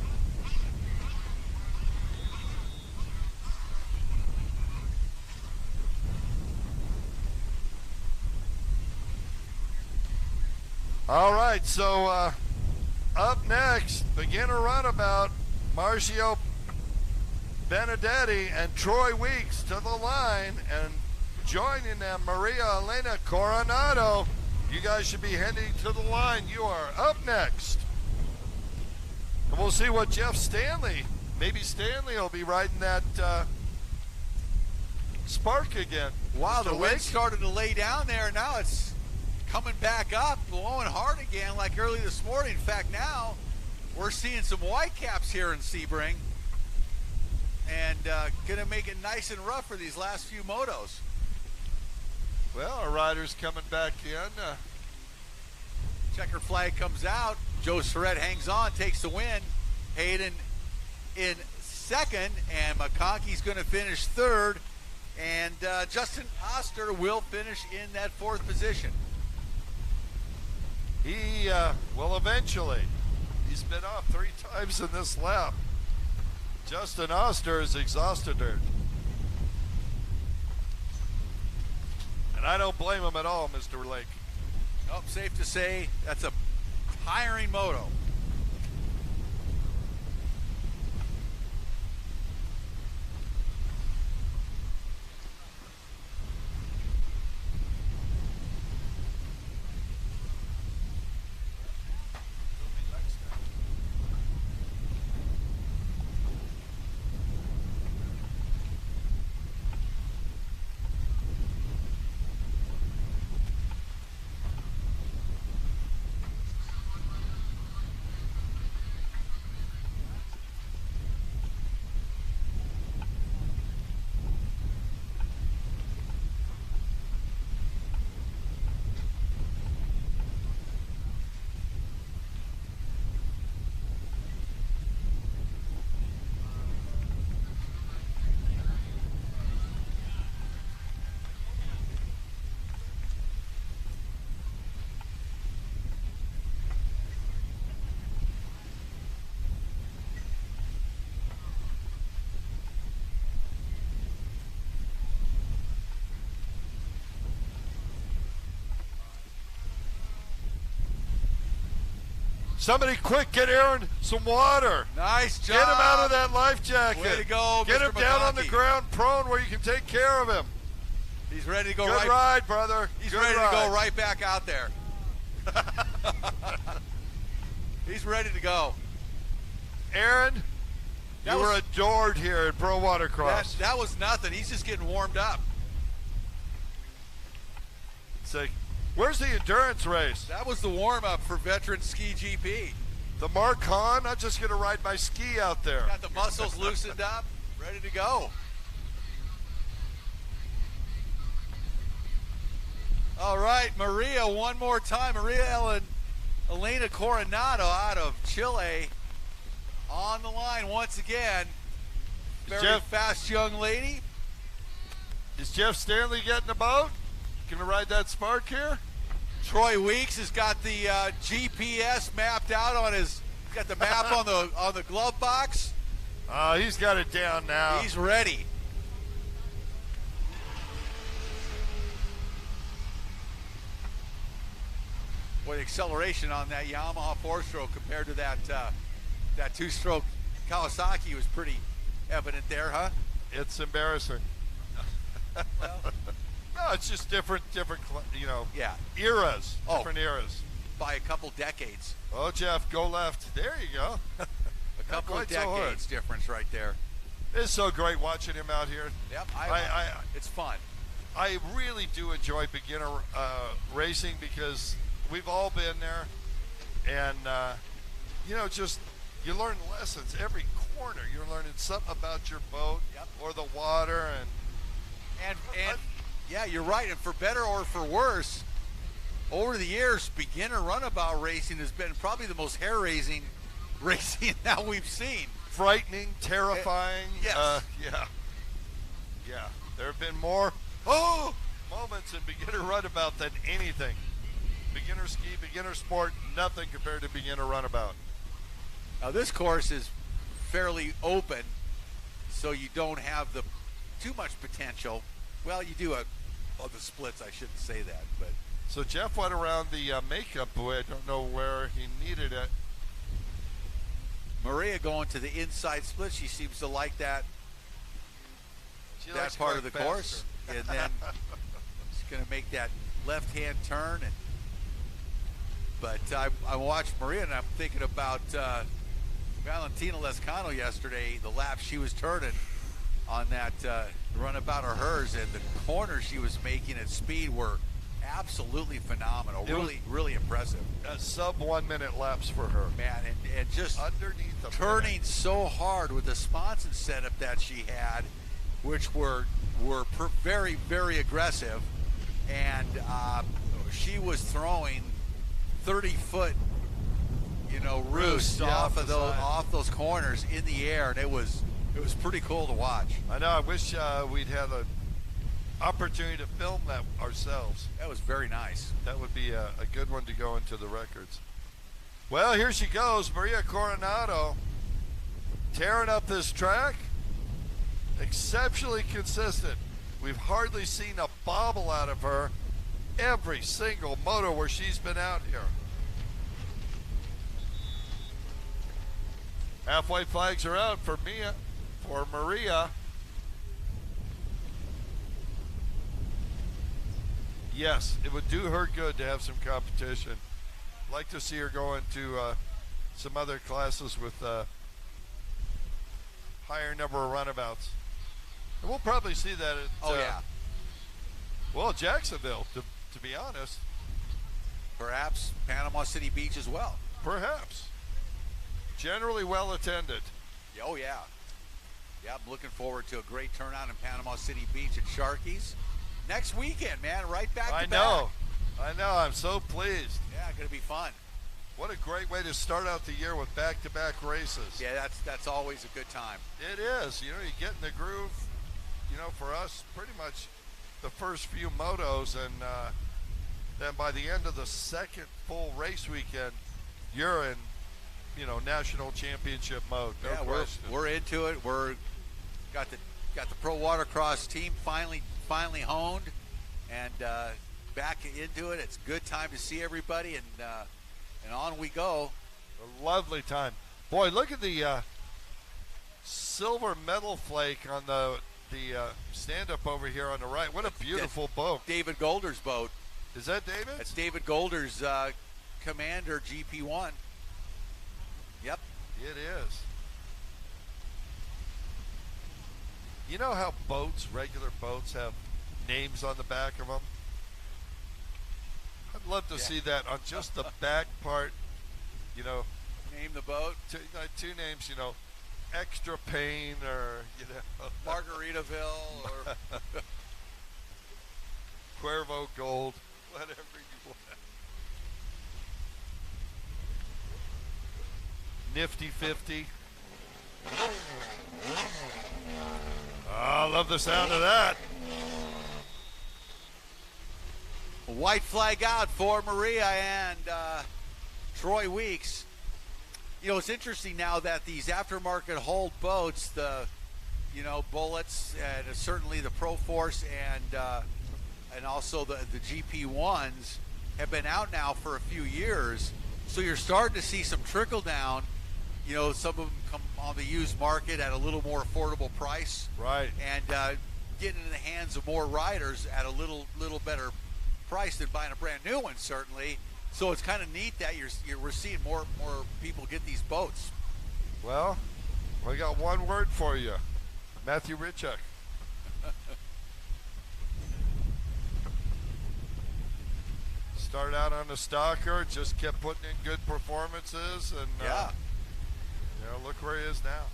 All right, so up next, beginner runabout, Marcio Benedetti and Troy Weeks to the line, and joining them, Maria Elena Coronado. You guys should be heading to the line. You are up next. And we'll see what Jeff Stanley, maybe Stanley will be riding that Spark again. Wow, the wind started to lay down there. Now it's coming back up, blowing hard again like early this morning. In fact, now we're seeing some white caps here in Sebring. And going to make it nice and rough for these last few motos. Well, our rider's coming back in. Checker flag comes out. Joe Surratt hangs on, takes the win. Hayden in second, and McConkey's going to finish third. And Justin Oster will finish in that fourth position. He will eventually. He's been off 3 times in this lap. Justin Oster is exhausted. And I don't blame him at all, Mr. Lake. Nope, safe to say that's a tiring moto. Somebody quick, get Aaron some water. Nice job. Get him out of that life jacket. Way to go, Get Mr. him down on the McConkey. ground prone where you can take care of him. He's ready to go. Good ride, brother. He's Good ready ride. to go right back out there. He's ready to go. Aaron, you were adored here at Pro Watercross. That was nothing. He's just getting warmed up. It's like, where's the endurance race? That was the warm-up for Veteran Ski GP. The Mark Hahn, I'm just going to ride my ski out there. Got the muscles loosened up, ready to go. All right, Maria, one more time. Maria Elena Coronado out of Chile on the line once again. Very fast young lady. Is Jeff Stanley getting a boat? Gonna ride that Spark here? Troy Weeks has got the GPS mapped out on his. He's got the map on the glove box. He's got it down now. He's ready. Boy, the acceleration on that Yamaha 4-stroke compared to that that 2-stroke Kawasaki was pretty evident there, huh? It's embarrassing. Well, no, it's just different, yeah, eras, different eras. By a couple decades. Oh, Jeff, go left. There you go. A couple of decades difference right there. It's so great watching him out here. Yep, it's fun. I really do enjoy beginner racing because we've all been there, and just you learn lessons every corner. You're learning something about your boat or the water, and yeah, you're right. And for better or for worse, over the years, beginner runabout racing has been probably the most hair-raising racing that we've seen. Frightening, terrifying. Yes. Yeah. There have been more moments in beginner runabout than anything. Beginner ski, beginner sport, nothing compared to beginner runabout. Now this course is fairly open, so you don't have too much potential. Well, you do the splits. I shouldn't say that, but. So Jeff went around the makeup boy. I don't know where he needed it. Maria going to the inside split. She seems to like that. That part of the course, and then she's going to make that left-hand turn. But I watched Maria, and I'm thinking about Valentina Lescano yesterday. The lap she was turning on that runabout of hers, and the corners she was making at speed were absolutely phenomenal. Really impressive. Sub 1 minute laps for her. Man, and just underneath the turning so hard with the sponson setup that she had, which were very, very aggressive, and she was throwing 30-foot, roost off those corners in the air, and it was pretty cool to watch. I know. I wish we'd had an opportunity to film that ourselves. That was very nice. That would be a good one to go into the records. Well, here she goes, Maria Coronado, tearing up this track. Exceptionally consistent. We've hardly seen a bobble out of her every single moto where she's been out here. Halfway flags are out for Maria. Yes, it would do her good to have some competition. I'd like to see her go into some other classes with higher number of runabouts. And we'll probably see that at Jacksonville, to be honest. Perhaps Panama City Beach as well. Perhaps. Generally well attended. Oh yeah. Yeah, I'm looking forward to a great turnout in Panama City Beach at Sharky's next weekend, man. Right back to back. I know. I'm so pleased. Yeah, gonna be fun. What a great way to start out the year with back-to-back races. Yeah, that's always a good time. It is. You get in the groove. For us, pretty much the first few motos, and then by the end of the second full race weekend, you're in, national championship mode. No question. We're into it. We're got the Pro Watercross team finally honed and back into it. It's a good time to see everybody, and on we go. A lovely time. Boy, look at the silver metal flake on the stand-up over here on the right. What a beautiful boat. David Golder's boat. Is that David? That's David Golder's Commander GP1. Yep. It is. You know how boats, regular boats, have names on the back of them? I'd love to see that on just the back part, you know. Name the boat? Two names, you know, Extra Pain or, you know. Margaritaville or Cuervo Gold, whatever you want. Nifty 50. Oh, I love the sound of that. White flag out for Maria and Troy Weeks. You know, it's interesting now that these aftermarket hulled boats, the, you know, Bullets and certainly the Pro Force and also the GP1s have been out now for a few years. So you're starting to see some trickle down. You know, some of them come on the used market at a little more affordable price. Right. And getting in the hands of more riders at a little better price than buying a brand new one, certainly. So it's kind of neat that we're seeing more people get these boats. Well, we got one word for you, Matthew Richuk. Started out on the stalker, just kept putting in good performances, and you know, look where he is now.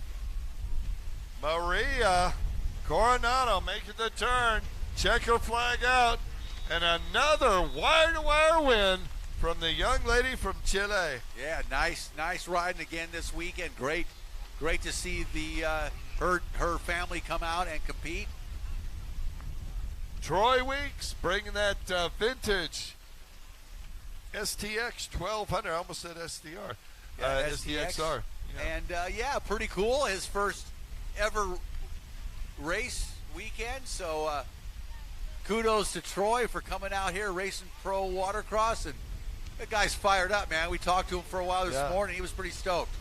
Maria Coronado making the turn, checker flag out, and another wire-to-wire win from the young lady from Chile. Yeah, nice riding again this weekend. Great to see the her family come out and compete. Troy Weeks bringing that vintage STX 1200. I almost said SDR. STXR. Yeah. And pretty cool. His first ever race weekend. So kudos to Troy for coming out here racing pro watercross, and that guy's fired up, man. We talked to him for a while this morning. He was pretty stoked.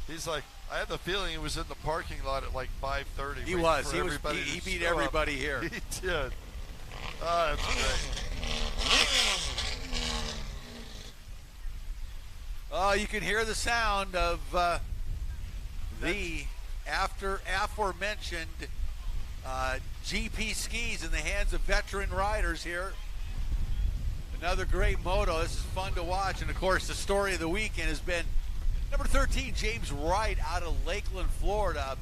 He's like, I have the feeling he was in the parking lot at like 5:30. He was. He beat everybody here. He did. Oh, that's great. Oh, you can hear the sound of the aforementioned GP skis in the hands of veteran riders here. Another great moto. This is fun to watch. And, of course, the story of the weekend has been number 13, James Wright out of Lakeland, Florida,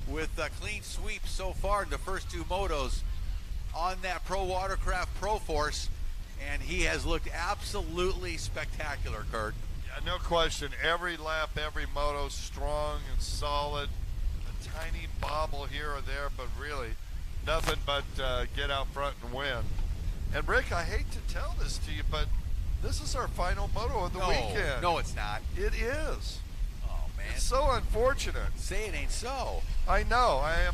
with a clean sweep so far in the first two motos on that Pro Watercraft Pro Force. And he has looked absolutely spectacular, Kurt. Yeah, no question. Every lap, every moto, strong and solid. A tiny bobble here or there, but really nothing but get out front and win. And Rick, I hate to tell this to you, but this is our final moto of the weekend. No, it's not. It is. Oh, man. It's so unfortunate. Say it ain't so. I know. I'm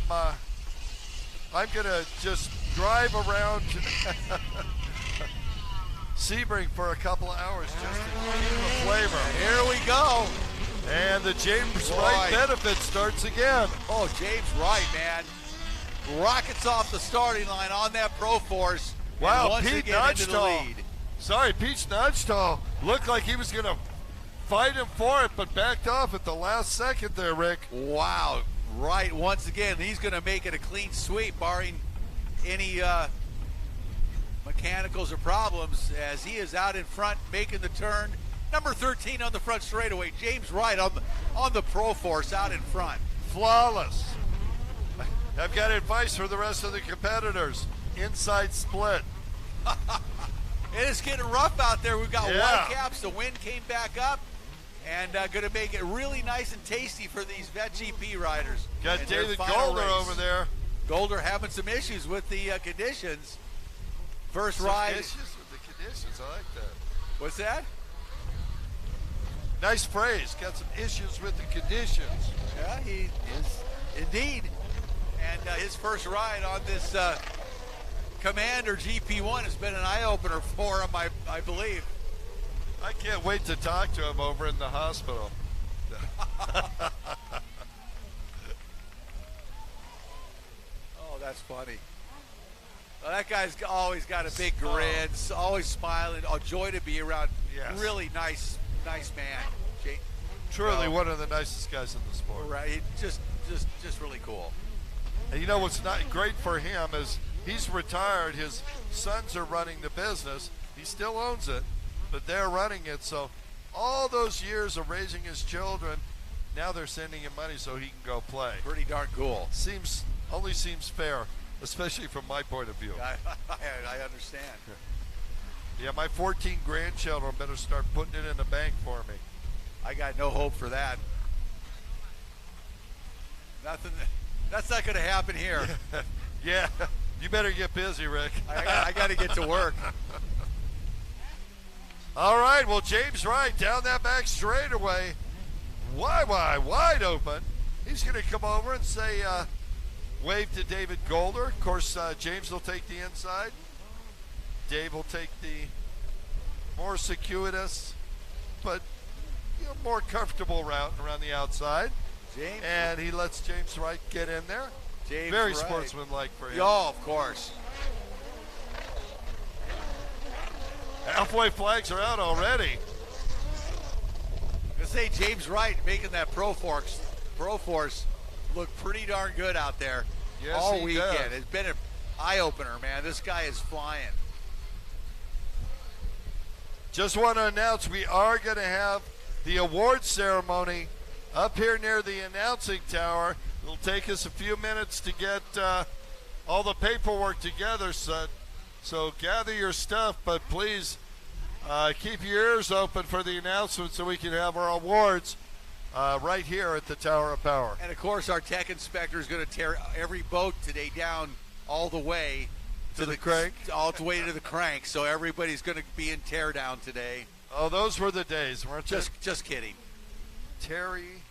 going to just drive around Sebring for a couple of hours just to keep the flavor. Here we go. And the James Wright benefit starts again. Oh, James Wright, man. Rockets off the starting line on that Pro Force. Wow, Pete Nudgestall. Sorry, Pete Nudgestall looked like he was going to fight him for it, but backed off at the last second there, Rick. Wow, Wright once again, he's going to make it a clean sweep, barring any mechanicals or problems, as he is out in front making the turn. Number 13 on the front straightaway, James Wright on the Pro Force out in front. Flawless. I've got advice for the rest of the competitors. Inside split. It is getting rough out there. We've got white caps. The wind came back up, and going to make it really nice and tasty for these vet GP riders. Got David Golder over there. Golder having some issues with the conditions. First ride. Issues with the conditions. I like that. What's that? Nice phrase. Got some issues with the conditions. Yeah, he is indeed. And his first ride on this Commander GP1 has been an eye-opener for him, I believe. I can't wait to talk to him over in the hospital. Oh, that's funny. Well, that guy's always got a big grin, always smiling. A joy to be around. Yes. Really nice man. Truly one of the nicest guys in the sport. Right, just really cool. And you know what's not great for him is he's retired. His sons are running the business. He still owns it, but they're running it. So all those years of raising his children, now they're sending him money so he can go play. Pretty darn cool. Only seems fair, especially from my point of view. I understand. Yeah, my 14 grandchildren better start putting it in the bank for me. I got no hope for that. Nothing. That's not going to happen here. Yeah, you better get busy, Rick. I got to get to work. All right, well, James Wright down that back straightaway. Wide open. He's going to come over and say, wave to David Golder. Of course, James will take the inside. Dave will take the more circuitous, but more comfortable route around the outside. James. And he lets James Wright get in there. James Very Wright. sportsmanlike for him. Oh, of course. Halfway flags are out already. I say James Wright making that Pro Force look pretty darn good out there all weekend. Does. It's been an eye-opener, man. This guy is flying. Just want to announce we are going to have the awards ceremony up here near the announcing tower. It'll take us a few minutes to get all the paperwork together, son. So gather your stuff, but please keep your ears open for the announcement so we can have our awards right here at the Tower of Power. And, of course, our tech inspector is going to tear every boat today down all the way to the crank? All the way to the crank. So everybody's going to be in tear down today. Oh, those were the days, weren't they? Just kidding. Terry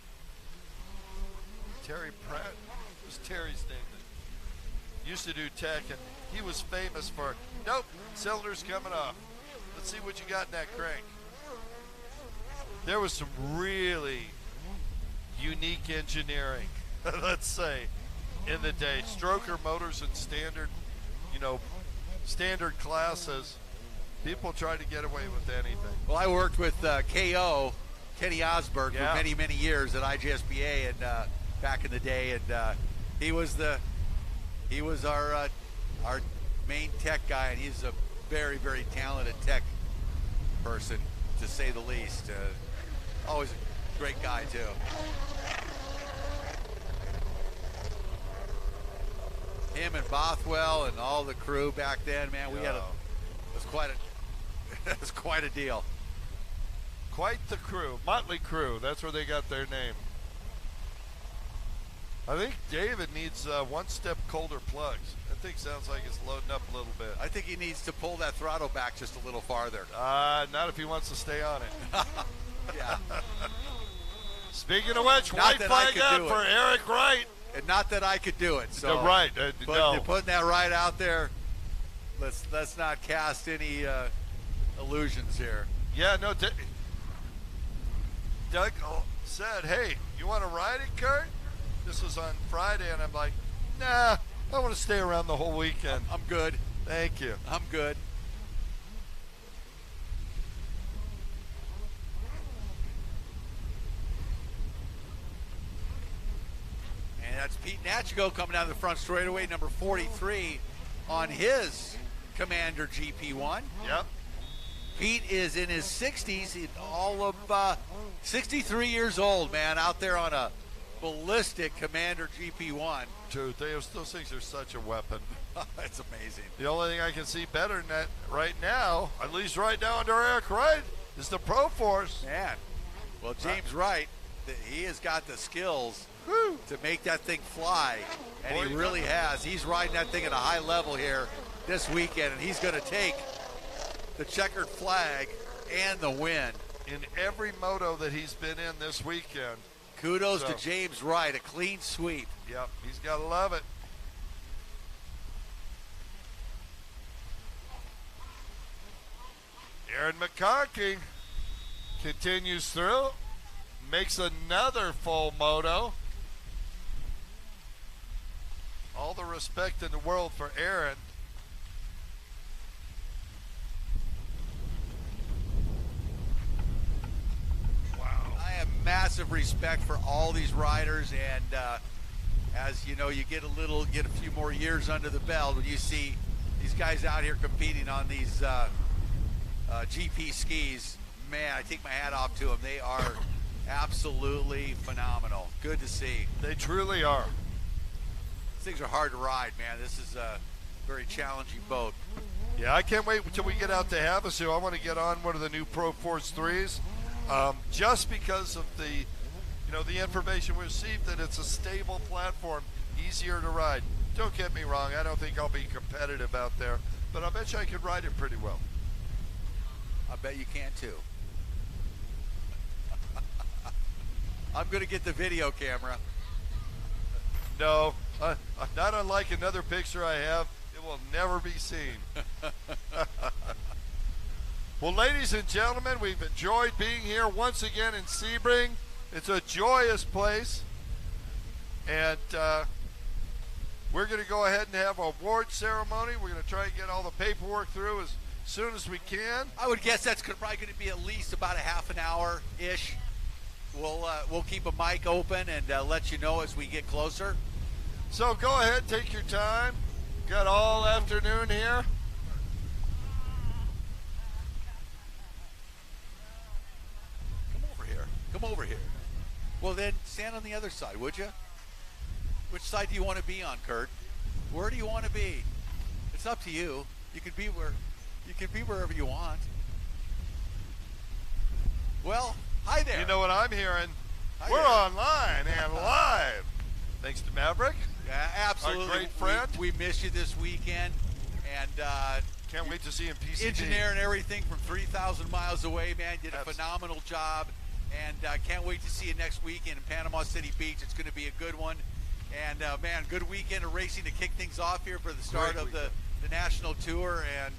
Pratt was Terry's name. That used to do tech, and he was famous for, nope, cylinder's coming off. Let's see what you got in that crank. There was some really unique engineering, let's say, in the day. Stroker motors and standard classes. People try to get away with anything. Well, I worked with KO, Kenny Osberg, for many, many years at IGSBA and back in the day, and he was our main tech guy, and he's a very, very talented tech person, to say the least. Always a great guy too. Him and Bothwell and all the crew back then, man, it was quite a deal. Quite the crew, Motley Crew. That's where they got their name. I think David needs one step colder plugs. That thing sounds like it's loading up a little bit. I think he needs to pull that throttle back just a little farther. Not if he wants to stay on it. Yeah. Speaking of which, white flag out for Eric Wright. And not that I could do it. So no. Putting that right out there, let's not cast any illusions here. Yeah, no. Doug said, "Hey, you want to ride it, Kurt?" This was on Friday, and I'm like, "Nah, I want to stay around the whole weekend." I'm good. Thank you. I'm good. And that's Pete Nachigo coming down the front straightaway, number 43 on his Commander GP1. Yep. Pete is in his 60s, all of 63 years old, man, out there on a ballistic Commander GP1. Dude, those things are such a weapon. It's amazing. The only thing I can see better than that right now, at least right now under Eric Wright, is the Pro Force. Man, well, James Wright, he has got the skills to make that thing fly, and he really has. He's riding that thing at a high level here this weekend, and he's going to take the checkered flag and the win. In every moto that he's been in this weekend. Kudos to James Wright, a clean sweep. Yep, he's got to love it. Aaron McConkie Continues through. Makes another full moto. All the respect in the world for Aaron. I have massive respect for all these riders, and as you know, you get a few more years under the belt when you see these guys out here competing on these GP skis. Man, I take my hat off to them. They are absolutely phenomenal. Good to see. They truly are. These things are hard to ride, man. This is a very challenging boat. Yeah, I can't wait until we get out to Havasu. I want to get on one of the new Pro Force 3s, just because of the information we received that it's a stable platform, easier to ride. Don't get me wrong, I don't think I'll be competitive out there, but I bet you I could ride it pretty well. I bet you can too. I'm going to get the video camera. No, not unlike another picture I have, it will never be seen. Well, ladies and gentlemen, we've enjoyed being here once again in Sebring. It's a joyous place, and we're going to go ahead and have an award ceremony. We're going to try and get all the paperwork through as soon as we can. I would guess that's probably going to be at least about a half an hour-ish. We'll keep a mic open and let you know as we get closer. So go ahead, take your time. Got all afternoon here. Come over here. Come over here. Well, then stand on the other side, would you? Which side do you want to be on, Kurt? Where do you want to be? It's up to you. You can be wherever you want. Well, hi there. You know what I'm hearing? Hi We're there. online and live. Thanks to Maverick. Yeah, absolutely. Our great friend. We missed you this weekend, and can't wait to see him PCB. engineering everything from 3,000 miles away, man. Did a phenomenal job, and can't wait to see you next weekend in Panama City Beach. It's going to be a good one, and man, good weekend of racing to kick things off here for the start of the National Tour, and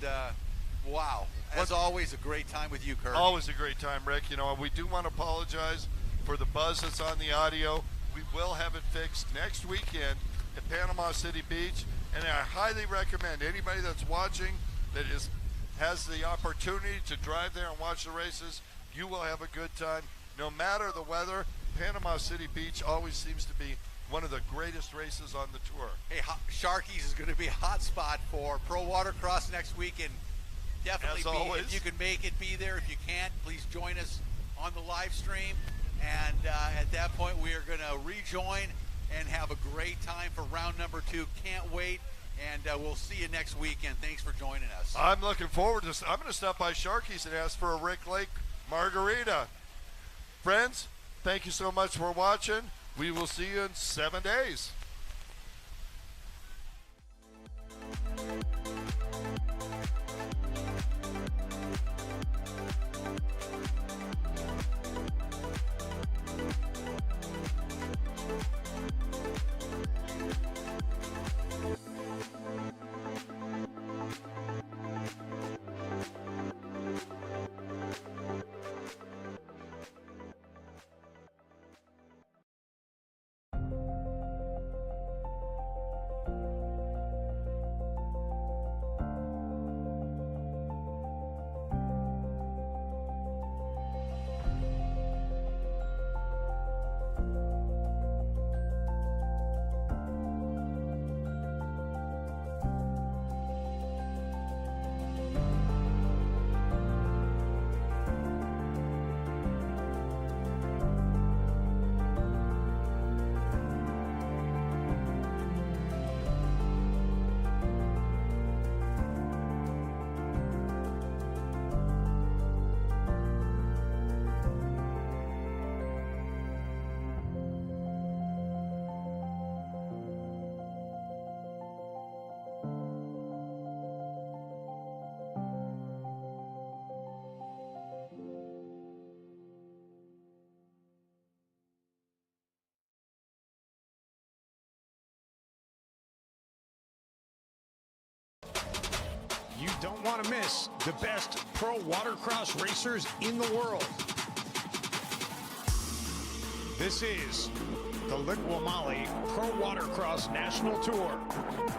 wow, as always, a great time with you, Kurt. Always a great time, Rick. You know, we do want to apologize for the buzz that's on the audio. We will have it fixed next weekend at Panama City Beach, and I highly recommend anybody that's watching that has the opportunity to drive there and watch the races, you will have a good time. No matter the weather, Panama City Beach always seems to be one of the greatest races on the tour. Hey, Sharkies is going to be a hot spot for Pro Watercross next week, and definitely if you can make it, be there. If you can't, please join us on the live stream, and at that point we are going to rejoin and have a great time for round number 2. Can't wait, and we'll see you next weekend. Thanks for joining us. I'm looking forward to I'm going to stop by Sharky's and ask for a Rick Lake margarita. Friends, thank you so much for watching. We will see you in 7 days. You don't want to miss the best pro watercross racers in the world. This is the Liqui-Moly Pro Watercross National Tour,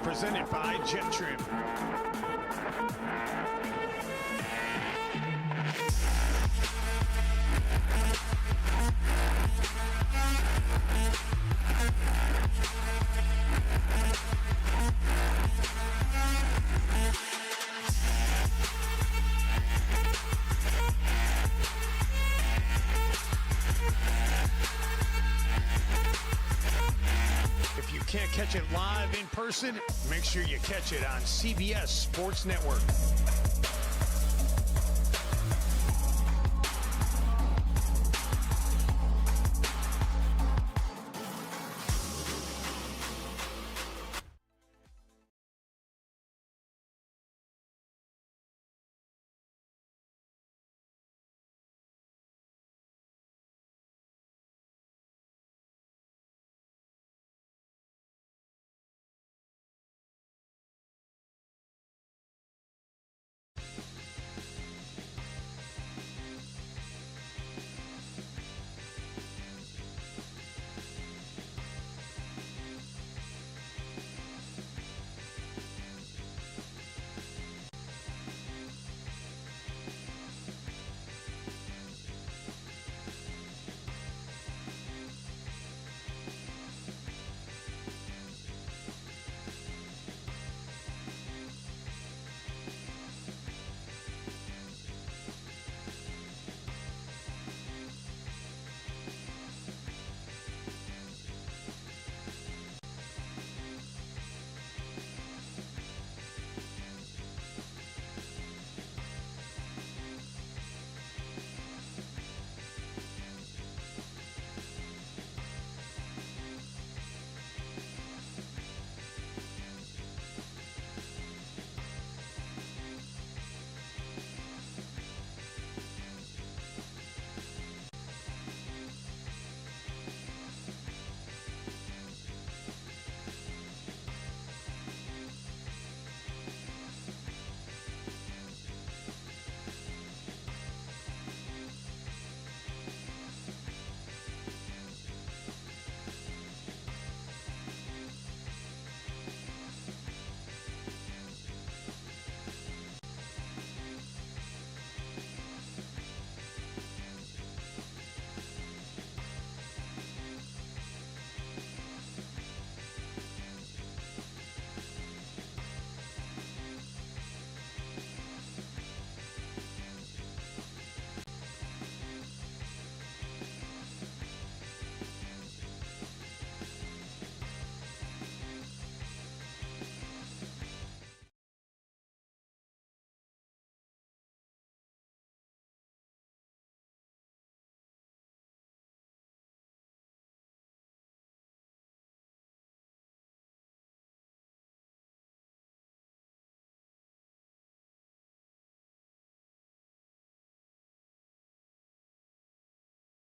presented by Jet Trim. If you can't catch it live in person, make sure you catch it on CBS Sports Network.